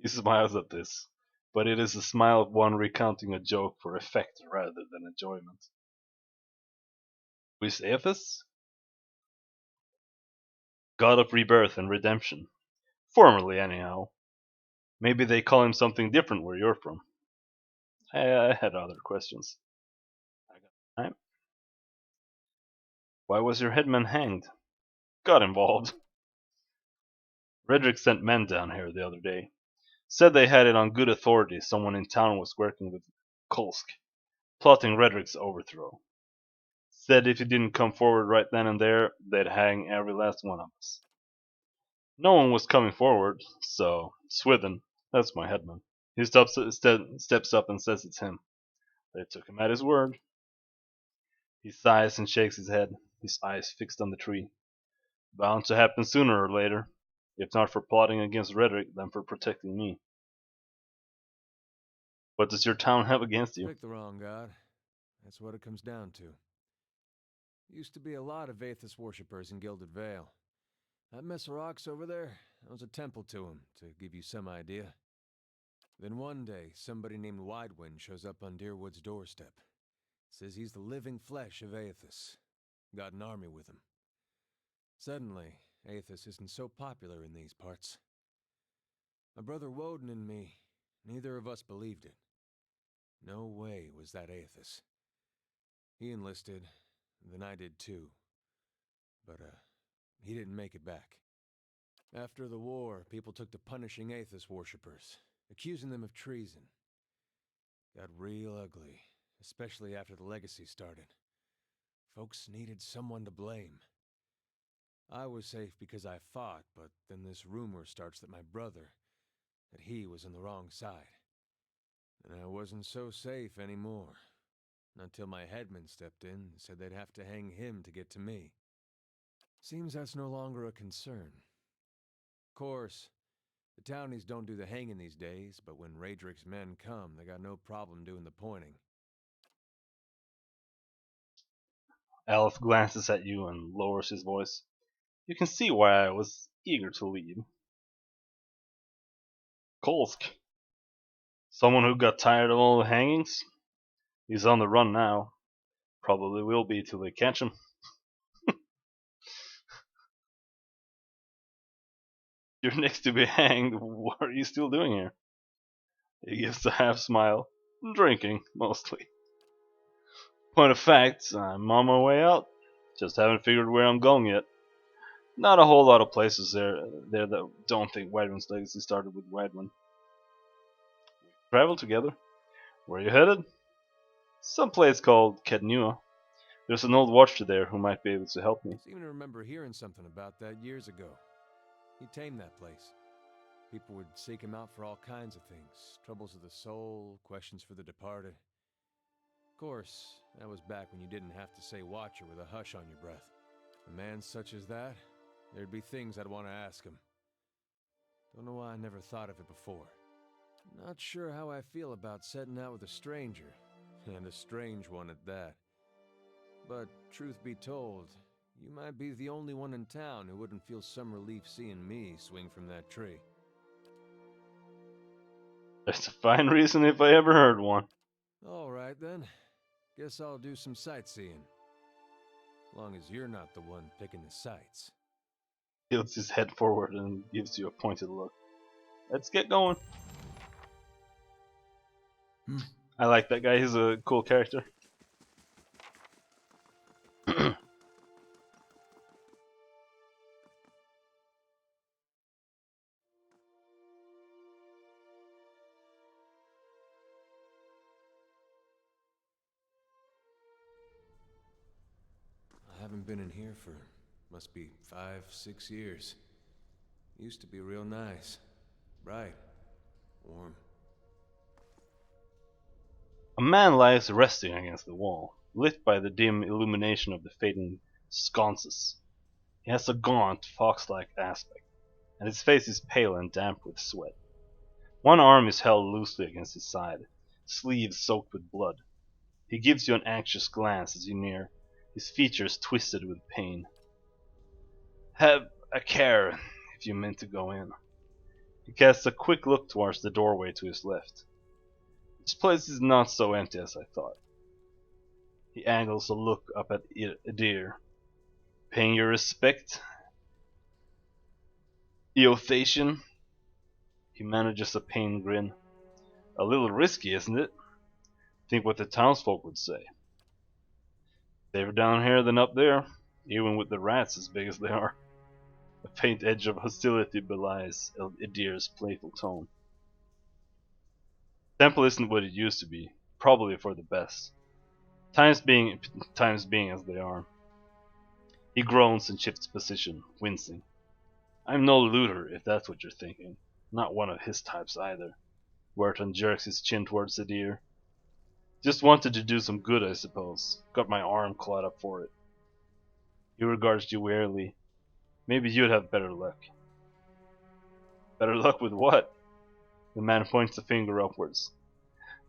He smiles at this, but it is a smile of one recounting a joke for effect rather than enjoyment. Who is Aethys? God of rebirth and redemption. Formerly, anyhow. Maybe they call him something different where you're from. I had other questions. I got time. Why was your headman hanged? Got involved. Redrick sent men down here the other day. Said they had it on good authority someone in town was working with Kolsk, plotting Redrick's overthrow. Said if he didn't come forward right then and there, they'd hang every last one of us. No one was coming forward, so Swithin, that's my headman. He steps up and says it's him. They took him at his word. He sighs and shakes his head, his eyes fixed on the tree. Bound to happen sooner or later, if not for plotting against Redrick, then for protecting me. What does your town have against you? Pick the wrong god. That's what it comes down to. Used to be a lot of Aethys worshippers in Gilded Vale. That mess of rocks over there, that was a temple to him, to give you some idea. Then one day, somebody named Widewind shows up on Deerwood's doorstep. Says he's the living flesh of Aethys. Got an army with him. Suddenly, Aethys isn't so popular in these parts. My brother Woden and me, neither of us believed it. No way was that Aethys. He enlisted, then I did too. But, he didn't make it back. After the war, people took to punishing Aethys worshippers, accusing them of treason. Got real ugly, especially after the legacy started. Folks needed someone to blame. I was safe because I fought, but then this rumor starts that my brother, that he was on the wrong side. And I wasn't so safe anymore. Until my headman stepped in and said they'd have to hang him to get to me. Seems that's no longer a concern. Of course, the townies don't do the hanging these days, but when Raedrick's men come, they got no problem doing the pointing. Alf glances at you and lowers his voice. You can see why I was eager to leave. Kolsk. Someone who got tired of all the hangings? He's on the run now. Probably will be till they catch him. You're next to be hanged. What are you still doing here? He gives a half smile. Drinking, mostly. Point of fact, I'm on my way out. Just haven't figured where I'm going yet. Not a whole lot of places there that don't think Wydwin's legacy started with Wydwin. Travel together. Where are you headed? Some place called Kednua. There's an old watcher there who might be able to help me. I seem to remember hearing something about that years ago. He tamed that place. People would seek him out for all kinds of things. Troubles of the soul, questions for the departed. Of course, that was back when you didn't have to say watcher with a hush on your breath. A man such as that, there'd be things I'd want to ask him. Don't know why I never thought of it before. Not sure how I feel about setting out with a stranger, and a strange one at that. But truth be told, you might be the only one in town who wouldn't feel some relief seeing me swing from that tree. That's a fine reason if I ever heard one. All right then. Guess I'll do some sightseeing. Long as you're not the one picking the sights. Tilts his head forward and gives you a pointed look. Let's get going. I like that guy. He's a cool character. I haven't been in here for, must be 5, 6 years. Used to be real nice. Bright. Warm. A man lies resting against the wall, lit by the dim illumination of the fading sconces. He has a gaunt, fox-like aspect, and his face is pale and damp with sweat. One arm is held loosely against his side, sleeves soaked with blood. He gives you an anxious glance as you near, his features twisted with pain. Have a care if you meant to go in. He casts a quick look towards the doorway to his left. This place is not so empty as I thought. He angles a look up at Edir. Paying your respect, Eothasian? He manages a pained grin. A little risky, isn't it? Think what the townsfolk would say. Safer down here than up there, even with the rats as big as they are. A faint edge of hostility belies Edir's playful tone. Temple isn't what it used to be, probably for the best. Times being as they are. He groans and shifts position, wincing. I'm no looter, if that's what you're thinking. Not one of his types either. Wharton jerks his chin towards Edir. Just wanted to do some good, I suppose. Got my arm clawed up for it. He regards you warily. Maybe you'd have better luck. Better luck with what? The man points a finger upwards.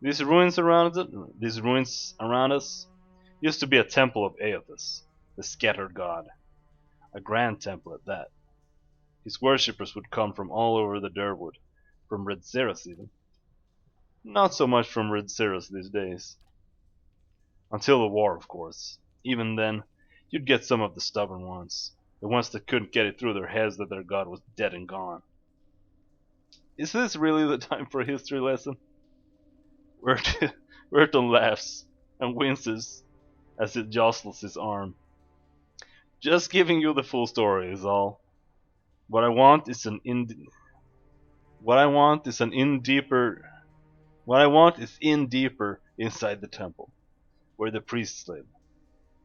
These ruins around us used to be a temple of Aethys, the scattered god. A grand temple at that. His worshippers would come from all over the Durwood, from Red Ceres even. Not so much from Red Ceres these days. Until the war, of course. Even then, you'd get some of the stubborn ones. The ones that couldn't get it through their heads that their god was dead and gone. Is this really the time for a history lesson? Wharton laughs and winces as it jostles his arm. Just giving you the full story is all. What I want is in deeper inside the temple, where the priests live.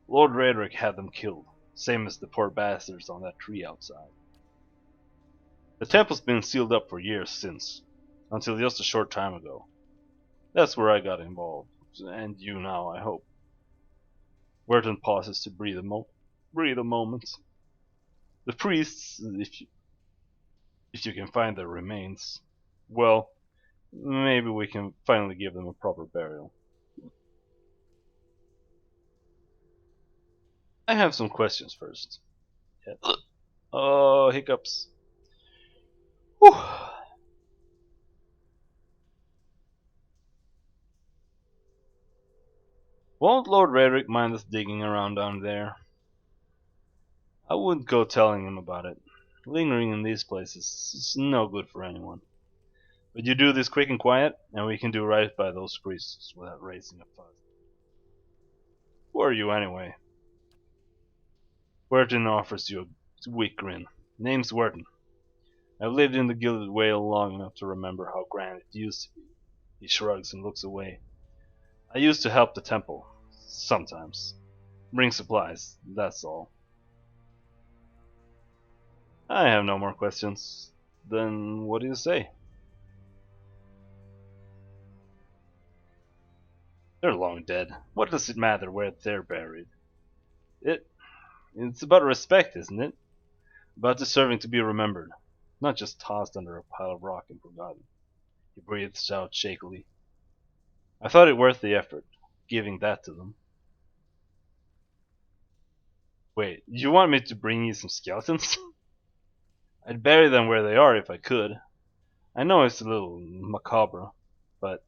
Lord Redrick had them killed, same as the poor bastards on that tree outside. The temple's been sealed up for years since, until just a short time ago. That's where I got involved, and you now, I hope. Wharton pauses to breathe a moment. The priests, if you can find their remains, well, maybe we can finally give them a proper burial. I have some questions first. Yeah. Oh, hiccups. Whew. Won't Lord Redrick mind us digging around down there? I wouldn't go telling him about it. Lingering in these places is no good for anyone. But you do this quick and quiet, and we can do right by those priests without raising a fuss. Who are you anyway? Wharton offers you a weak grin. Name's Wharton. I've lived in the Gilded Whale long enough to remember how grand it used to be. He shrugs and looks away. I used to help the temple. Sometimes. Bring supplies, that's all. I have no more questions. Then what do you say? They're long dead. What does it matter where they're buried? It's about respect, isn't it? About deserving to be remembered, not just tossed under a pile of rock and forgotten. He breathes out shakily. I thought it worth the effort, giving that to them. Wait, you want me to bring you some skeletons? I'd bury them where they are if I could. I know it's a little macabre, but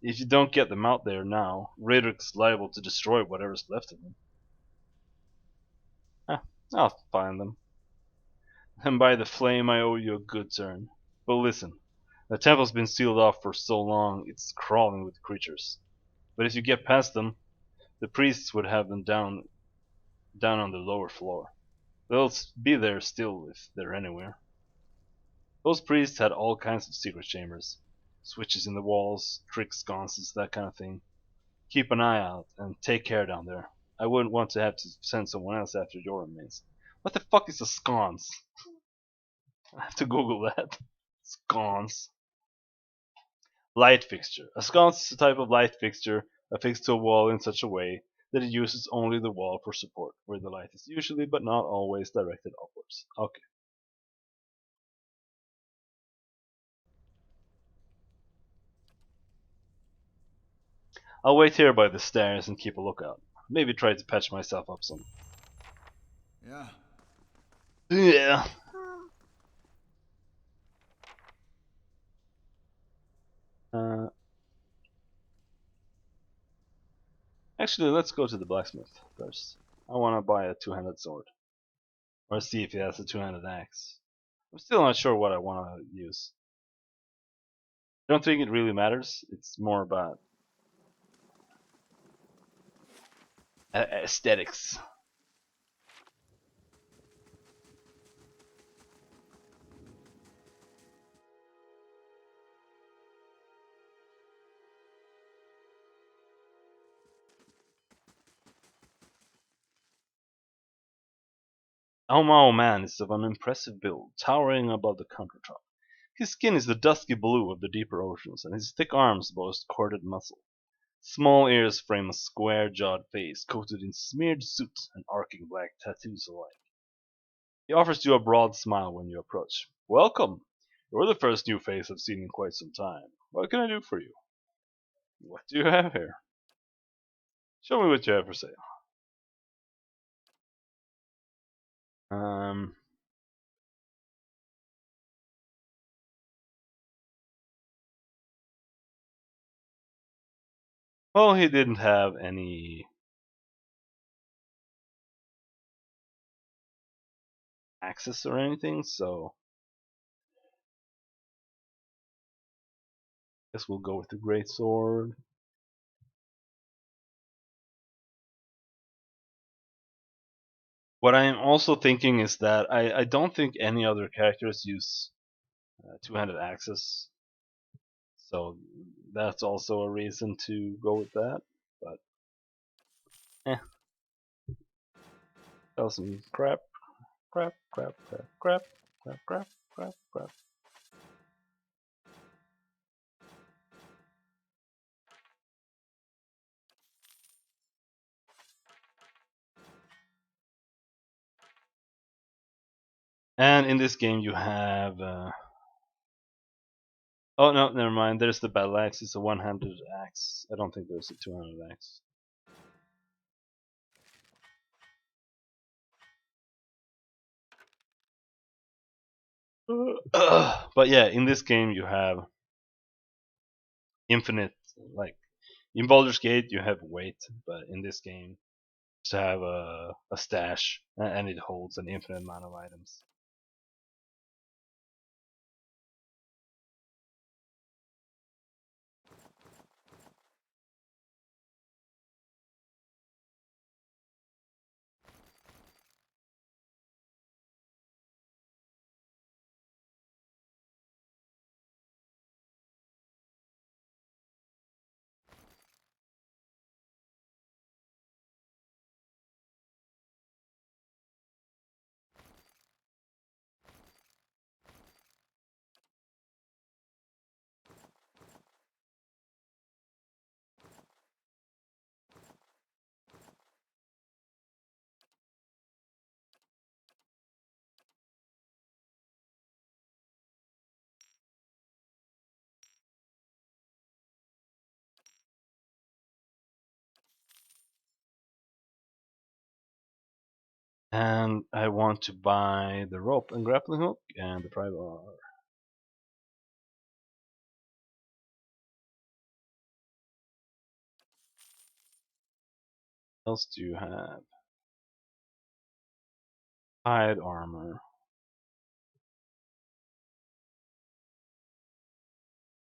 if you don't get them out there now, Radrick's liable to destroy whatever's left of them. I'll find them. And by the flame I owe you a good turn. But listen, the temple's been sealed off for so long it's crawling with creatures. But if you get past them, the priests would have them down on the lower floor. They'll be there still if they're anywhere. Those priests had all kinds of secret chambers. Switches in the walls, trick sconces, that kind of thing. Keep an eye out and take care down there. I wouldn't want to have to send someone else after your remains. What the fuck is a sconce? I have to Google that. Sconce. Light fixture. A sconce is a type of light fixture affixed to a wall in such a way that it uses only the wall for support, where the light is usually but not always directed upwards. Okay. I'll wait here by the stairs and keep a lookout. Maybe try to patch myself up some. Yeah. Yeah. Actually, let's go to the blacksmith first. I want to buy a two-handed sword. Or see if he has a two-handed axe. I'm still not sure what I want to use. I don't think it really matters. It's more about aesthetics. Our Mao man is of an impressive build, towering above the countertop. His skin is the dusky blue of the deeper oceans, and his thick arms boast corded muscle. Small ears frame a square-jawed face coated in smeared soot and arcing black tattoos alike. He offers you a broad smile when you approach. Welcome! You're the first new face I've seen in quite some time. What can I do for you? What do you have here? Show me what you have for sale. Um, well, he didn't have any access or anything, so I guess we'll go with the great sword. What I'm also thinking is that I don't think any other characters use two-handed axes, so that's also a reason to go with that. But that was some crap, crap, crap, crap, crap, crap, crap, crap, crap. And in this game you have oh no, never mind. There's the battle axe. It's a one-handed axe. I don't think there's a two-handed axe. But yeah, in this game you have infinite, like in Baldur's Gate you have weight, but in this game you just have a stash and it holds an infinite amount of items. And I want to buy the rope and grappling hook and the private armor. What else do you have? Hide armor.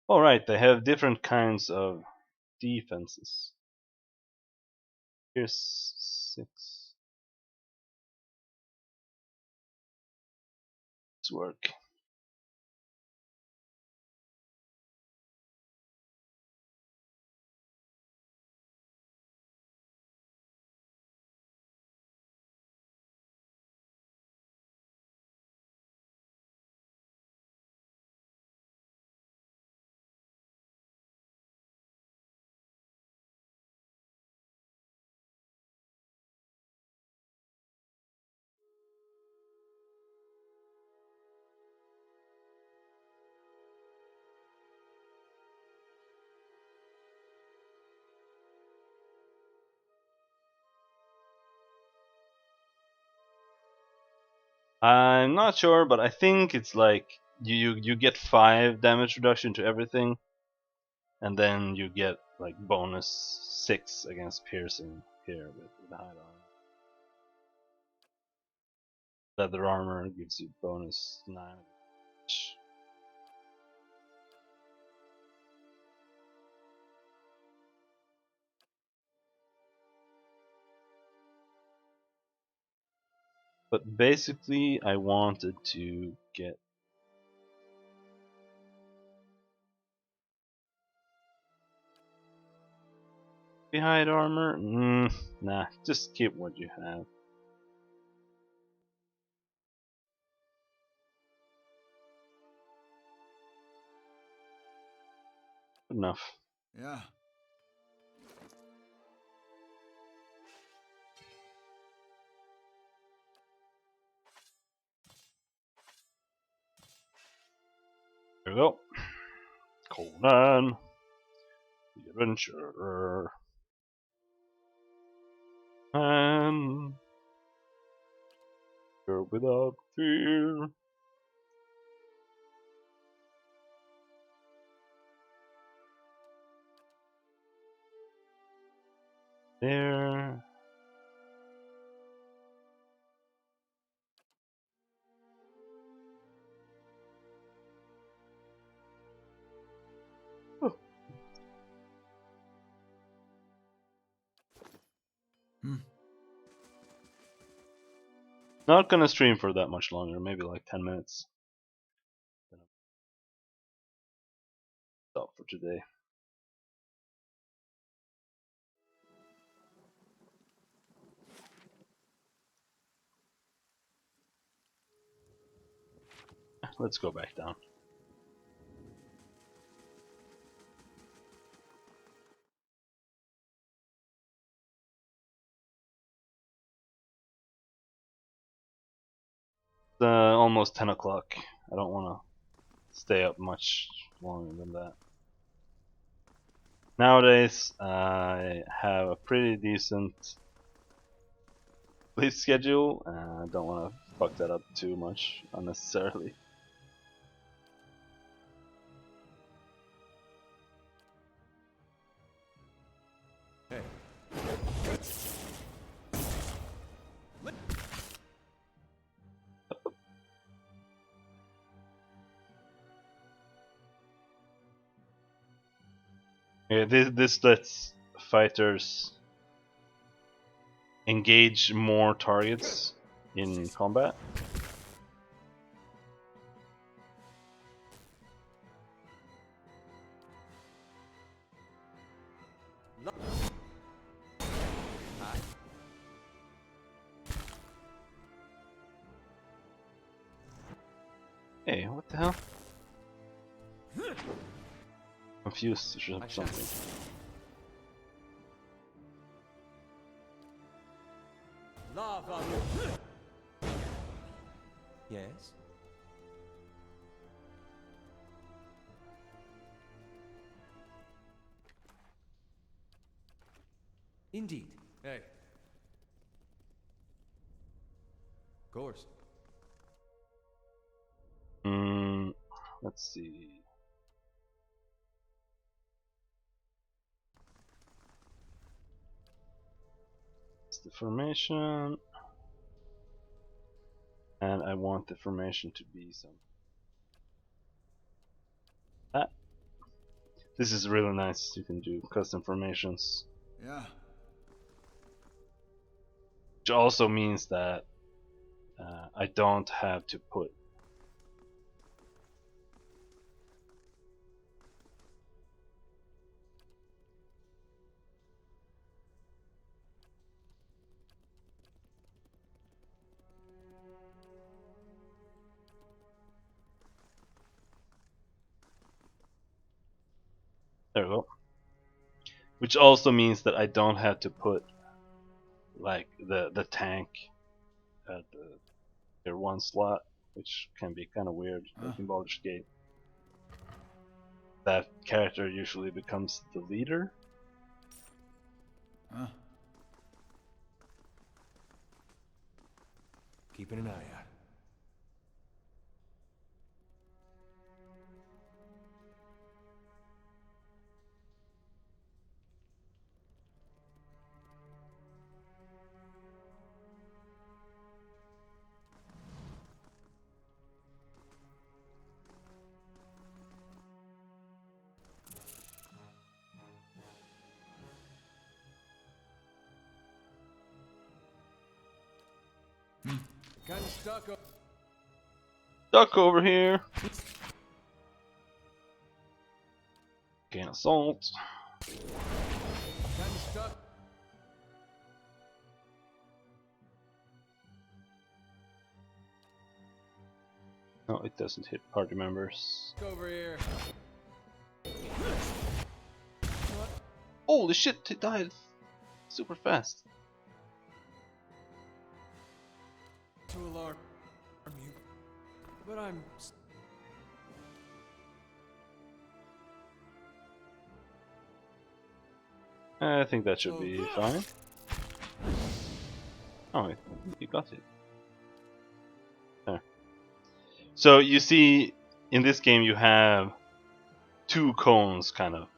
Alright, they have different kinds of defenses. Here's 6. This work. I'm not sure, but I think it's like you get 5 damage reduction to everything, and then you get like bonus 6 against piercing here with the hide armor. Leather armor gives you bonus 9. But basically, I wanted to get hide armor. Nah, just keep what you have. Good enough. Yeah. Here we go. Conan, the adventurer, and go without fear. There. Not gonna stream for that much longer, maybe like 10 minutes. Stop for today. Let's go back down. It's almost 10 o'clock. I don't want to stay up much longer than that. Nowadays, I have a pretty decent sleep schedule, and I don't want to fuck that up too much unnecessarily. Hey. Yeah, this lets fighters engage more targets in combat. Hey, what the hell? Confused or something. Lava. Yes. Indeed. Hey. Of course. Let's see. It's the formation, and I want the formation to be some. This is really nice. You can do custom formations. Yeah. Which also means that I don't have to put there we go. Which also means that I don't have to put like the tank at the tier 1 slot, which can be kind of weird like in Baldur's Gate. That character usually becomes the leader. Keeping an eye out. Kind of stuck. Duck over here. Gain assault. Kind of stuck. No, it doesn't hit party members. Over here. Holy shit, he died super fast. To alarm you, but I'm. I think that should be fine. Oh, you got it. There. So you see, in this game you have two cones, kind of.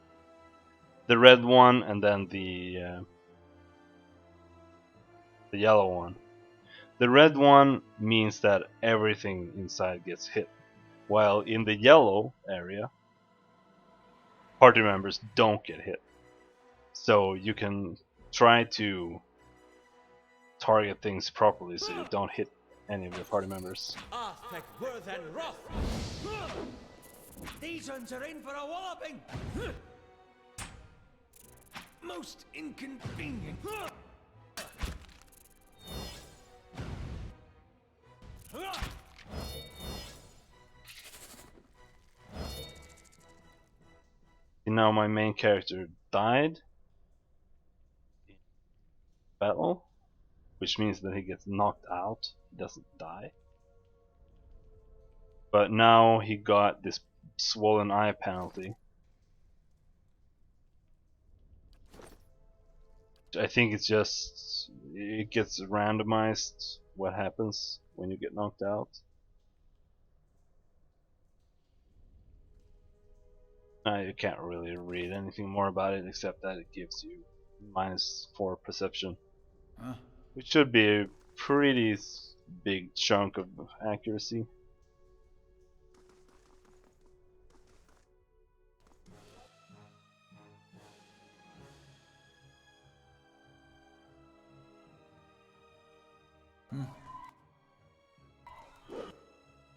The red one and then the yellow one. The red one means that everything inside gets hit, while in the yellow area, party members don't get hit. So you can try to target things properly so you don't hit any of the party members. These ones are in for a walloping. Most inconvenient. Now my main character died in battle, which means that he gets knocked out, he doesn't die. But now he got this swollen eye penalty. I think it's just, it gets randomized what happens when you get knocked out. You can't really read anything more about it except that it gives you -4 perception. Huh? Which should be a pretty big chunk of accuracy. You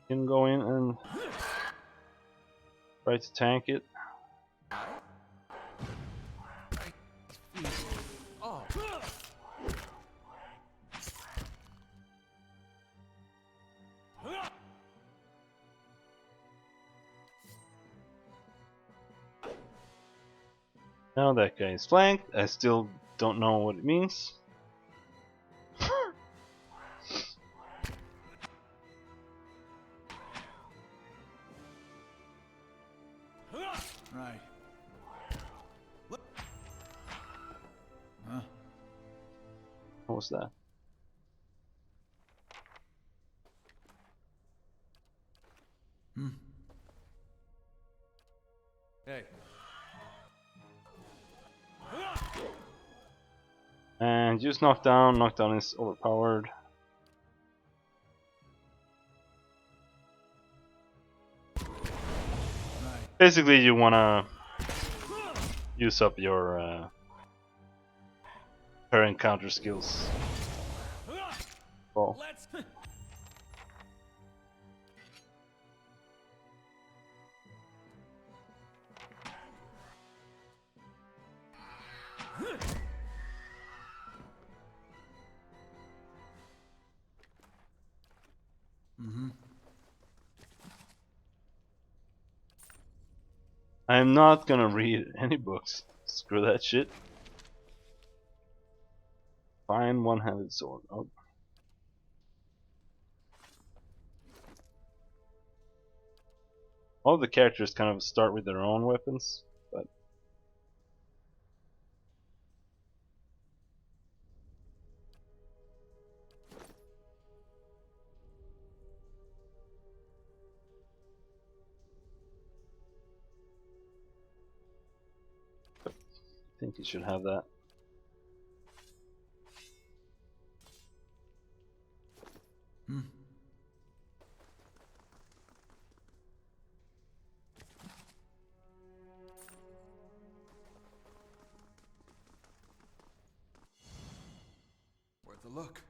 can go in and try to tank it. Oh. Now that guy is flanked. I still don't know what it means. Right. Huh? What was that? Hey. And use knockdown. Knockdown is overpowered. Basically, you wanna use up your parent counter skills. Well, I'm not gonna read any books. Screw that shit. Fine one-handed sword. Oh. All the characters kind of start with their own weapons, but I think you should have that. Worth a look.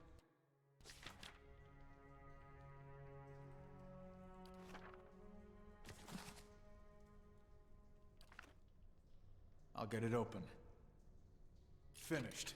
I'll get it open. Finished.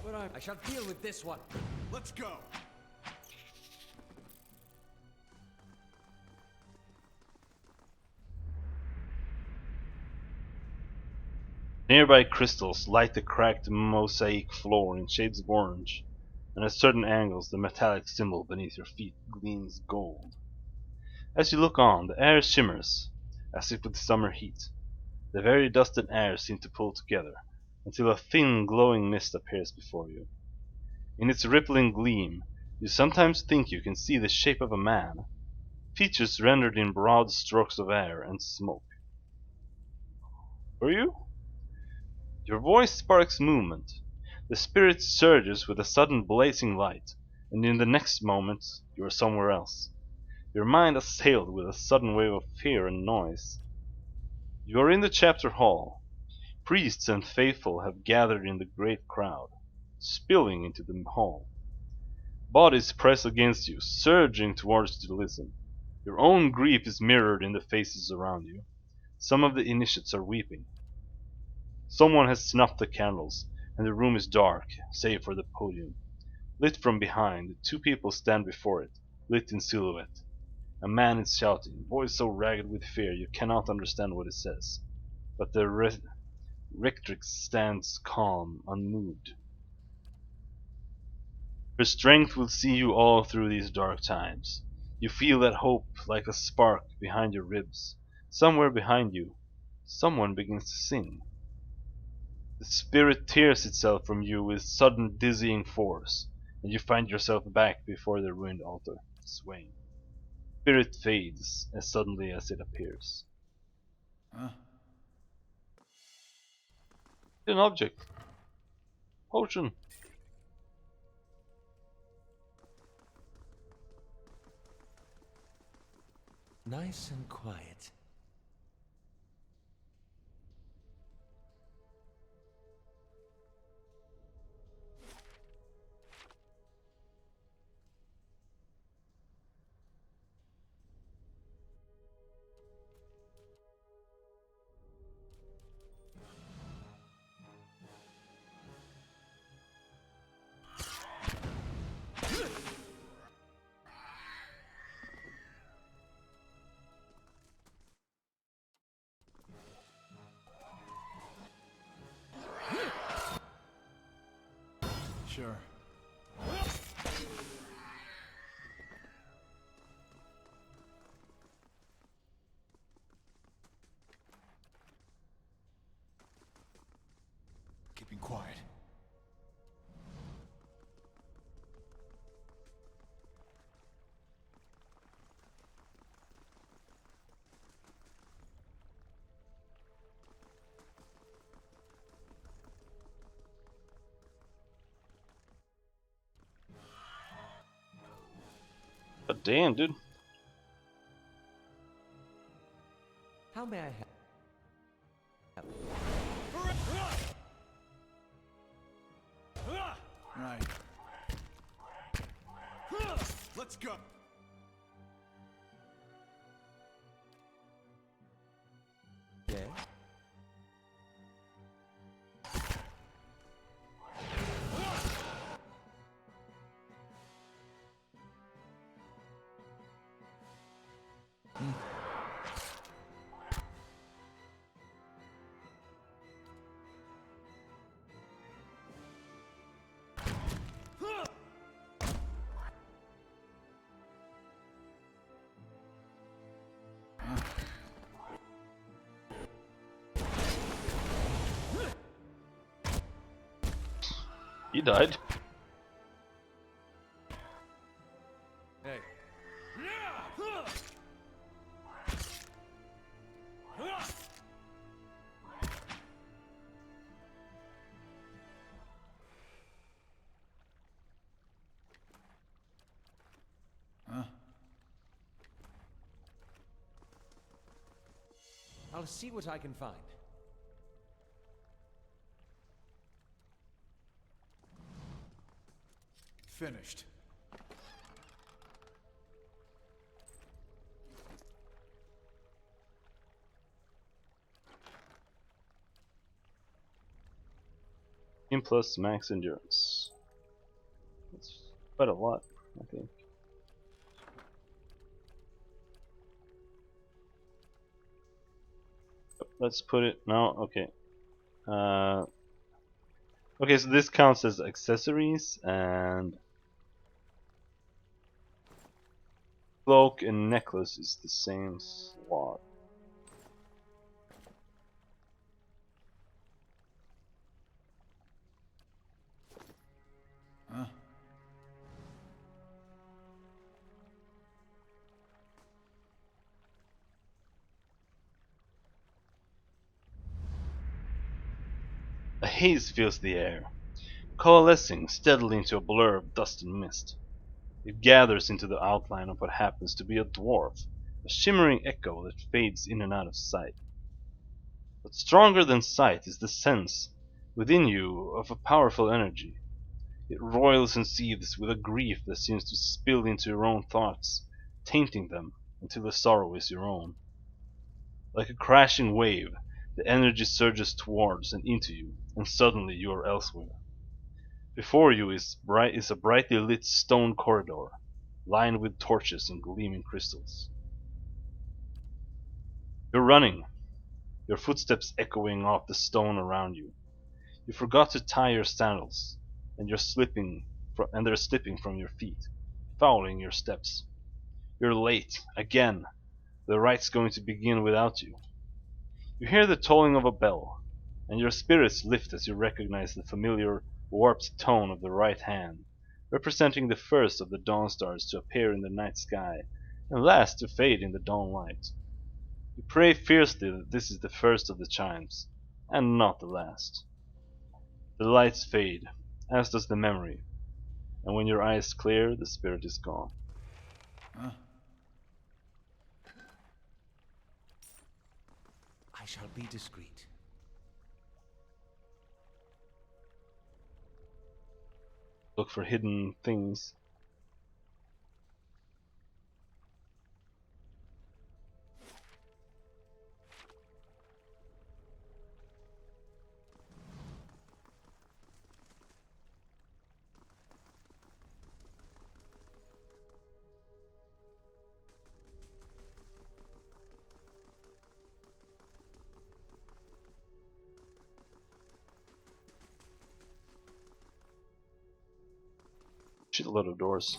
But I shall deal with this one. Let's go. Nearby crystals light the cracked mosaic floor in shades of orange, and at certain angles the metallic symbol beneath your feet gleams gold. As you look on, the air shimmers, as if with summer heat. The very dust and air seem to pull together, until a thin glowing mist appears before you. In its rippling gleam, you sometimes think you can see the shape of a man, features rendered in broad strokes of air and smoke. Who are you? Your voice sparks movement. The spirit surges with a sudden blazing light, and in the next moment you are somewhere else. Your mind assailed with a sudden wave of fear and noise. You are in the chapter hall. Priests and faithful have gathered in the great crowd, spilling into the hall. Bodies press against you, surging towards you to listen. Your own grief is mirrored in the faces around you. Some of the initiates are weeping. Someone has snuffed the candles, and the room is dark, save for the podium. Lit from behind, two people stand before it, lit in silhouette. A man is shouting, voice so ragged with fear you cannot understand what it says. But the rectrix stands calm, unmoved. Her strength will see you all through these dark times. You feel that hope like a spark behind your ribs. Somewhere behind you, someone begins to sing. The spirit tears itself from you with sudden dizzying force, and you find yourself back before the ruined altar, swaying. Spirit fades as suddenly as it appears. Huh? An object. Potion. Nice and quiet. Sure. Keeping quiet. But damn, dude. How may I help? Right. Let's go. Yeah. He died. Hey. I'll see what I can find. Finished. In plus max endurance. That's quite a lot, I think. Let's put it no. Okay. Okay, so this counts as accessories, and cloak and necklace is the same slot. Huh? A haze fills the air, coalescing steadily into a blur of dust and mist. It gathers into the outline of what happens to be a dwarf, a shimmering echo that fades in and out of sight. But stronger than sight is the sense within you of a powerful energy. It roils and seethes with a grief that seems to spill into your own thoughts, tainting them until the sorrow is your own. Like a crashing wave, the energy surges towards and into you, and suddenly you are elsewhere. Before you is a brightly lit stone corridor, lined with torches and gleaming crystals. You're running, your footsteps echoing off the stone around you. You forgot to tie your sandals, and they're slipping from your feet, fouling your steps. You're late again. The right's going to begin without you. You hear the tolling of a bell, and your spirits lift as you recognize the familiar, warped tone of the right hand, representing the first of the dawn stars to appear in the night sky, and last to fade in the dawn light. You pray fiercely that this is the first of the chimes, and not the last. The lights fade, as does the memory, and when your eyes clear, the spirit is gone. Huh? I shall be discreet. Look for hidden things. Shitload of doors.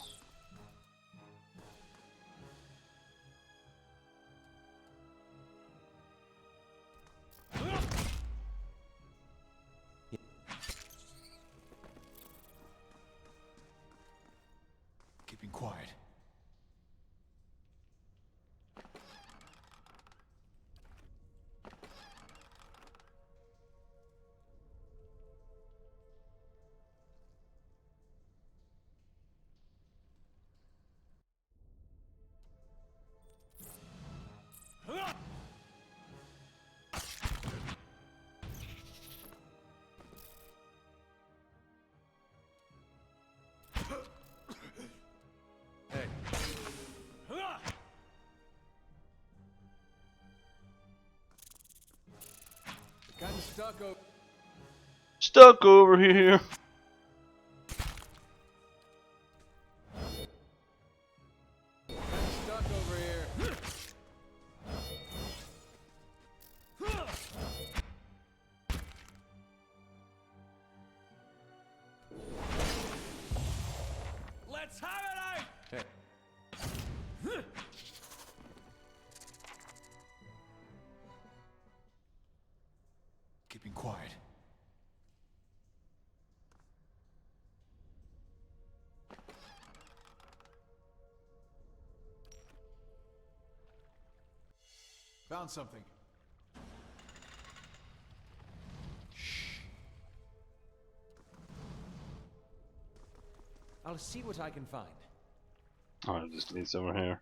Keeping quiet. Hey. Kind of Stuck over here. stuck over here. Let's have it out! Hey. Keeping quiet. Found something. I'll see what I can find. Oh, it just leads over here.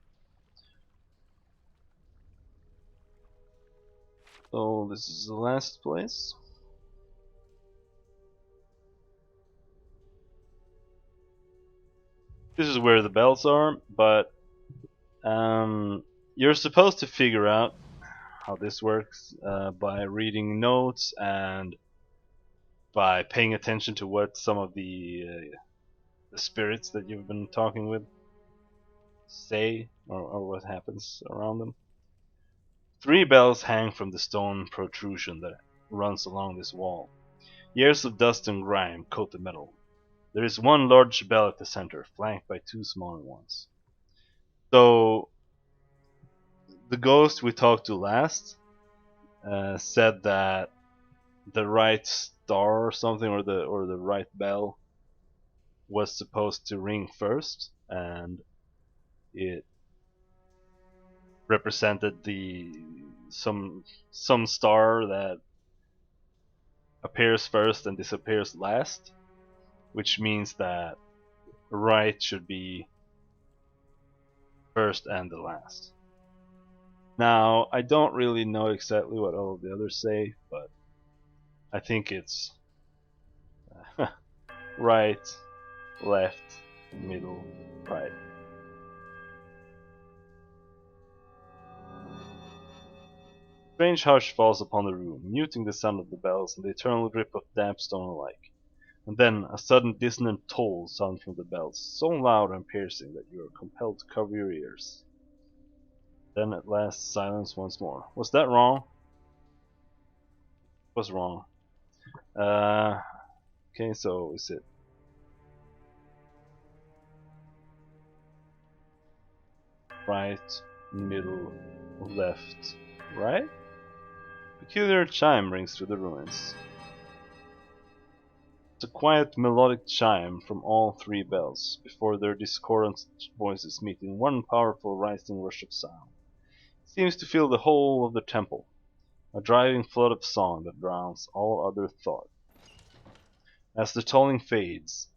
So this is the last place. This is where the bells are, but you're supposed to figure out how this works by reading notes and by paying attention to what some of the spirits that you've been talking with say or what happens around them. 3 bells hang from the stone protrusion that runs along this wall. Years of dust and grime coat the metal. There is one large bell at the center, flanked by 2 smaller ones. So the ghost we talked to last said that the right star or something, or the right bell, was supposed to ring first, and it represented the some star that appears first and disappears last, which means that right should be first and the last. Now, I don't really know exactly what all of the others say, but I think it's right, left, middle, right. Strange hush falls upon the room, muting the sound of the bells and the eternal drip of damp stone alike. And then a sudden dissonant toll sounds from the bells, so loud and piercing that you are compelled to cover your ears. Then at last silence once more. Was that wrong? Was wrong. Okay, so is it right, middle, left, right? Peculiar chime rings through the ruins. It's a quiet melodic chime from all 3 bells, before their discordant voices meet in one powerful rising rush of sound. It seems to fill the whole of the temple, a driving flood of song that drowns all other thought. As the tolling fades,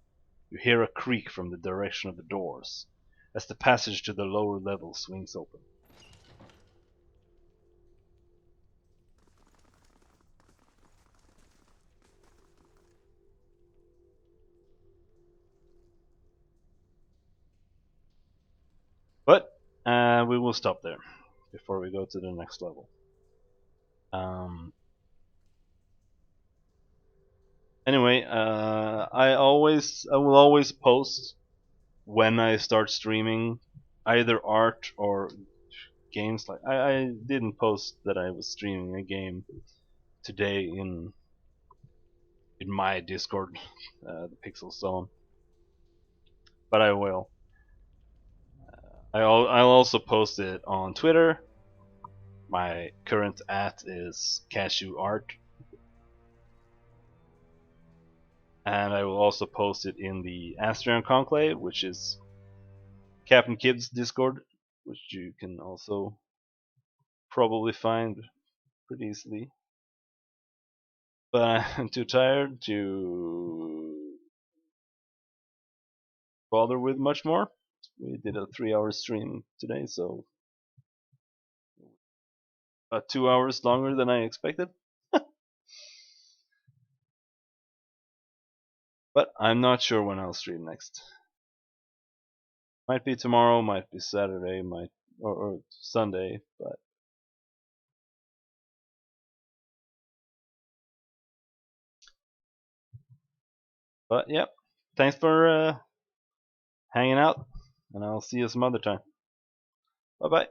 you hear a creak from the direction of the doors, as the passage to the lower level swings open. But we will stop there before we go to the next level. Anyway, I will always post when I start streaming either art or games. Like I didn't post that I was streaming a game today in my Discord, the Pixel Zone, but I will. I'll also post it on Twitter. My current @ is Cashew Art, and I will also post it in the Astrian Conclave, which is Captain Kid's Discord, which you can also probably find pretty easily. But I'm too tired to bother with much more. We did a 3-hour stream today, so 2 hours longer than I expected. But I'm not sure when I'll stream next. Might be tomorrow, might be Saturday, or Sunday, but yep. Thanks for hanging out, and I'll see you some other time. Bye bye.